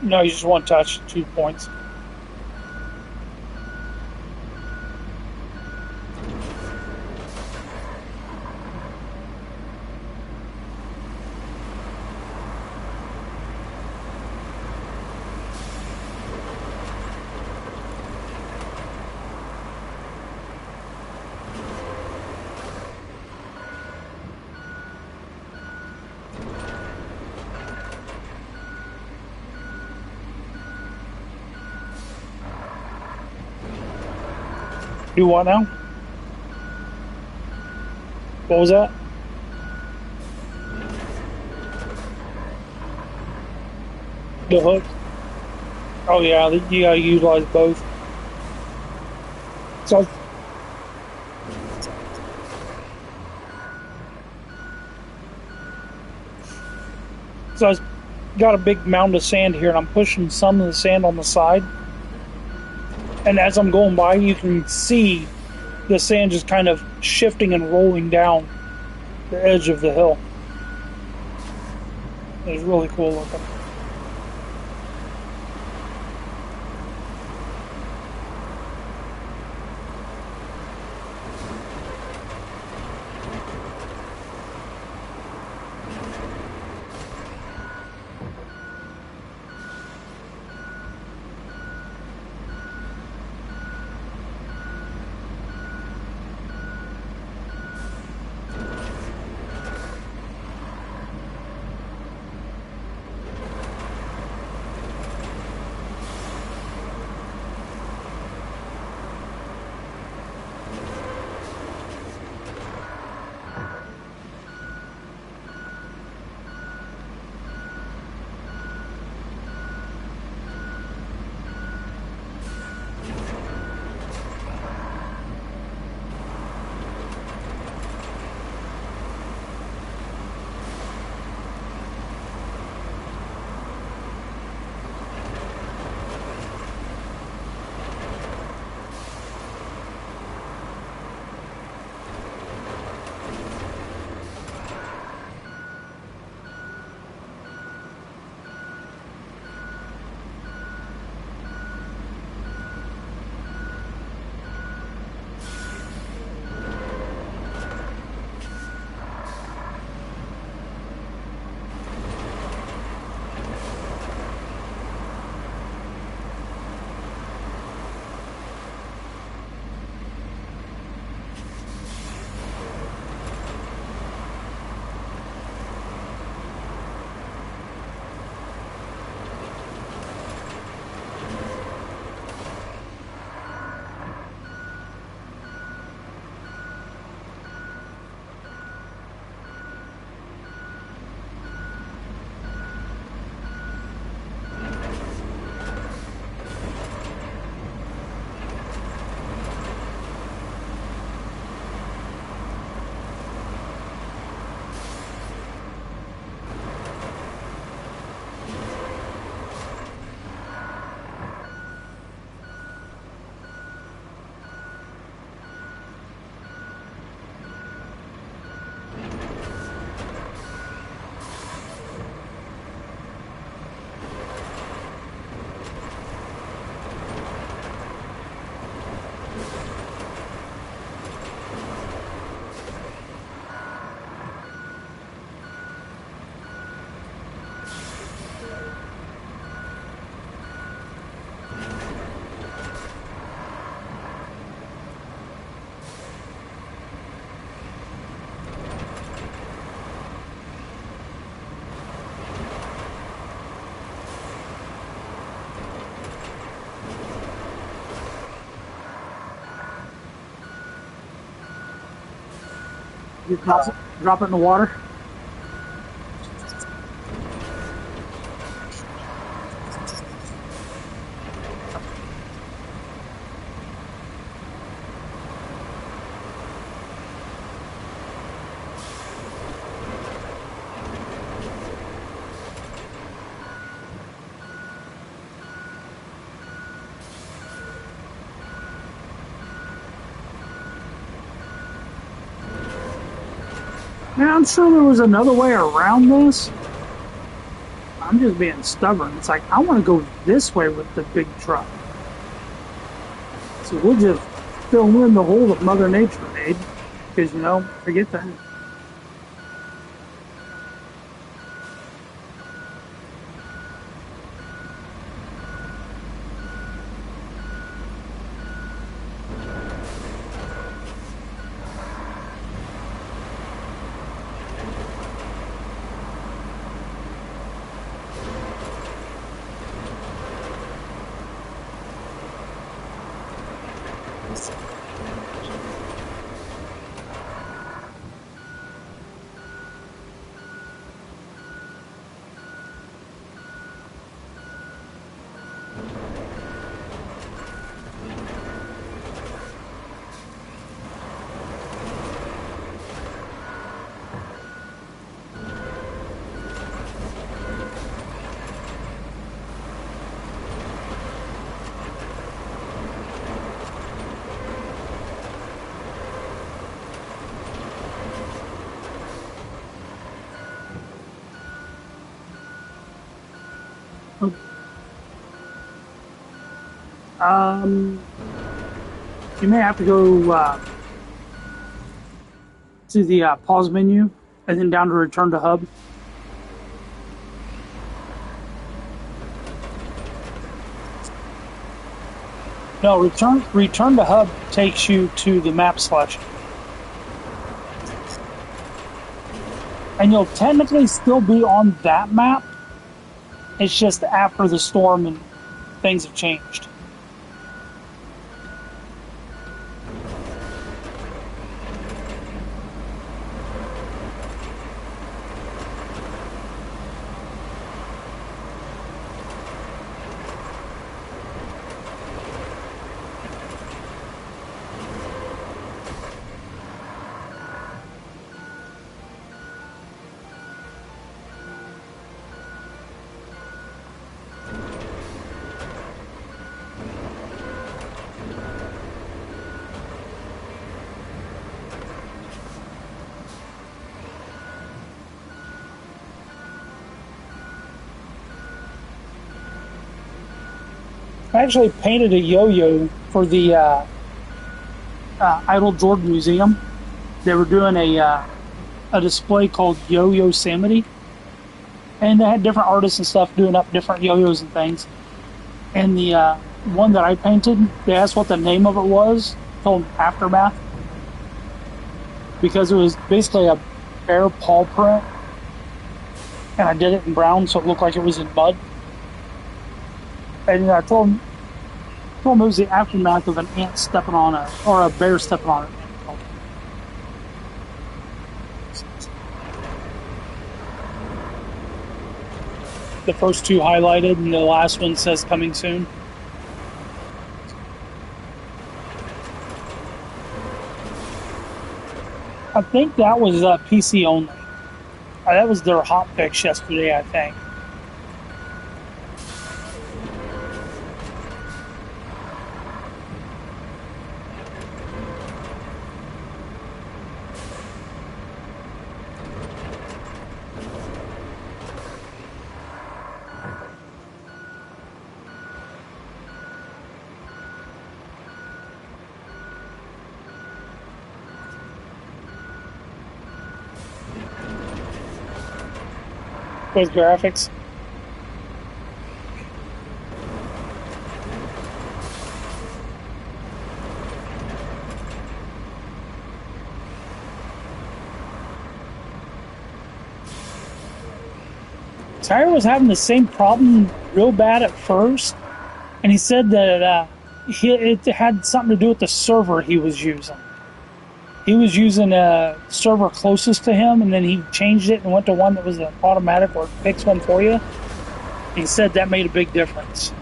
No, you just want to touch 2 points. Do what now? What was that? The hook? Oh yeah, you gotta utilize both. So, so I've got a big mound of sand here, and I'm pushing some of the sand on the side. And as I'm going by, you can see the sand just kind of shifting and rolling down the edge of the hill. It's really cool looking. You drop it in the water. Man, I'm sure there was another way around this. I'm just being stubborn. It's like, I want to go this way with the big truck. So we'll just fill in the hole that Mother Nature made. Because, you know, forget that. You may have to go to the pause menu and then down to return to hub. No, return to hub takes you to the map selection. And you'll technically still be on that map. It's just after the storm and things have changed. I actually painted a yo-yo for the Idle Jordan Museum. They were doing a display called Yo-Yo Yosemite, and they had different artists and stuff doing up different yo-yos and things. And the one that I painted, they asked what the name of it was. I told them Aftermath, because it was basically a bear paw print, and I did it in brown so it looked like it was in mud. And I told him it was the aftermath of an ant stepping on or a bear stepping on it. The first two highlighted, and the last one says coming soon. I think that was PC only. That was their hot fix yesterday, I think. With graphics. Tyre was having the same problem real bad at first, and he said that it had something to do with the server he was using. he was using a server closest to him, and then he changed it and went to one that was an automatic or picks one for you. He said that made a big difference.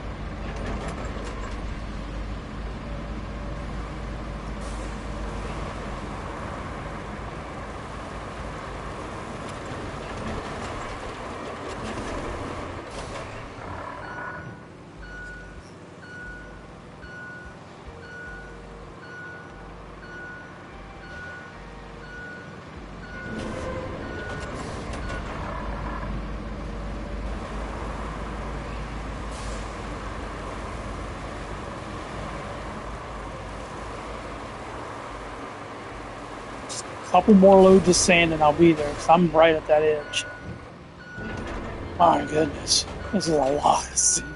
Couple more loads of sand and I'll be there, because I'm right at that edge. My goodness, this is a lot of sand.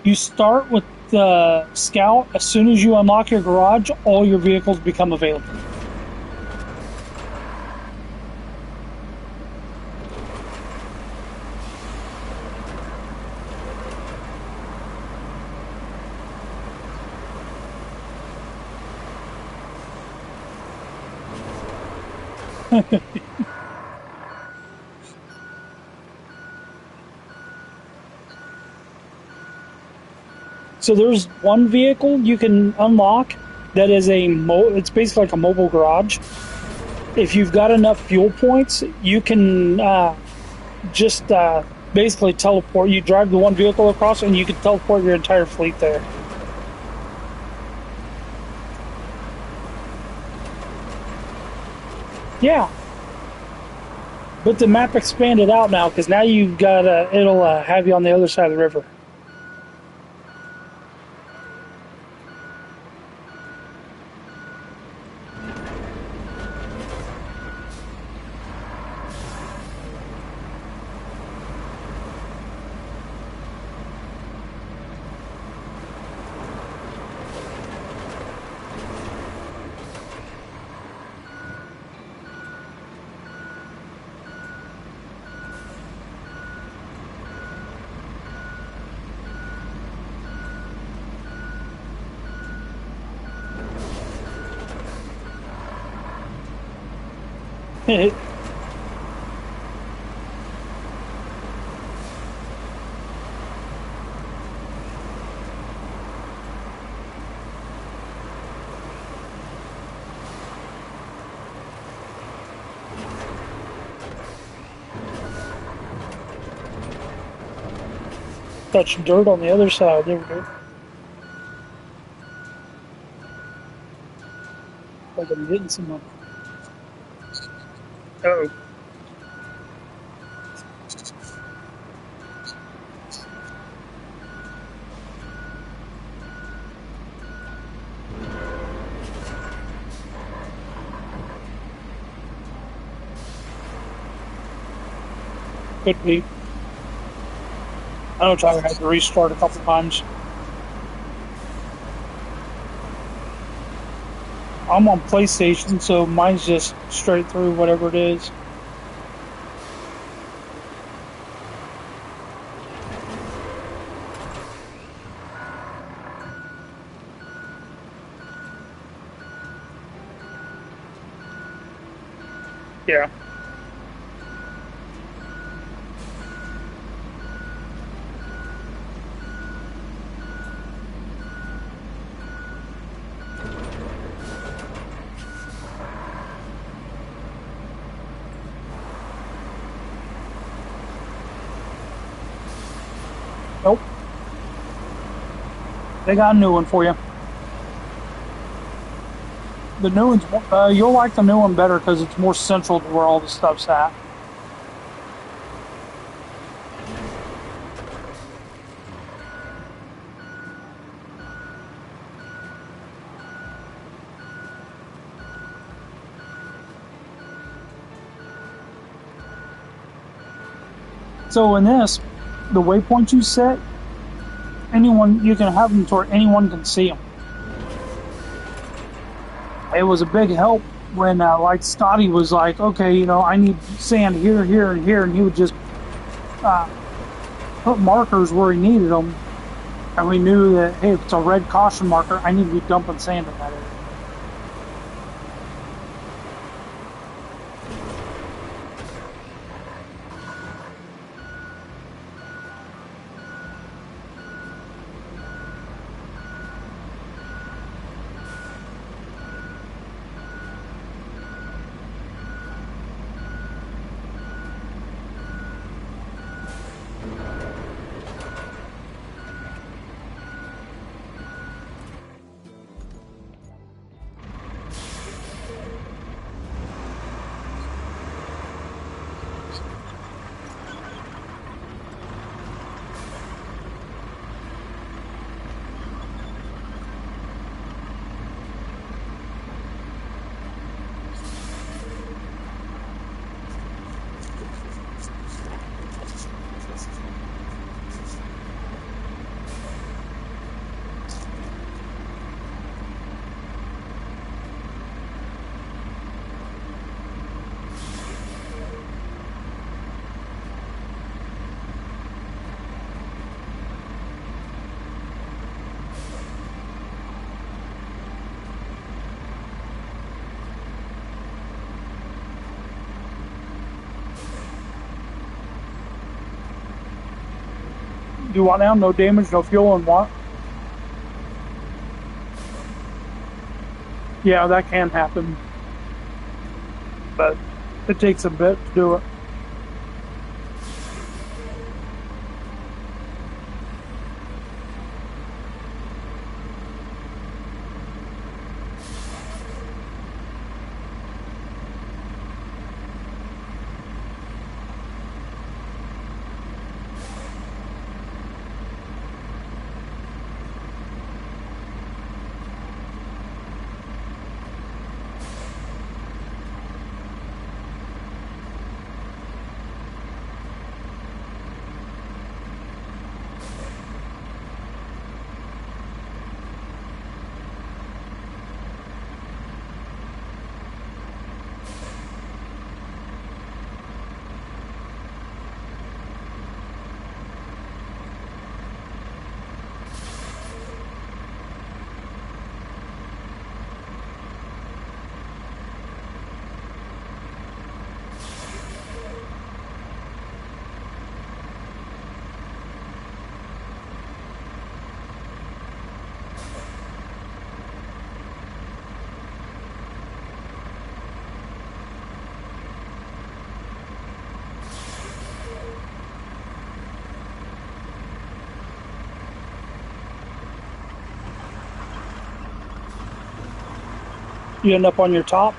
You start with the Scout. As soon as you unlock your garage, all your vehicles become available. So there's one vehicle you can unlock that is it's basically like a mobile garage. If you've got enough fuel points, you can just basically teleport. You drive the one vehicle across and you can teleport your entire fleet there. Yeah. But the map expanded out now, because now you've got it'll have you on the other side of the river. Touch dirt on the other side. There we go. Like I'm hitting someone. Uh-oh. Could be. I know Tyler had to restart a couple times. I'm on PlayStation, so mine's just straight through whatever it is. Yeah. Nope. They got a new one for you. The new one's, you'll like the new one better because it's more central to where all the stuff's at. So in this, the waypoints you set, you can have them to where anyone can see them. It was a big help when, like, Scotty was like, okay, I need sand here, here, and here, and he would just put markers where he needed them, And we knew that, hey, if it's a red caution marker, I need to be dumping sand in that area. You want now? No damage, no fuel, and what? Yeah, that can happen. But it takes a bit to do it. You end up on your top?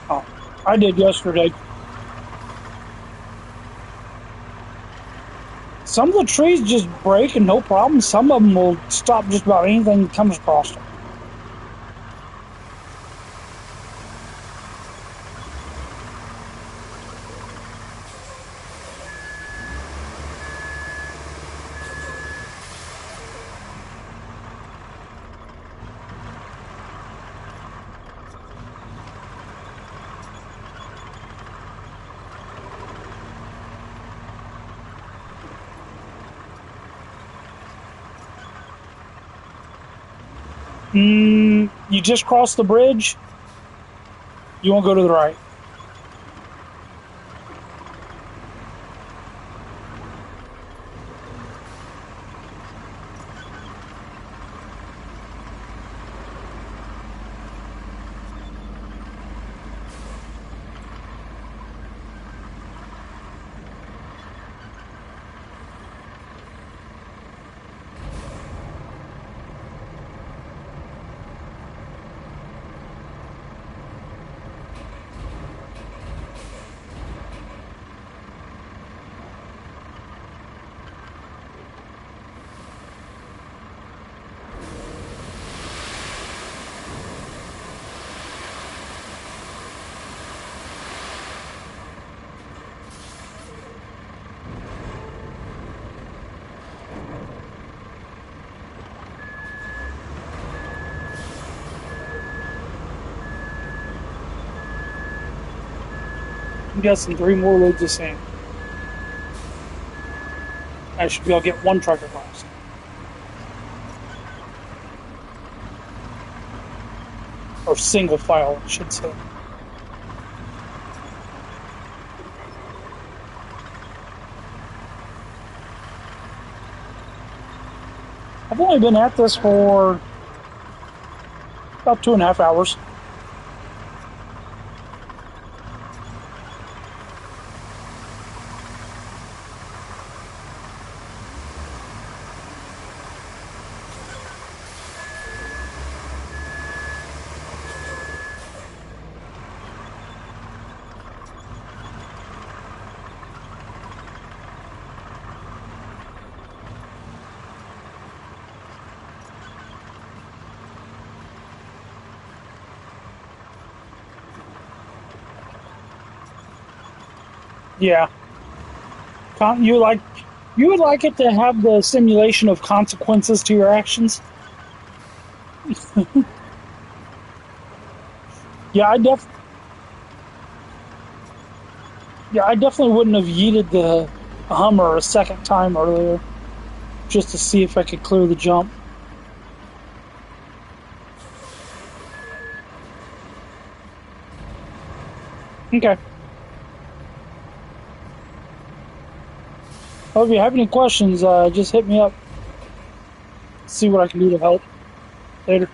Oh, I did yesterday. Some of the trees just break and no problem. Some of them will stop just about anything that comes across them. You just crossed the bridge. You won't go to the right. I'm guessing 3 more loads of sand. I should be able to get one truck across. Or single file, I should say. I've only been at this for about 2.5 hours. Yeah. You like you would like it to have the simulation of consequences to your actions? Yeah, I definitely wouldn't have yeeted the Hummer a second time earlier just to see if I could clear the jump. Okay. Well, if you have any questions, just hit me up. See what I can do to help. Later.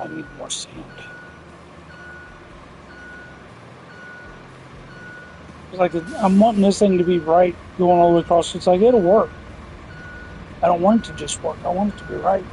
I need more sand. It's like I'm wanting this thing to be right going all the way across. It's like it'll work. I don't want it to just work. I want it to be right.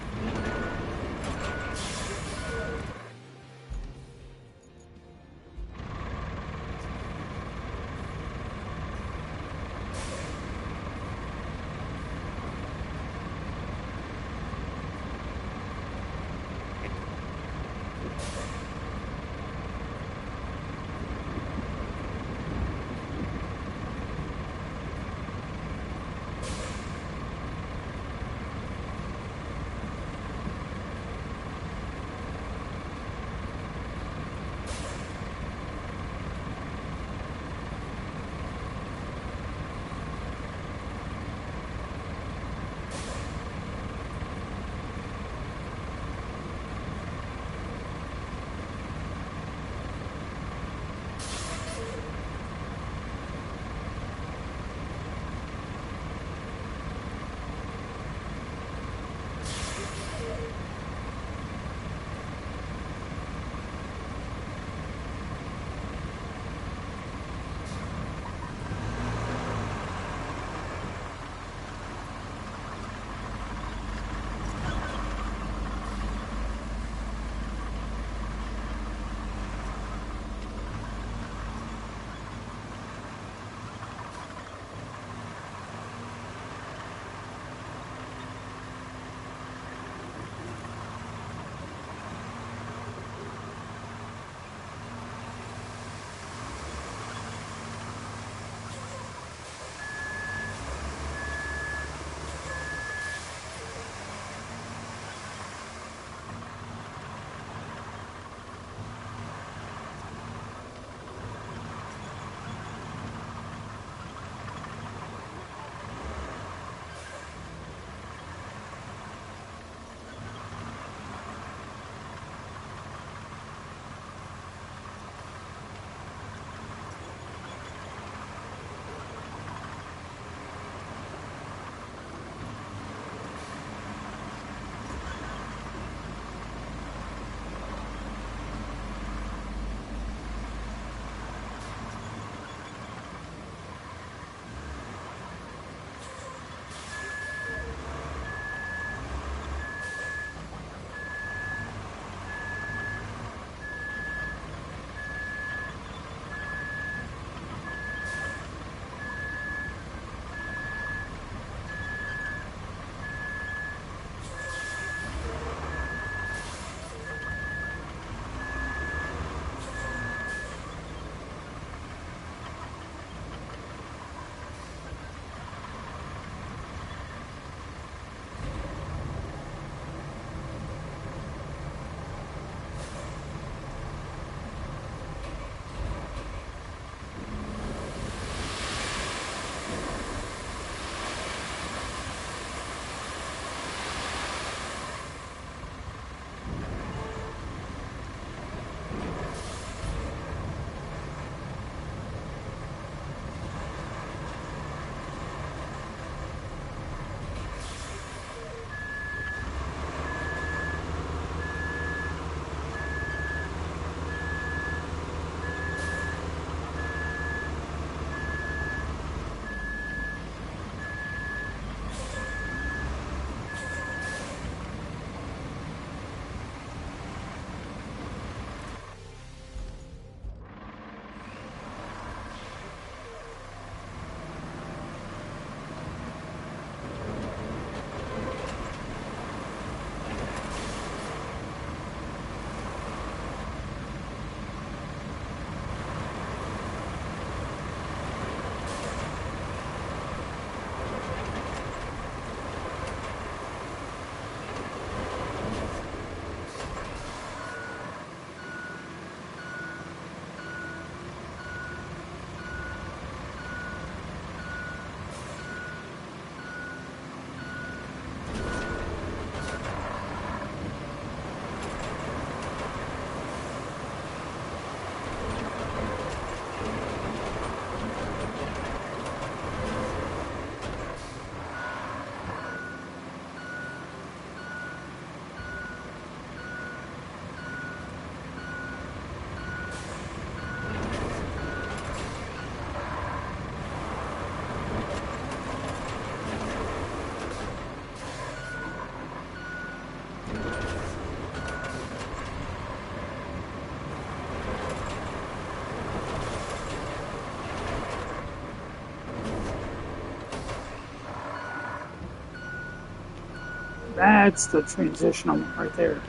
That's the transition I want right there.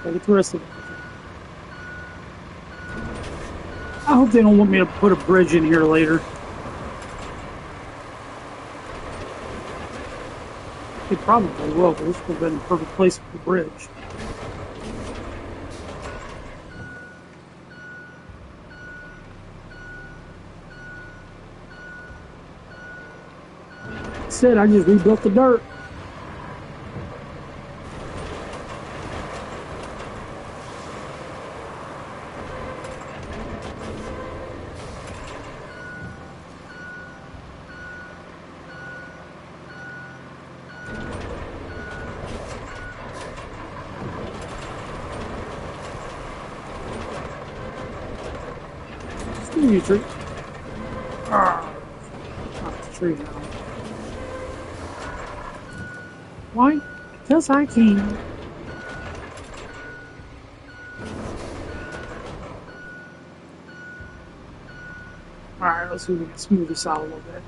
So get the rest of it. I hope they don't want me to put a bridge in here later. They probably will, but this would have been the perfect place for the bridge. Instead, I just rebuilt the dirt. Screw you, tree. Ah, not the tree now. Why? Because I can. Alright, let's see if we can smooth this out a little bit.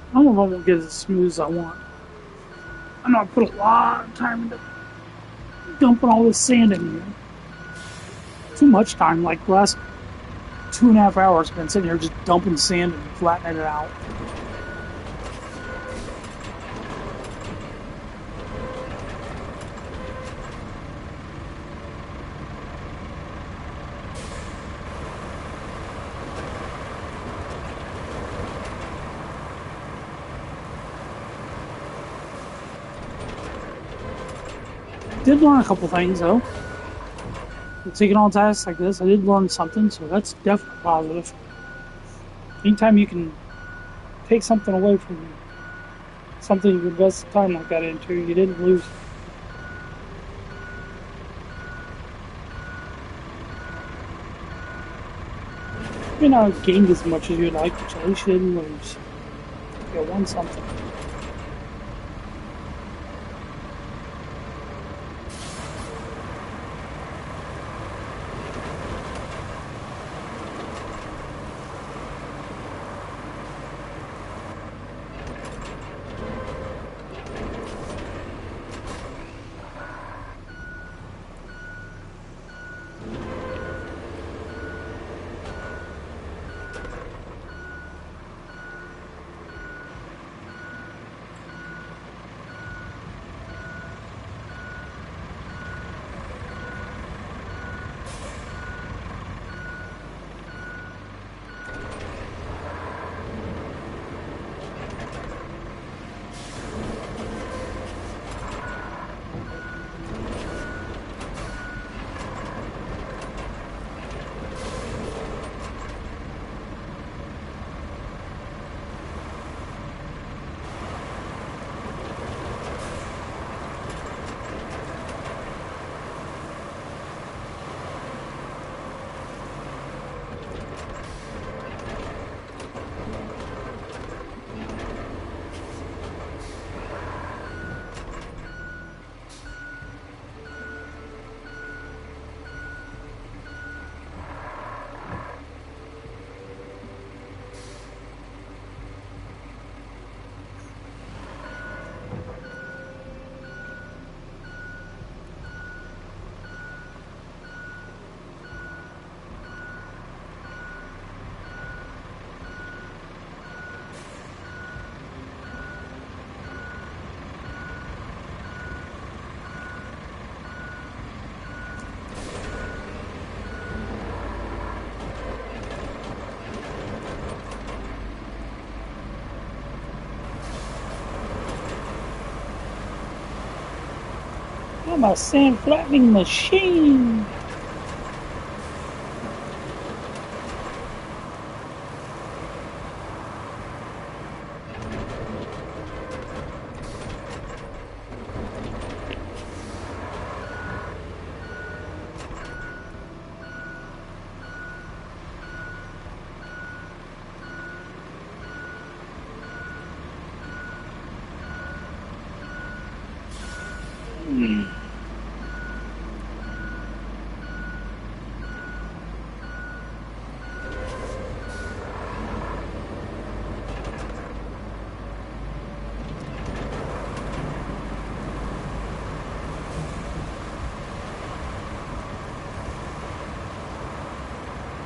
I don't know if I'm gonna get as smooth as I want. I know I put a lot of time into dumping all this sand in here. Too much time, like the last 2.5 hours I've been sitting here just dumping sand and flattening it out. Did learn a couple things though. Taking on tasks like this, I did learn something, so that's definitely positive. Anytime you can take something away from something you invest time like that into, you didn't lose. You know, gained as much as you'd like, which at least you didn't lose. You won something. I'm a sand flattening machine.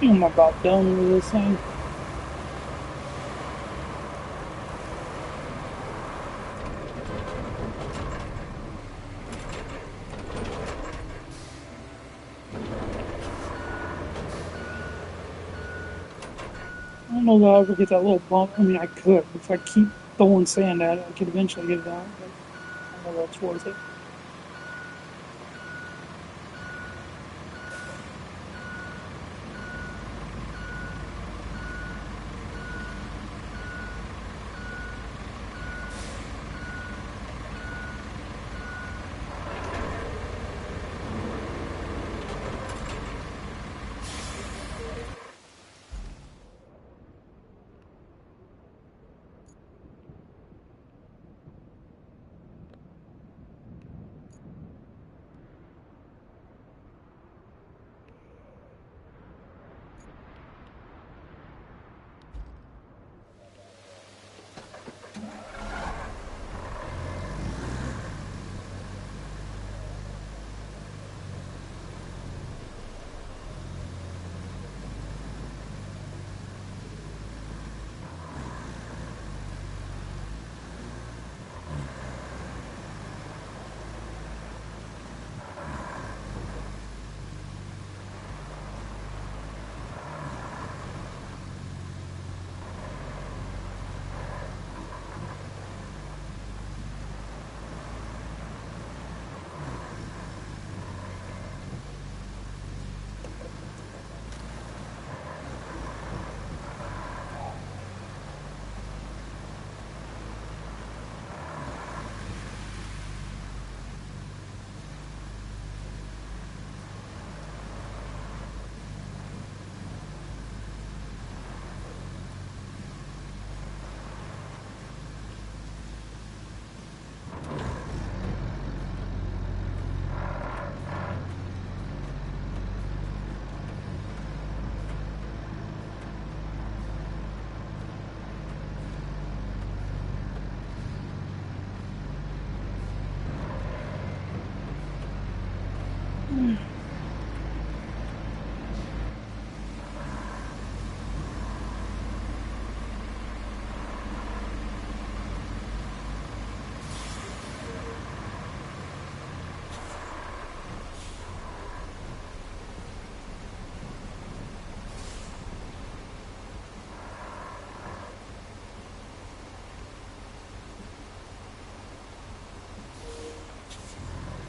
I'm about done with this thing. I don't know if I'll ever get that little bump. I mean, I could. If I keep throwing sand at it, I could eventually get it out, but I don't know if it's worth it.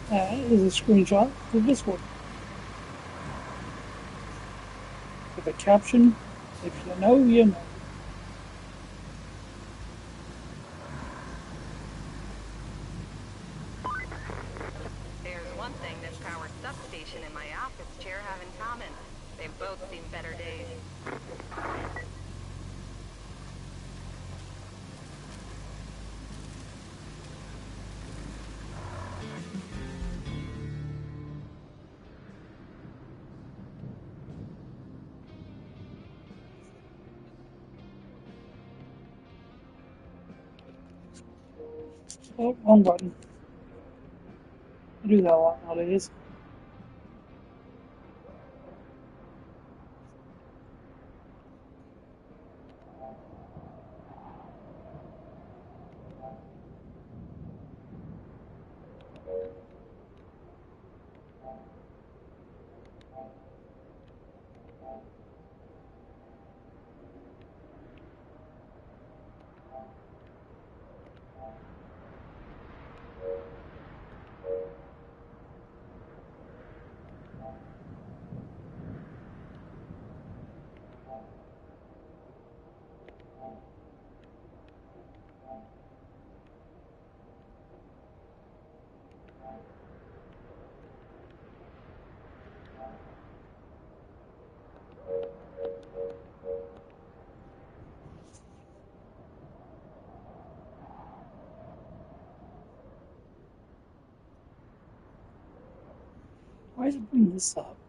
That is a screenshot of this one. With a caption, if you know, you know. There's one thing this power substation and my office chair have in common. They've both seen better days. Oh, wrong button. I do that a lot nowadays. does it bring this up?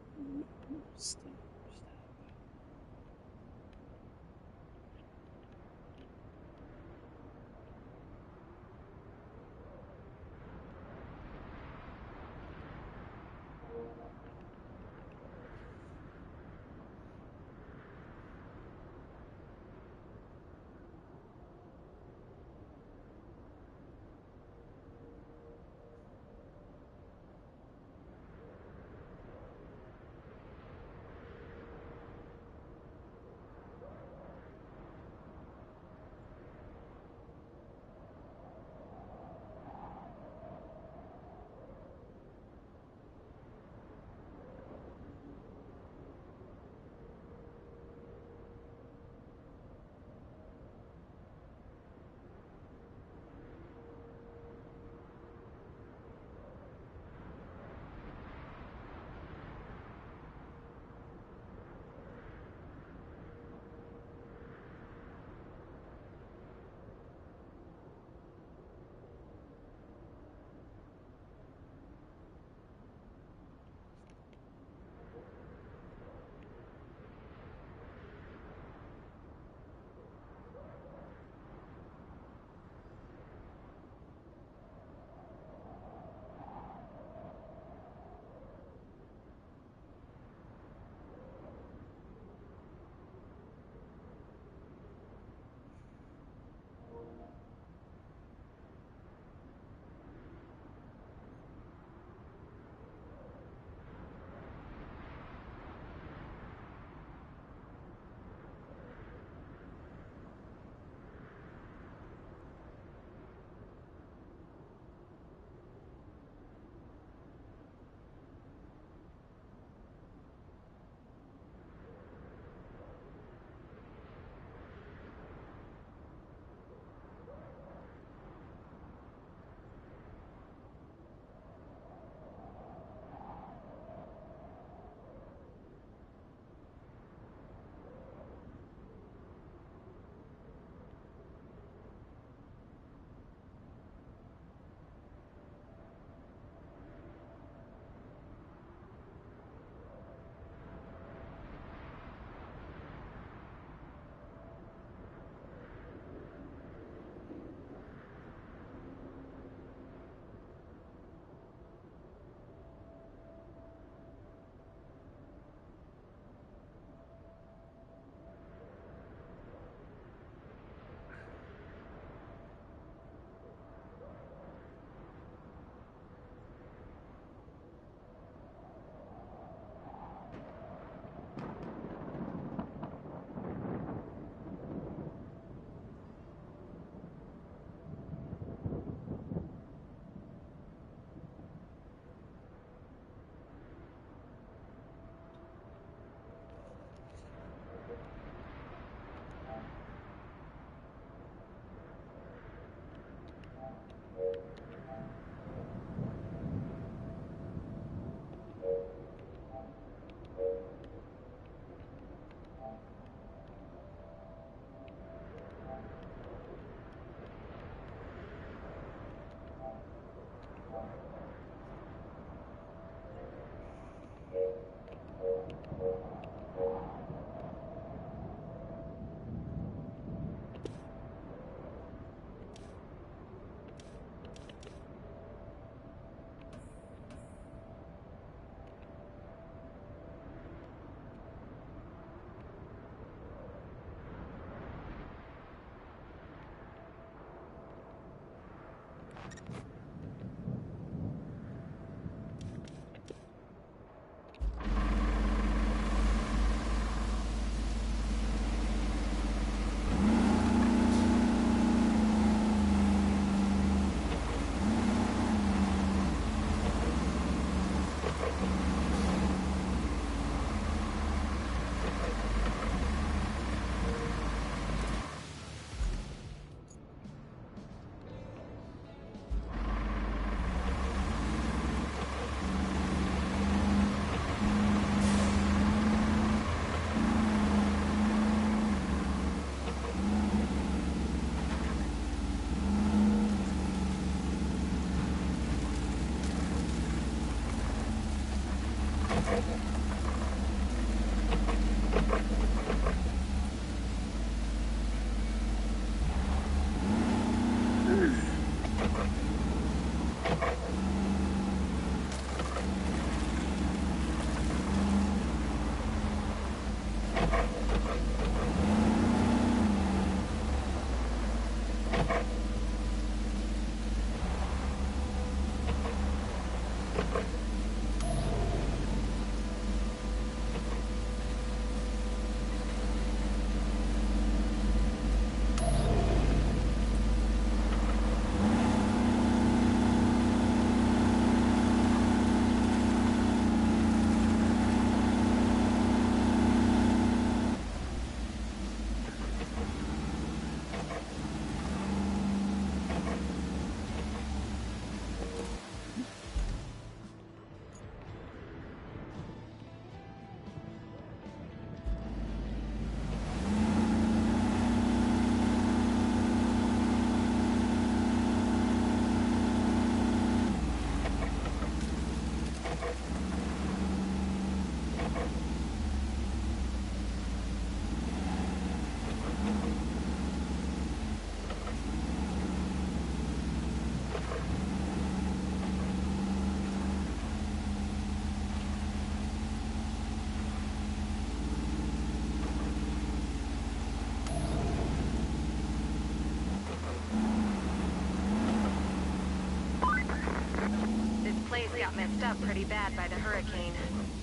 messed up pretty bad by the hurricane.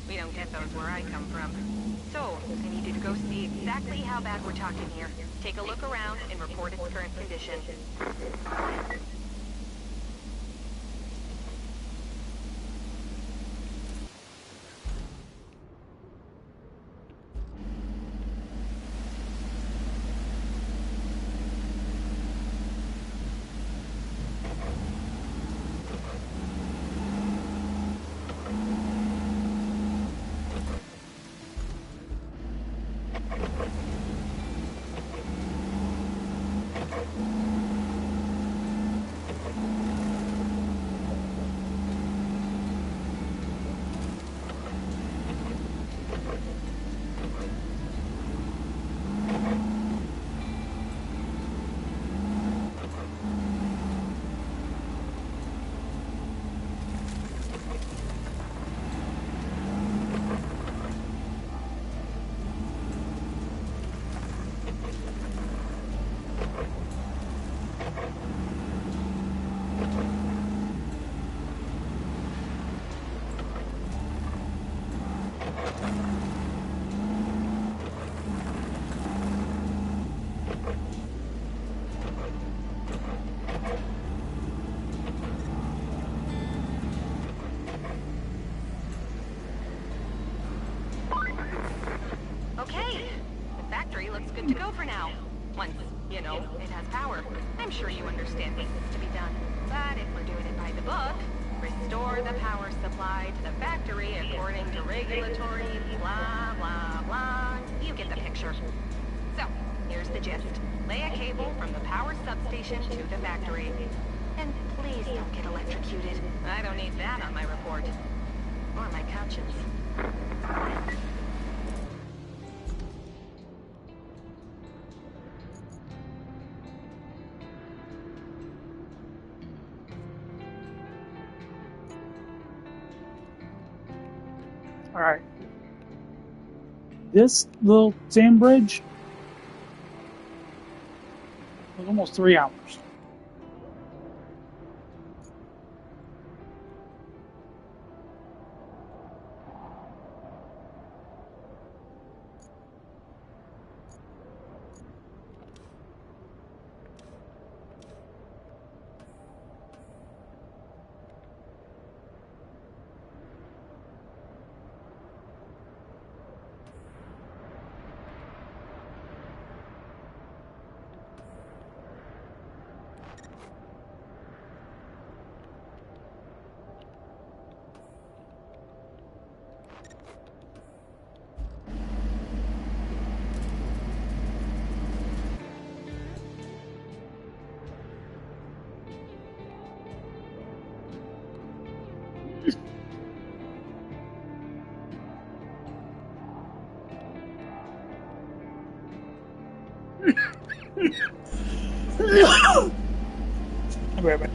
We don't get those where I come from. So, I need you to go see exactly how bad we're talking here. Take a look around and report its current condition. Okay, the factory looks good to go for now. Once, you know, it has power. I'm sure you understand what needs to be done. But if we're doing it by the book, restore the power supply to the factory according to regulatory blah, blah, blah. You get the picture. So, here's the gist. Lay a cable from the power substation to the factory. And please don't get electrocuted. I don't need that on my report. Or my conscience. All right. This little sand bridge was almost 3 hours. I'll be right back.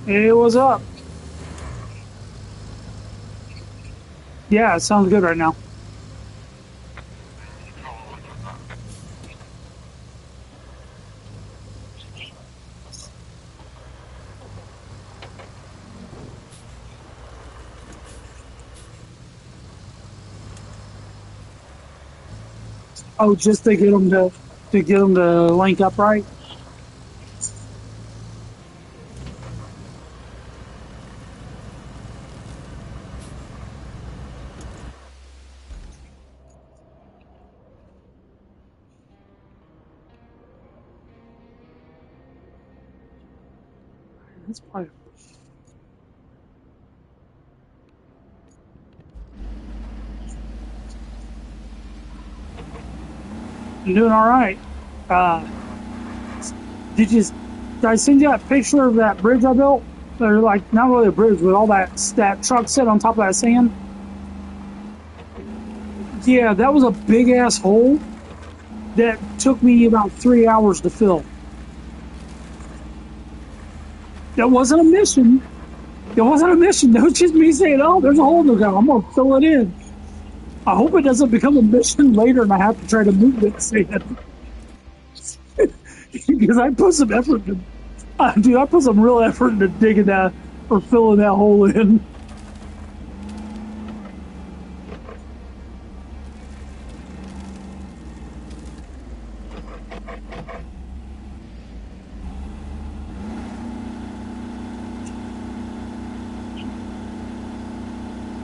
Hey, what's up? Yeah, it sounds good right now. Oh, just to get them to get them to link up right. That's probably. I'm doing all right. Uh, did I send you that picture of that bridge I built? Or like not really a bridge, but all that truck set on top of that sand. Yeah, that was a big ass hole that took me about 3 hours to fill. That wasn't a mission. It wasn't a mission. That was just me saying, "Oh, there's a hole in the ground. I'm gonna fill it in." I hope it doesn't become a mission later, and I have to try to move it sand because I put some effort. Dude, I put some real effort into digging that or filling that hole in.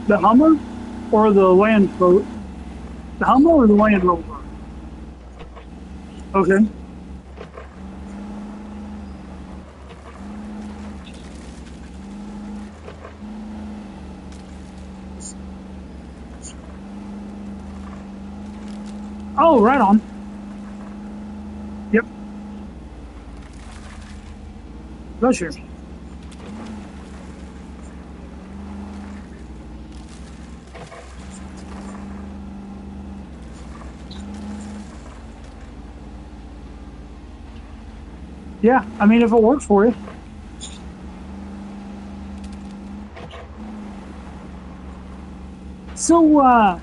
The Hummer or the Land Boat? The Hummer or the Land Rover? Okay. Oh, right on. Yep. Bless you. Yeah, I mean, if it works for you. So,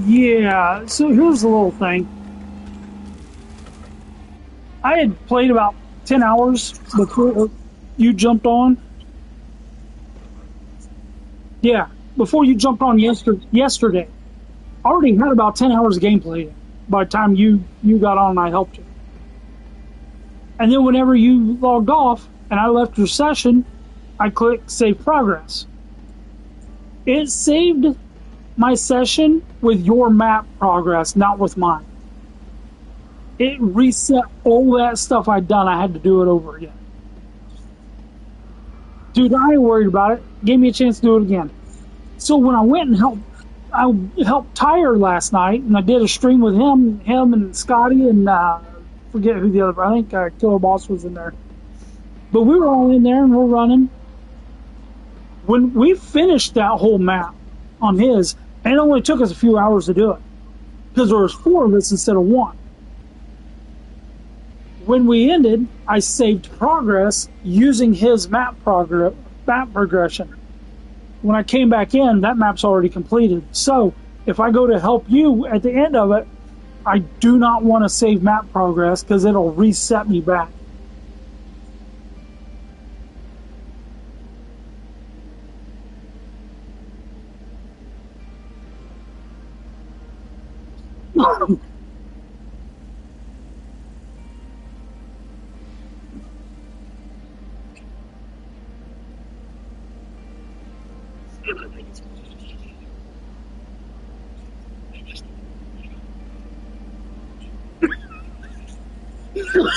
yeah, so here's the little thing. I had played about 10 hours before you jumped on. Yeah, before you jumped on yesterday. I already had about 10 hours of gameplay by the time you got on and I helped you. And then whenever you logged off and I left your session, I clicked Save Progress. It saved my session with your map progress, not with mine. It reset all that stuff I'd done. I had to do it over again. Dude, I ain't worried about it. Gave me a chance to do it again. So when I went and helped Tyre last night, and I did a stream with him and Scotty, and forget who the other. I think Killer Boss was in there. But we were all in there and we're running. When we finished that whole map on his, and it only took us a few hours to do it because there was 4 of us instead of 1. When we ended, I saved progress using his map progression. When I came back in, that map's already completed. So if I go to help you at the end of it, I do not want to save map progress because it'll reset me back.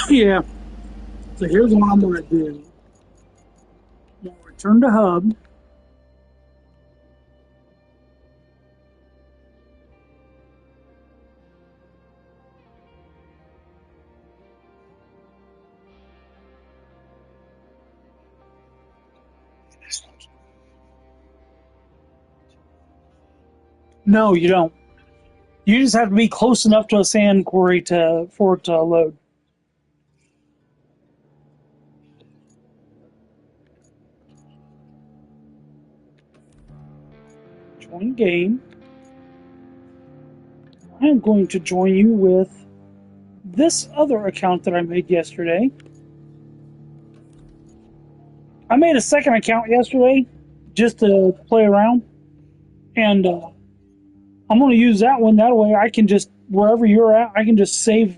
Yeah. So here's what I'm going to do. I'm going to return to hub. No, you don't. You just have to be close enough to a sand quarry for it to load. Join game. I am going to join you with this other account that I made yesterday. I made a second account yesterday just to play around, and I'm going to use that one. That way, I can just wherever you're at, I can just save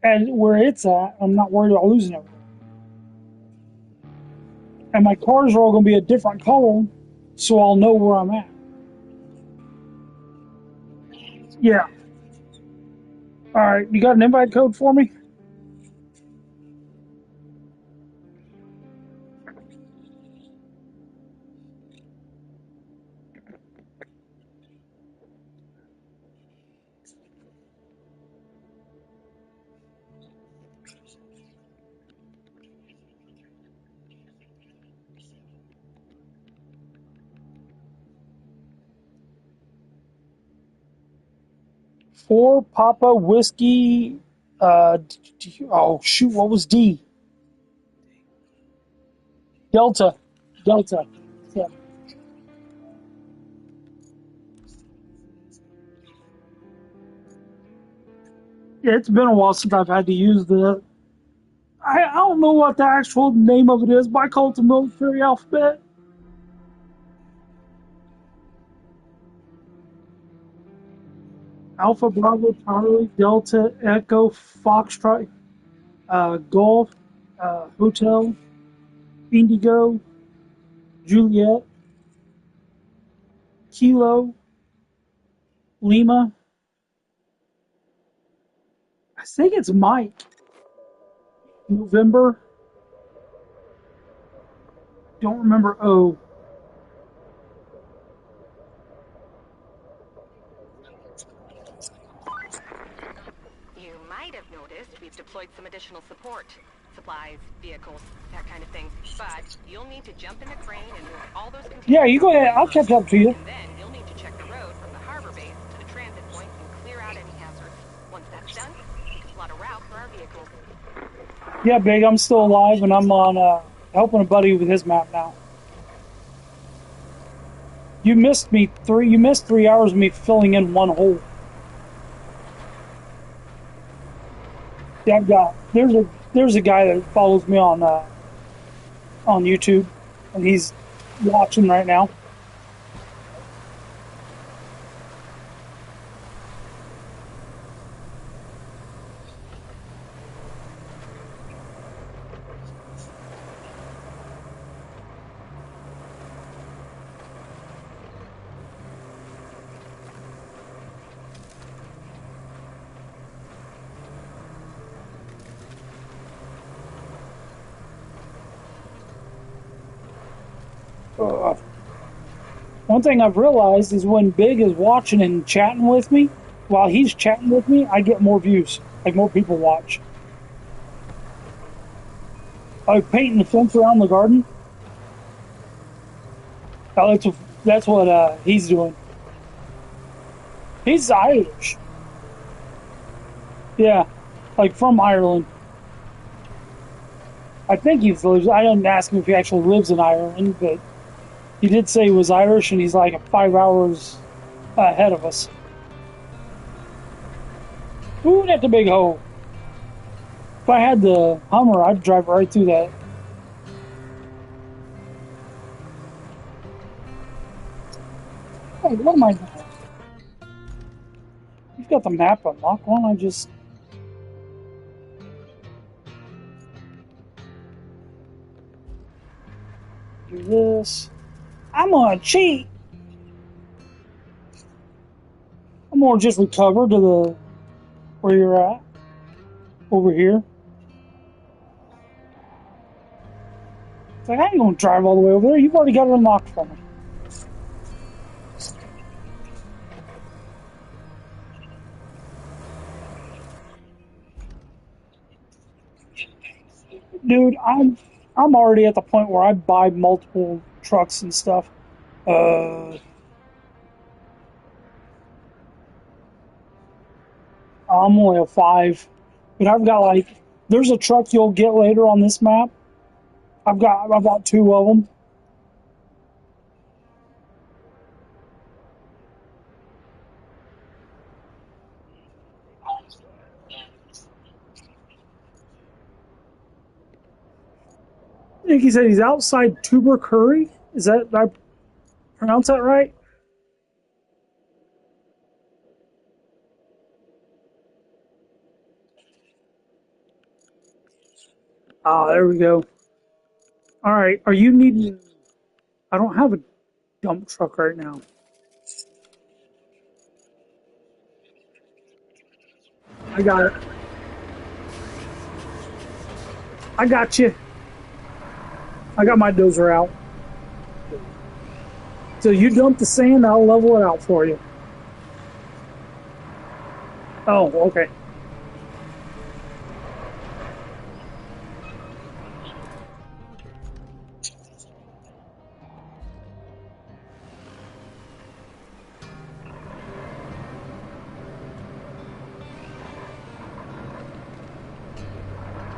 at where it's at. I'm not worried about losing everything. And my cars are all going to be a different color, so I'll know where I'm at. Yeah. All right. You got an invite code for me? For Papa Whiskey. Oh shoot! What was D? Delta. Delta. Yeah. Yeah, it's been a while since I've had to use the. I don't know what the actual name of it is, but I call it the military alphabet. Alpha, Bravo, Charlie, Delta, Echo, Foxtrot, Golf, Hotel, Indigo, Juliet, Kilo, Lima. I think it's Mike. November. Don't remember O. You might have noticed we've deployed some additional support. Supplies, vehicles, that kind of thing. But you'll need to jump in the crane and move all those containers. Yeah, you go ahead. I'll catch up to you. And then you'll need to check the road from the harbor base to the transit point and clear out any hazards. Once that's done, we can plot a route for our vehicles. Yeah, Big, I'm still alive, and I'm on helping a buddy with his map now. You missed me three. You missed 3 hours of me filling in one hole. Yeah, I've got. There's a guy that follows me on YouTube, and he's watching right now. Uh, One thing I've realized is when Big is watching and chatting with me, while he's chatting with me, I get more views. Like more people watch. Like painting the fence around the garden. Oh, that's what he's doing. He's Irish. Yeah, like from Ireland. I think he lives. I didn't ask him if he actually lives in Ireland, but he did say he was Irish, and he's like 5 hours ahead of us. Ooh, that's a big hole. If I had the Hummer, I'd drive right through that. Hey, what am I doing? You've got the map unlocked. Why don't I just do this? I'm gonna cheat. I'm gonna just recover to the where you're at over here. It's like I ain't gonna drive all the way over there. You've already got it unlocked for me. Dude, I'm already at the point where I buy multiple trucks and stuff. Uh, I'm only a five, but I've got like there's a truck you'll get later on this map. I've got two of them. I think he said he's outside Tuber Curry. Is that did I pronounce that right? Ah, there we go. All right, are you needing? I don't have a dump truck right now. I got it. I got you. I got my dozer out. So you dump the sand, I'll level it out for you. Oh, okay.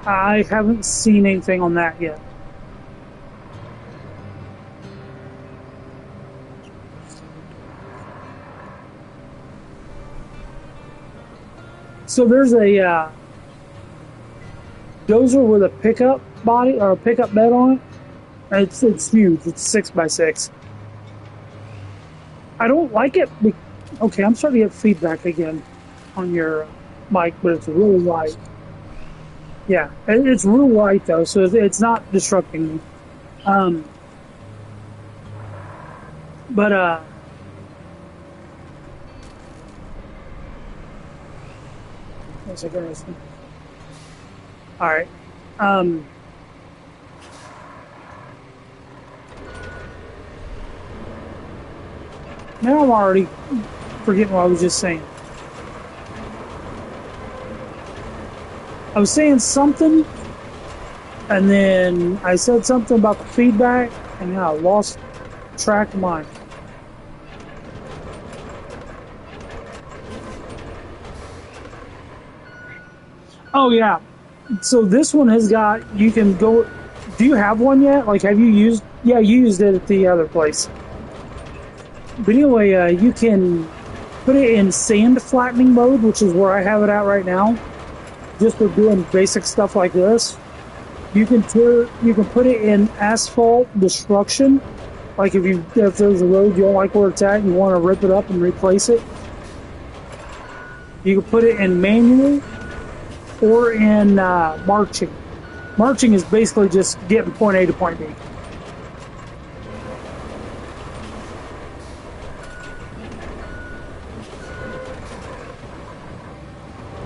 I haven't seen anything on that yet. So there's a dozer with a pickup body or a pickup bed on it. It's huge. It's 6x6. I don't like it. Okay, I'm starting to get feedback again on your mic, but it's really light. Yeah, it's real light though, so it's not disrupting me. Um, but that's interesting. All right. Um, Now I'm already forgetting what I was just saying. I was saying something, and then I said something about the feedback, and then I lost track of mine. Oh yeah, So this one has got, you can go, do you have one yet? Like, have you used, yeah, you used it at the other place. But anyway, you can put it in sand flattening mode, which is where I have it at right now, just for doing basic stuff like this. You can put it in asphalt destruction. Like if there's a road you don't like where it's at, and you want to rip it up and replace it. You can put it in manual or in marching. Marching is basically just getting point A to point B.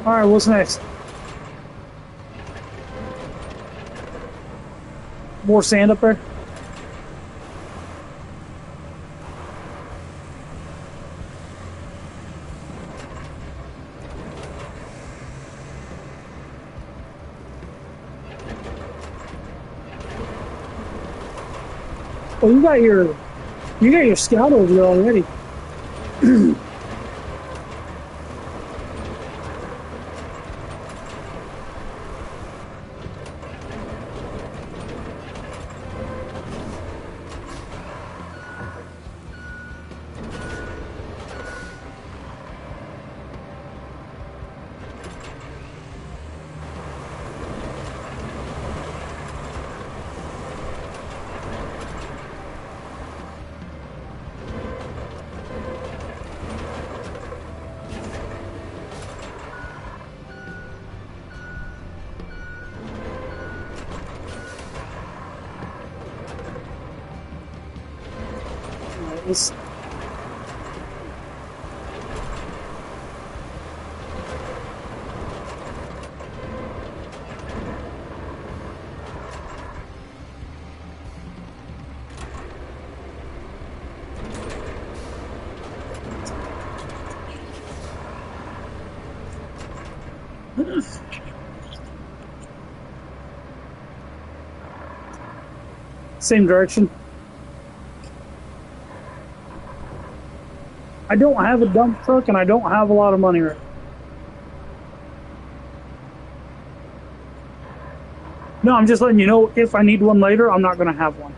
All right, what's next? More sand up there? Oh, you got your scout over there already. Let's, same direction. I don't have a dump truck and I don't have a lot of money right now. No, I'm just letting you know, if I need one later, I'm not going to have one.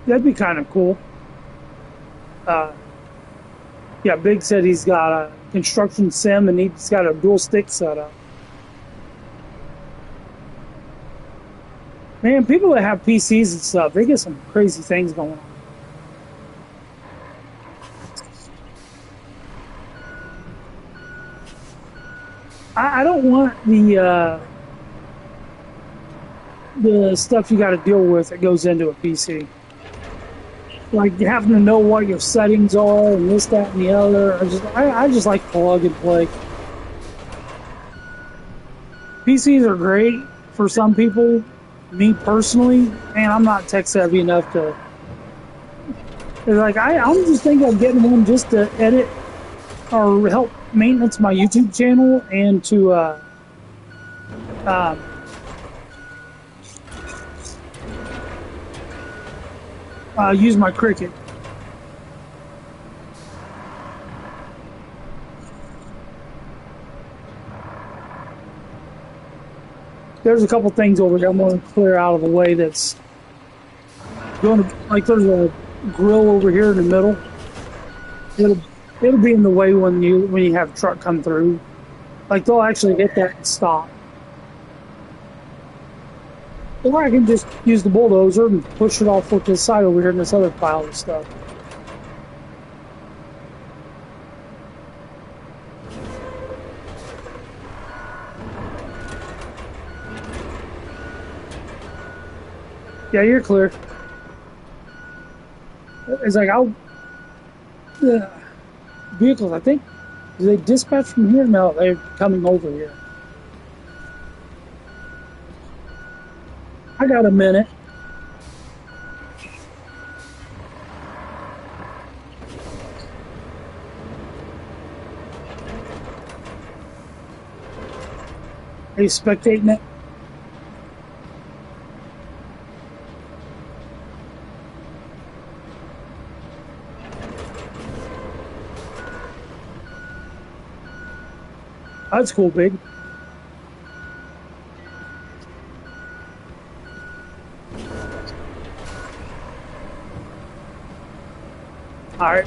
That'd be kind of cool. Yeah, Big said he's got a construction sim and he's got a dual stick setup. Man, people that have PCs and stuff, they get some crazy things going on. I don't want the stuff you got to deal with that goes into a PC. Like having to know what your settings are and this, that, and the other. I just like plug and play. PCs are great for some people. Me personally, man, I'm not tech savvy enough to. Like I'm just thinking of getting one just to edit or help maintenance my YouTube channel and to use my Cricut. There's a couple things over here I'm going to clear out of the way that's going to, like there's a grill over here in the middle. It'll be in the way when you have a truck come through. Like they'll actually hit that and stop. Or I can just use the bulldozer and push it off to the side over here in this other pile of stuff. Yeah, you're clear. It's like vehicles, I think, do they dispatch from here? No, they're coming over here. I got a minute. Are you spectating it? That's cool, big. All right.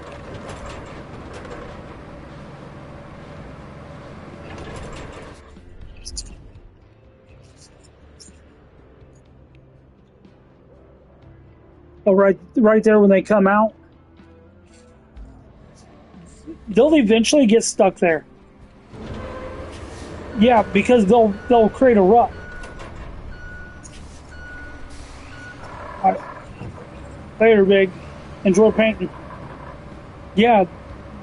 Oh, right there when they come out. They'll eventually get stuck there. Yeah, because they'll create a rut. All right. Later, big. Enjoy painting. Yeah,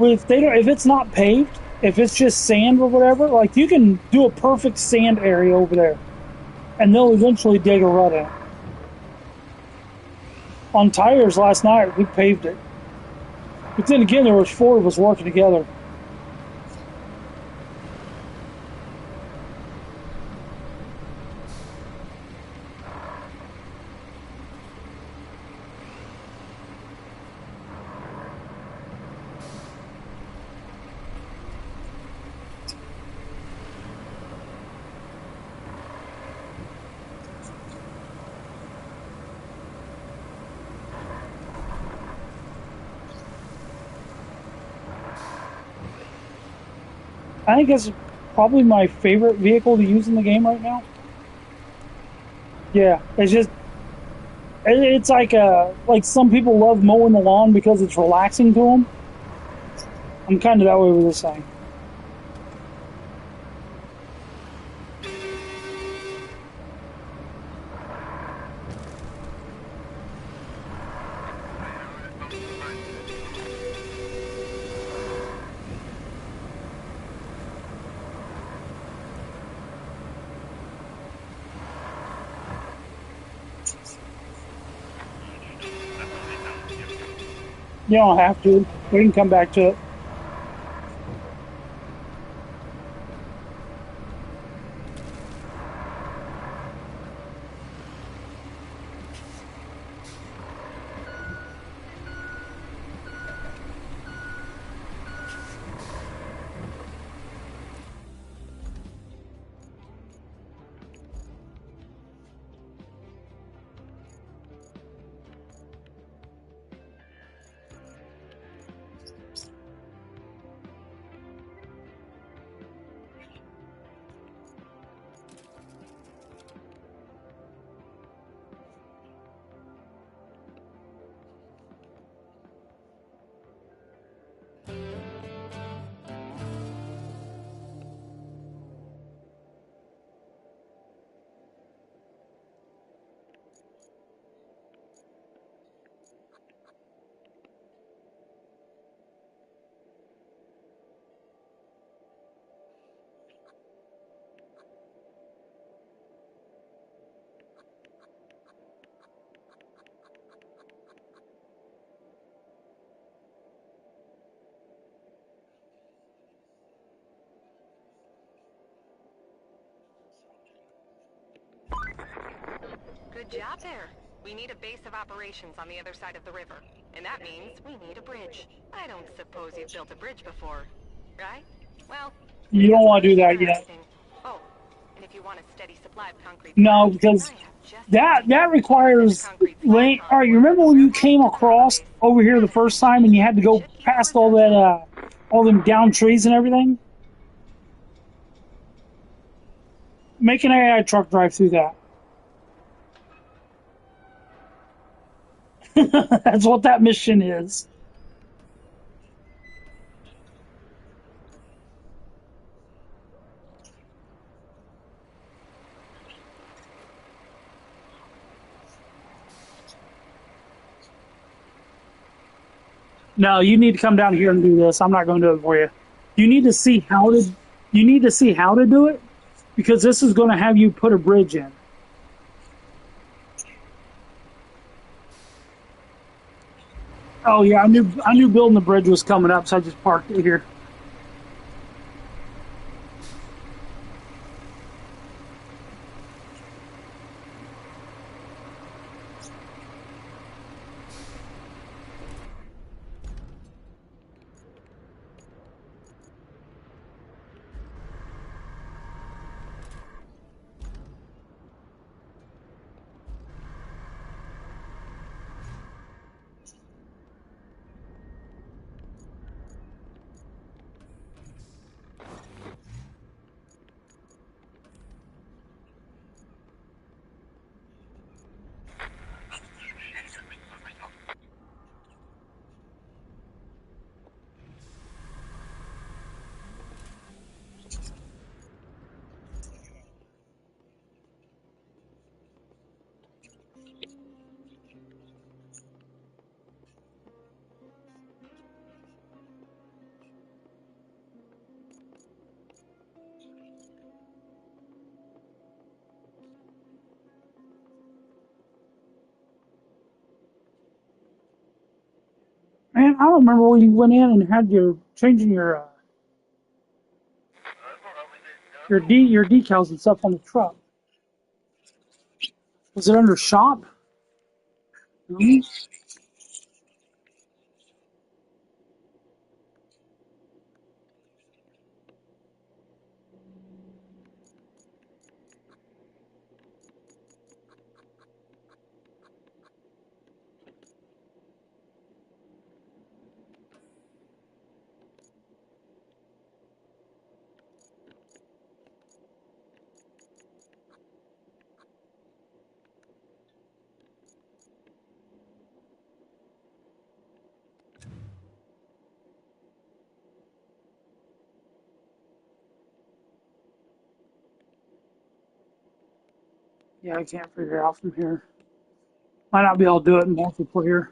if it's not paved, if it's just sand or whatever, like you can do a perfect sand area over there, and they'll eventually dig a rut in. On tires last night, we paved it, but then again, there was 4 of us working together. I think it's probably my favorite vehicle to use in the game right now. Yeah, it's like some people love mowing the lawn because it's relaxing to them. I'm kind of that way with this thing. You don't have to. We can come back to it. Good job there. We need a base of operations on the other side of the river. And that means we need a bridge. I don't suppose you've built a bridge before, right? Well, You don't want to do that yet. Oh, and if you want a steady supply of concrete... No, because that requires lane. All right, you remember when you came across over here the first time and you had to go past all them down trees and everything? Make an AI truck drive through that. That's what that mission is. No, you need to come down here and do this. I'm not going to do it for you. You need to see how to. You need to see how to do it because this is going to have you put a bridge in. Oh yeah, I knew building the bridge was coming up, so I just parked it here. I don't remember when you went in and had your changing your decals and stuff on the truck. Was it under shop? Mhm. Yeah, I can't figure it out from here. Might not be able to do it in multiplayer.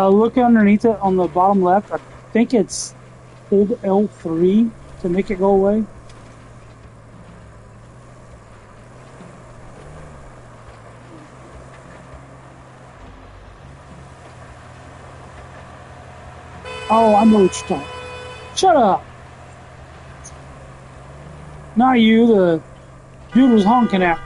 Look underneath it on the bottom left. I think it's hold L3 to make it go away. Oh, I know what you're talking. Shut up. Not you, the dude was honking at me.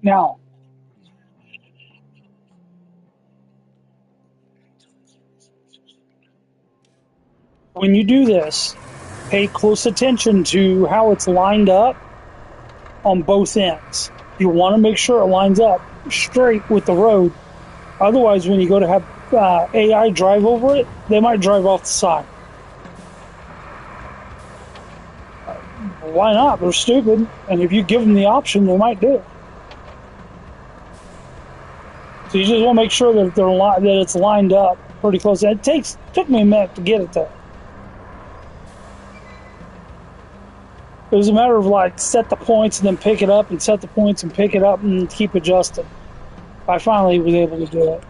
Now, when you do this, pay close attention to how it's lined up on both ends. You want to make sure it lines up straight with the road. Otherwise, when you go to have AI drive over it, they might drive off the side. Why not? They're stupid. And if you give them the option, they might do it. So you just want to make sure that that it's lined up pretty close. It took me a minute to get it there. It was a matter of like set the points and then pick it up and set the points and pick it up and keep adjusting. I finally was able to do it.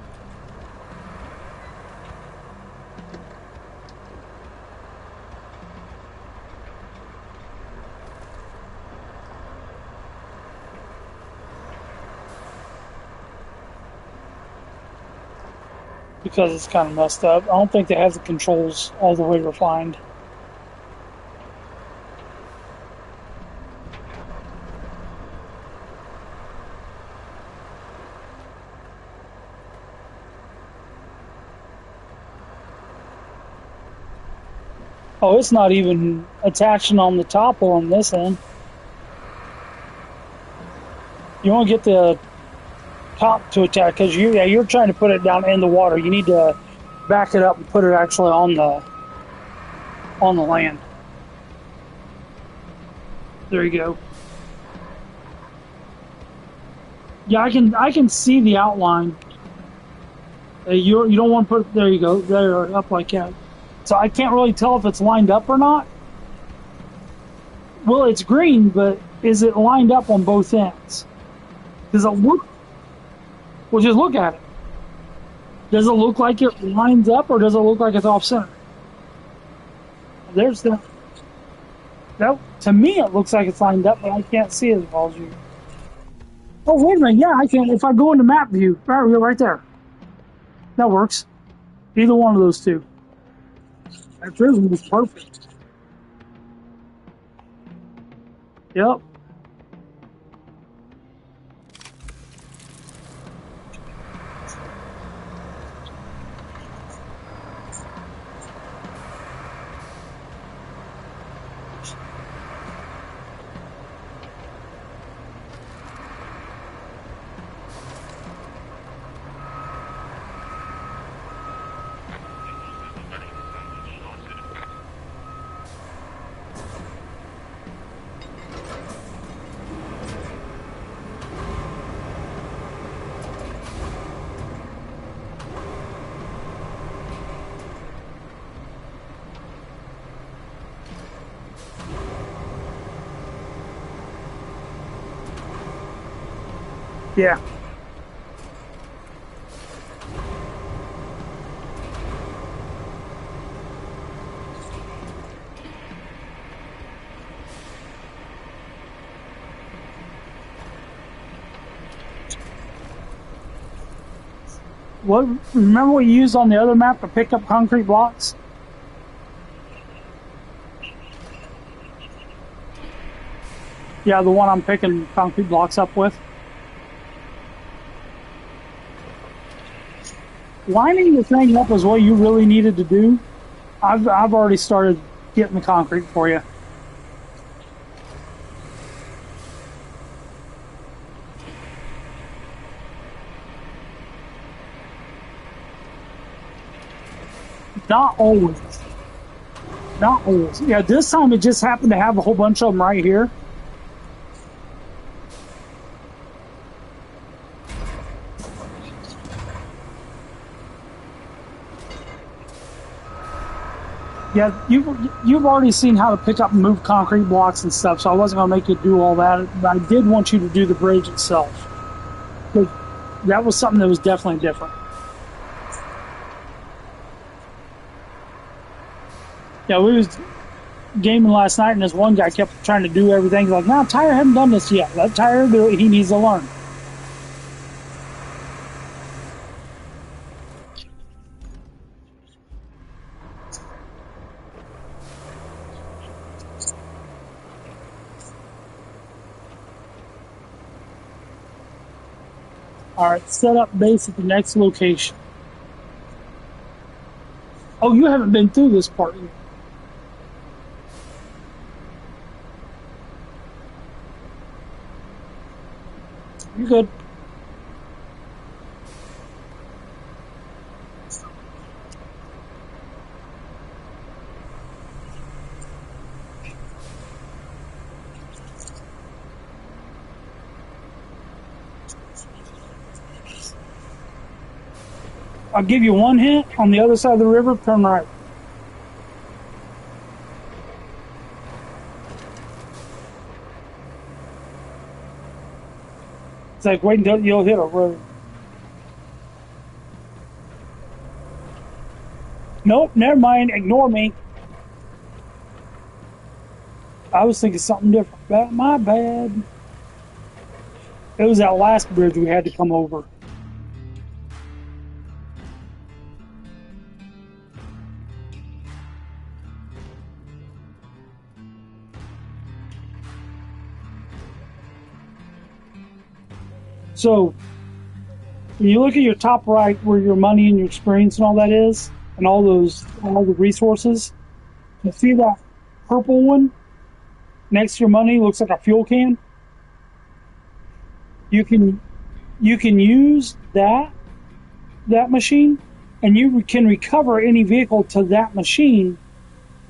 Because it's kind of messed up. I don't think they have the controls all the way refined. Oh, it's not even attaching on the top or on this end. You want to get the top to attack because you're trying to put it down in the water. You need to back it up and put it actually on the land. There you go. Yeah, I can see the outline. You don't want to put there. You go there up like that. So I can't really tell if it's lined up or not. Well, it's green, but is it lined up on both ends? Does it look? Well, just look at it. Does it look like it lines up, or does it look like it's off center? There's that. To me, it looks like it's lined up, but I can't see it as well as you. Oh, wait a minute. Yeah, I can. If I go into map view, right there. That works. Either one of those two. That first one was perfect. Yep. Yeah. What? Remember what you used on the other map to pick up concrete blocks? Yeah, the one I'm picking concrete blocks up with. Lining the thing up is what you really needed to do. I've already started getting the concrete for you. Not always. Not always. Yeah, this time it just happened to have a whole bunch of them right here. Yeah, you've already seen how to pick up and move concrete blocks and stuff, so I wasn't going to make you do all that. But I did want you to do the bridge itself. But that was something that was definitely different. Yeah, we was gaming last night, and this one guy kept trying to do everything. He's like, no, Tyler hasn't done this yet. Let Tyler do it. He needs to learn. All right, set up base at the next location. Oh, you haven't been through this part yet. You're good. I'll give you one hint. On the other side of the river, turn right. It's like, wait until you'll hit a road. Nope, never mind. Ignore me. I was thinking something different. My bad. It was that last bridge we had to come over. So, when you look at your top right, where your money and your experience and all that is, and all the resources, you see that purple one next to your money looks like a fuel can. You can use that machine, and you can recover any vehicle to that machine,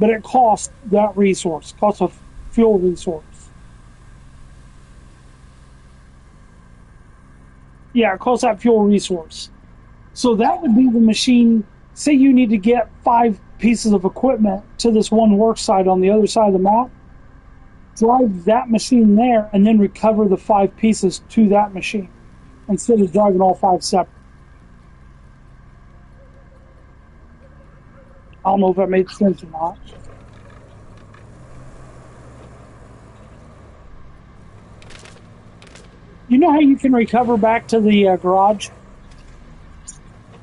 but it costs that resource, costs a fuel resource. Yeah, it costs that fuel resource. So that would be the machine. Say you need to get 5 pieces of equipment to this one work site on the other side of the map. Drive that machine there and then recover the 5 pieces to that machine instead of driving all 5 separate. I don't know if that made sense or not. You know how you can recover back to the garage?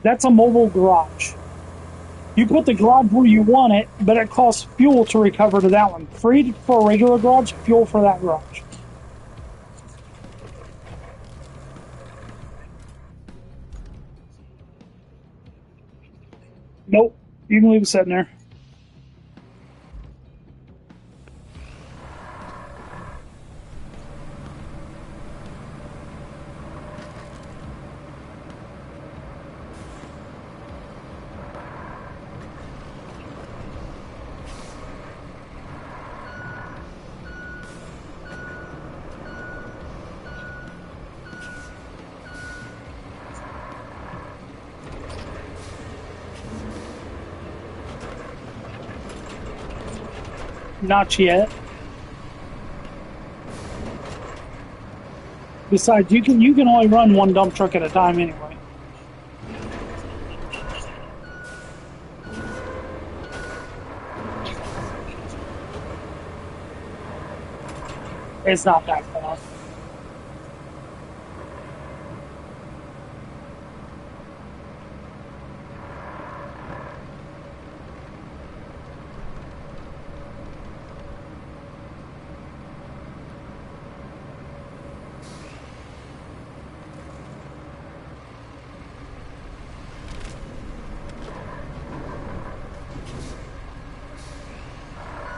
That's a mobile garage. You put the garage where you want it, but it costs fuel to recover to that one. Free for a regular garage, fuel for that garage. Nope. You can leave it sitting there. Not yet. Besides, you can only run one dump truck at a time anyway. It's not that far.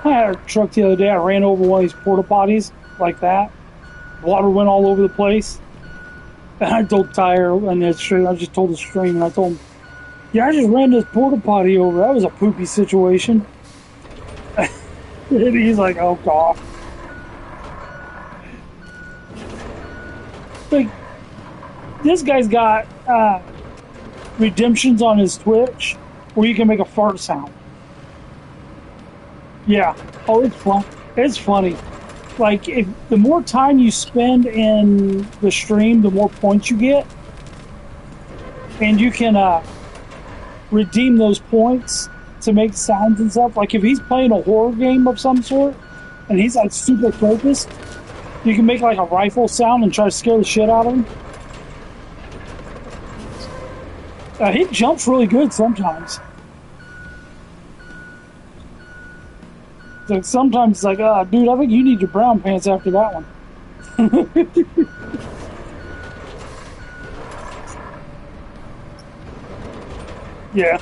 I had a truck the other day. I ran over one of these porta potties like that. Water went all over the place. And I told Tyre and the stream, I just told the stream, and I told him, yeah, I just ran this porta potty over. That was a poopy situation. And he's like, oh, God. Like, this guy's got redemptions on his Twitch where you can make a fart sound. Yeah. Oh, it's fun. It's funny. Like, if the more time you spend in the stream, the more points you get. And you can redeem those points to make sounds and stuff. Like, if he's playing a horror game of some sort, and he's, like, super focused, you can make, like, a rifle sound and try to scare the shit out of him. He jumps really good sometimes. Like sometimes it's like, dude, I think you need your brown pants after that one. Yeah.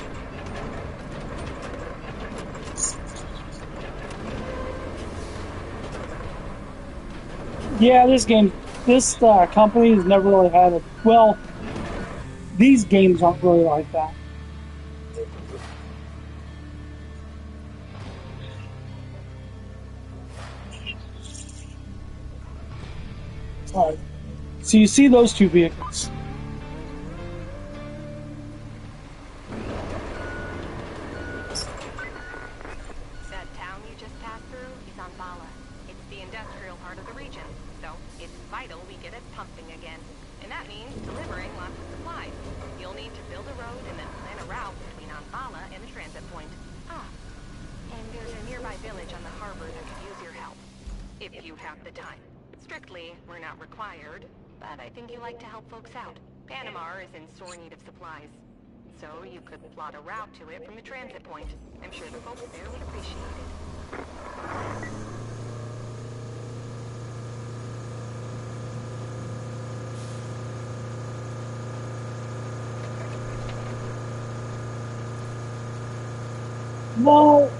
Yeah, this company has never really had a, well, these games aren't really like that. Alright, so you see those two vehicles. That town you just passed through is on Bala. It's the industrial part of the region, so it's vital we get it pumping again. And that means delivering lots of supplies. You'll need to build a road and then plan a route between Anbala and the transit point. Ah, and there's a nearby village on the harbor that could use your help. If you have the time. Strictly, we're not required, but I think you like to help folks out. Panamar is in sore need of supplies. So you could plot a route to it from the transit point. I'm sure the folks there would appreciate it. Well,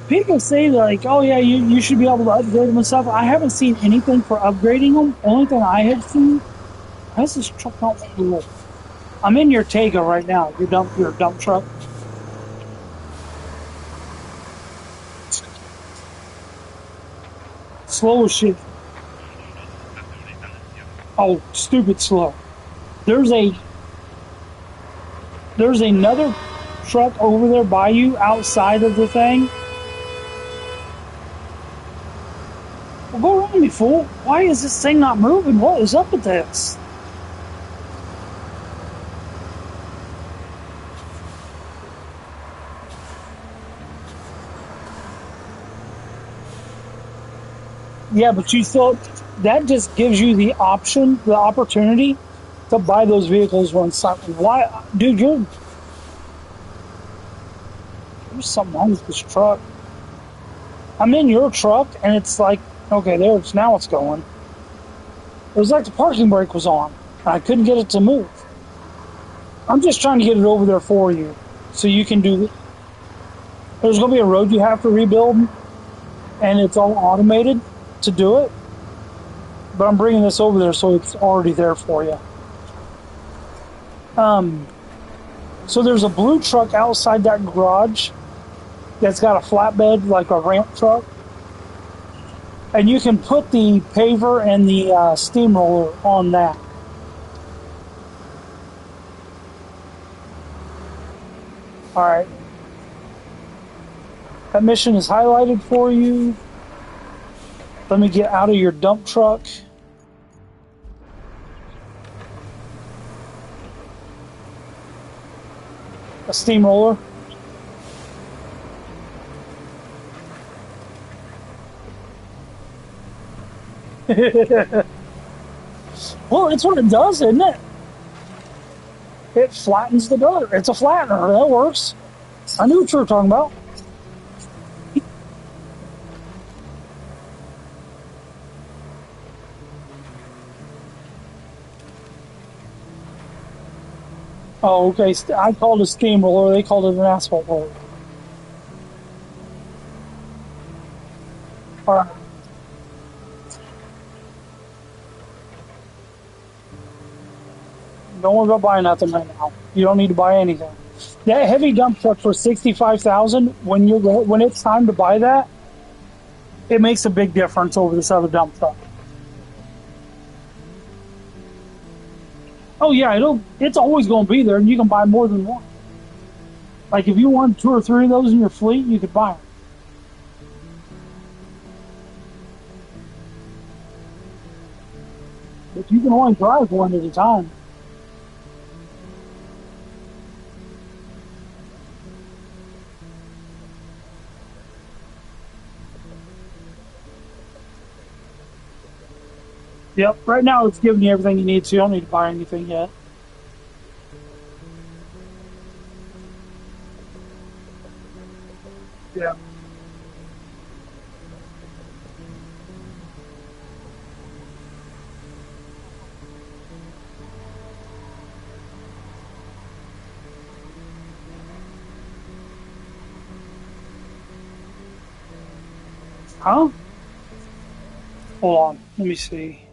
people say like, oh yeah, you should be able to upgrade them and stuff. I haven't seen anything for upgrading them. Only thing I have seen, why is this truck not moving? I'm in your Tega right now. Your dump truck. Slow as shit. Oh, stupid slow. There's another truck over there by you outside of the thing. Well, go around me, fool. Why is this thing not moving? What is up with this? Yeah, but you thought that just gives you the option, the opportunity to buy those vehicles when something. Why, dude? There's something wrong with this truck. I'm in your truck, and it's like, okay, now it's going. It was like the parking brake was on, and I couldn't get it to move. I'm just trying to get it over there for you, so you can do it. There's going to be a road you have to rebuild, and it's all automated to do it. But I'm bringing this over there, so it's already there for you. So there's a blue truck outside that garage that's got a flatbed, like a ramp truck. And you can put the paver and the steamroller on that. All right. That mission is highlighted for you. Let me get out of your dump truck. A steamroller. Well, it's what it does, isn't it? It flattens the dirt. It's a flattener. That works. I knew what you were talking about. Oh, okay. I called it a steamroller. They called it an asphalt roller. All right. Don't worry about buying nothing right now. You don't need to buy anything. That heavy dump truck for $65,000. When it's time to buy that, it makes a big difference over this other dump truck. Oh yeah, it's always going to be there, and you can buy more than one. Like if you want 2 or 3 of those in your fleet, you could buy them. But you can only drive one at a time. Yep, right now it's giving you everything you need, so you don't need to buy anything yet. Yeah. Huh? Hold on, let me see.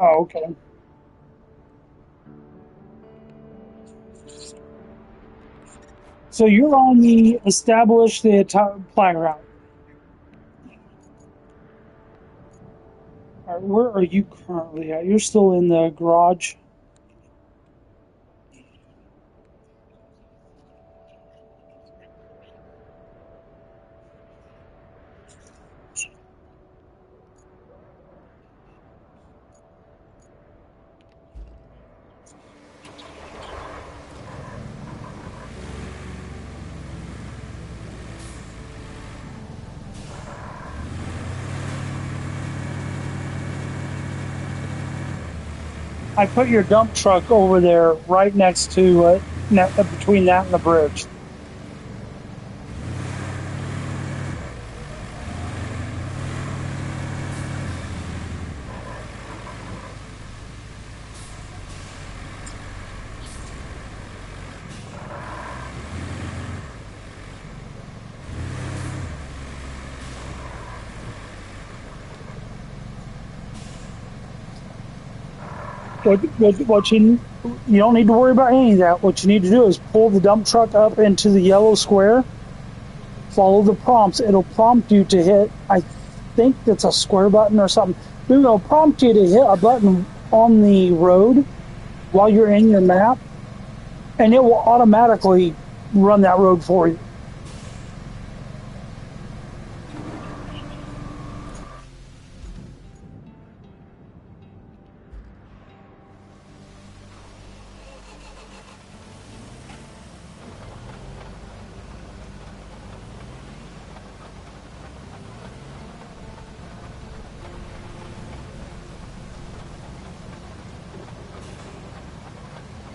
Oh, okay. So you're on the establish the apply route. All right, where are you currently at? You're still in the garage. I put your dump truck over there, right next to between that and the bridge. What you don't need to worry about any of that. What you need to do is pull the dump truck up into the yellow square. Follow the prompts. It'll prompt you to hit. I think it's a square button or something. It'll prompt you to hit a button on the road while you're in your map, and it will automatically run that road for you.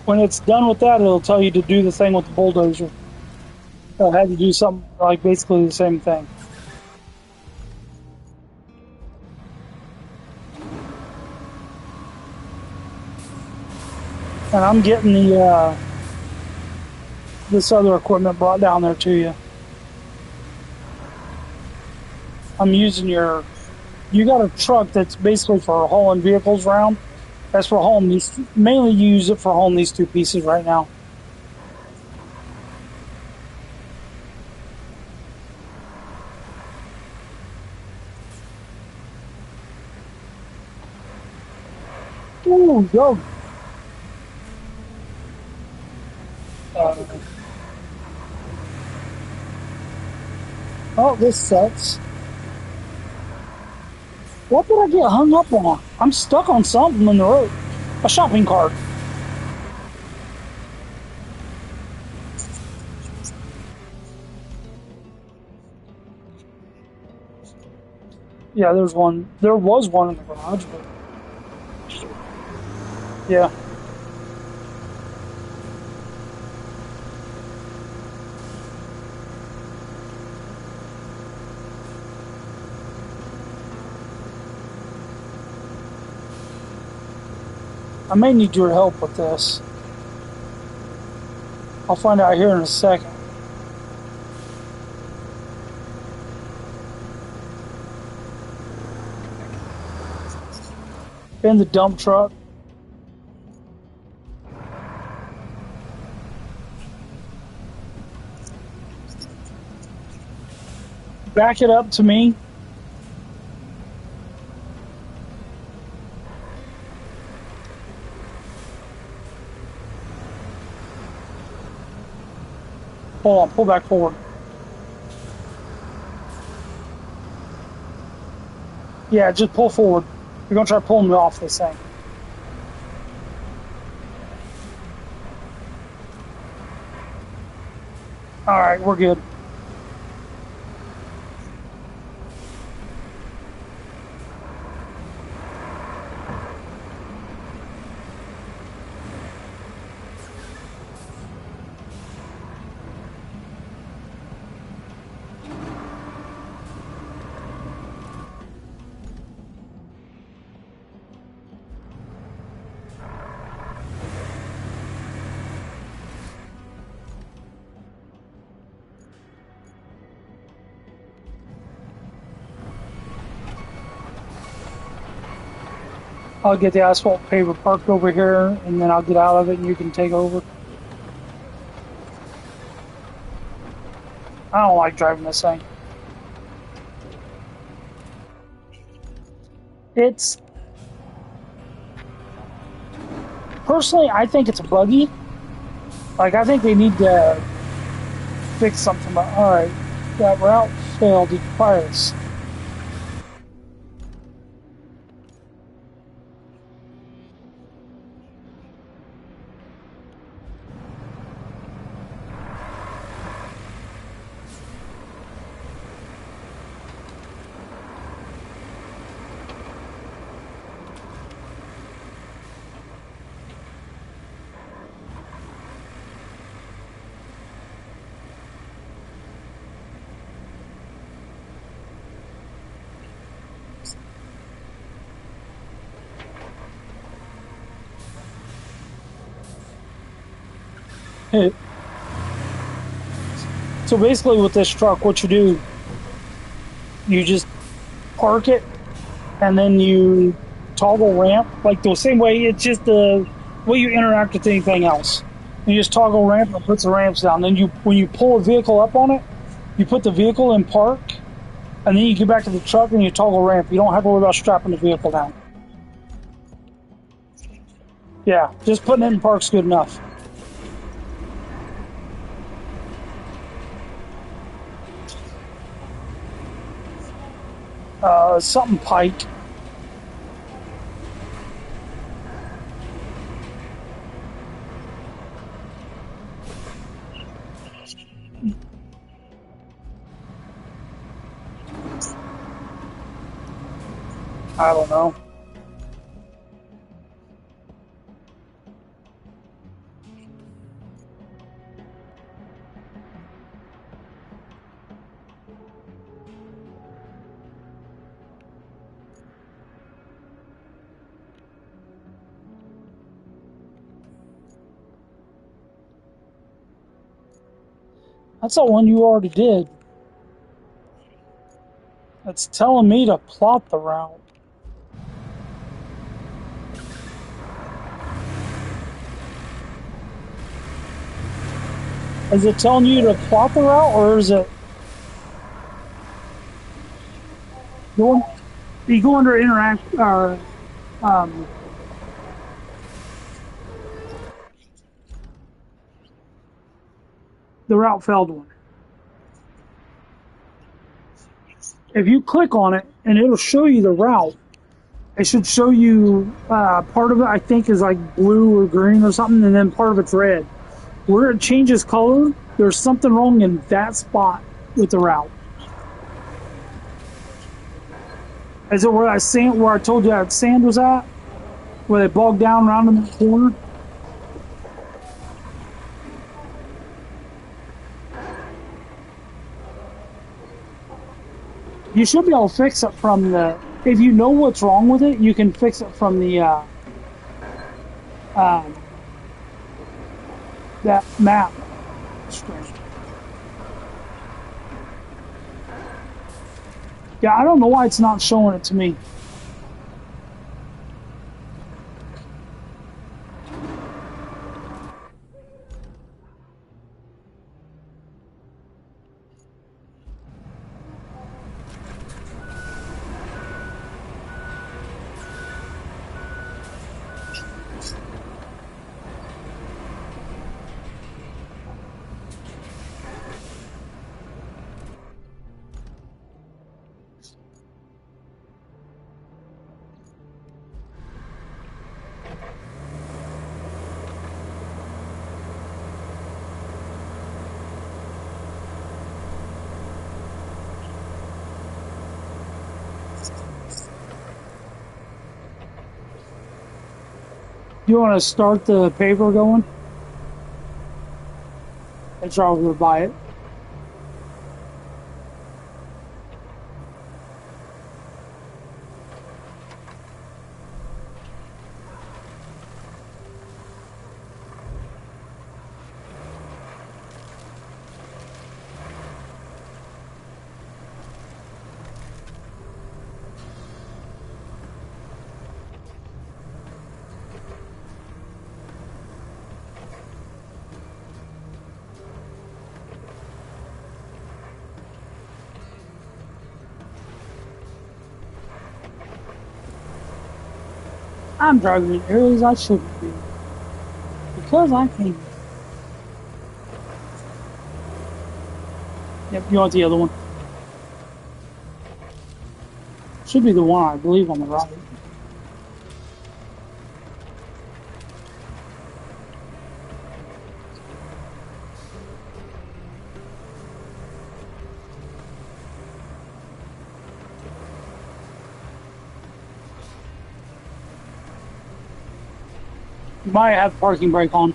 When it's done with that, it'll tell you to do the thing with the bulldozer. It'll have you do something like basically the same thing. And I'm getting the this other equipment brought down there to you. I'm using your. You got a truck that's basically for hauling vehicles around. That's for hauling these. Mainly, you use it for hauling these two pieces right now. Ooh, go. Oh, this sucks. What did I get hung up on? I'm stuck on something in the road. A shopping cart. Yeah, there's one. There was one in the garage, but yeah. I may need your help with this. I'll find out here in a second. In the dump truck. Back it up to me. Hold on, pull back forward. Yeah, just pull forward. You're gonna try pulling me off this thing. Alright, we're good. I'll get the asphalt paver parked over here, and then I'll get out of it, and you can take over. I don't like driving this thing. It's... Personally, I think it's buggy. Like, I think they need to fix something about... Alright, that route failed. Did you fire us? So basically with this truck, what you do, you just park it, and then you toggle ramp, like the same way, it's just the way you interact with anything else. You just toggle ramp and it puts the ramps down. Then when you pull a vehicle up on it, you put the vehicle in park, and then you get back to the truck and you toggle ramp. You don't have to worry about strapping the vehicle down. Yeah, just putting it in park's good enough. Something Pike. I don't know. That's the one you already did. It's telling me to plot the route. Is it telling you to plot the route, or is it going? You go under interact or um, the route failed one. If you click on it, and it'll show you the route. It should show you part of it. I think is like blue or green or something, and then part of it's red. Where it changes color, there's something wrong in that spot with the route. Is it where where I told you that sand was at? Where they bogged down around in the corner? You should be able to fix it from the. If you know what's wrong with it, you can fix it from the um, that map screen. Yeah, I don't know why it's not showing it to me. You want to start the paper going? It's all over by it. I'm driving in areas I shouldn't be. Because I can. Yep, you want the other one. Should be the one, I believe, on the right. You might have parking brake on.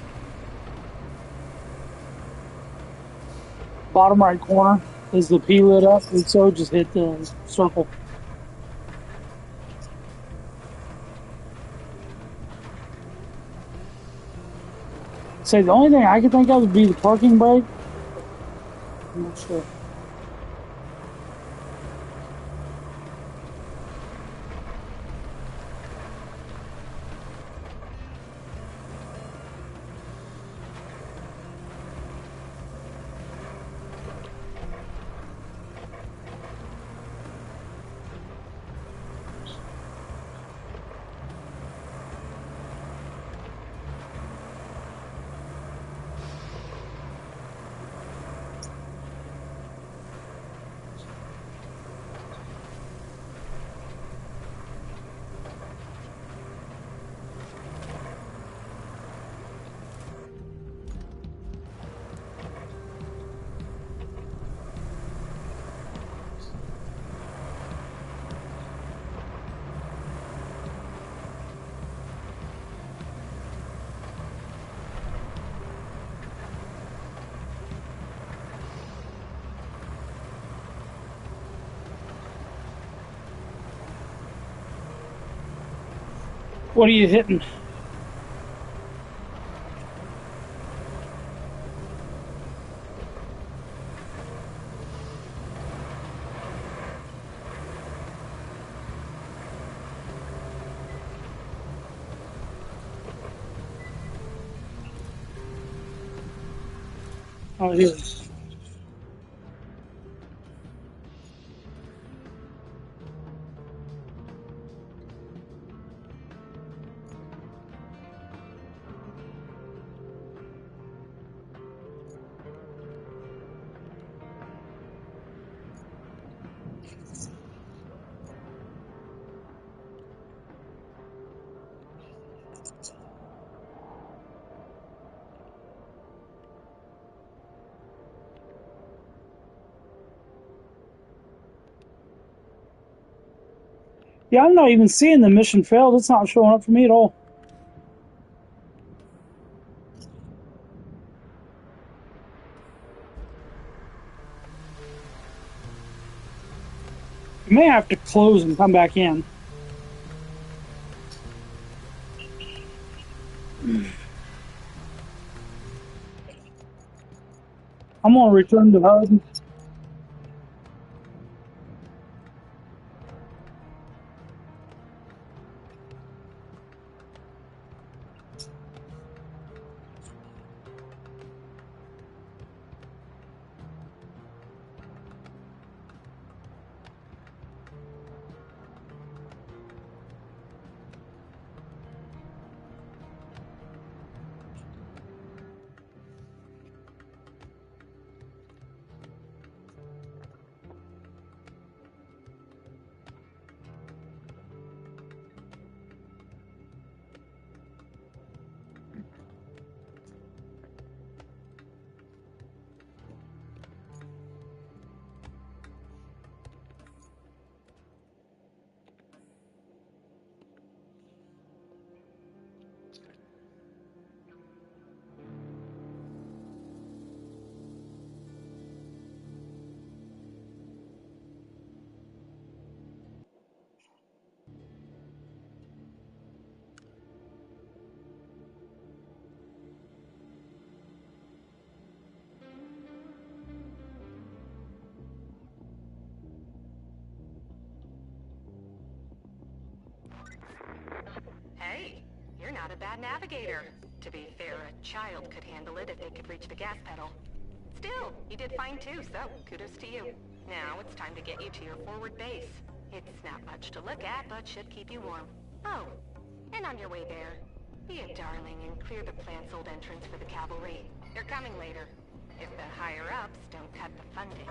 Bottom right corner is the P lit up, and so just hit the circle. Say the only thing I could think of would be the parking brake. I'm not sure. What are you hitting? Oh, here. Yeah, I'm not even seeing the mission failed. It's not showing up for me at all. You may have to close and come back in. I'm gonna return to HUD. Hey, you're not a bad navigator. To be fair, a child could handle it if they could reach the gas pedal. Still, you did fine too, so kudos to you. Now it's time to get you to your forward base. It's not much to look at, but should keep you warm. Oh, and on your way there, be a darling and clear the plant's old entrance for the cavalry. They're coming later, if the higher-ups don't cut the funding.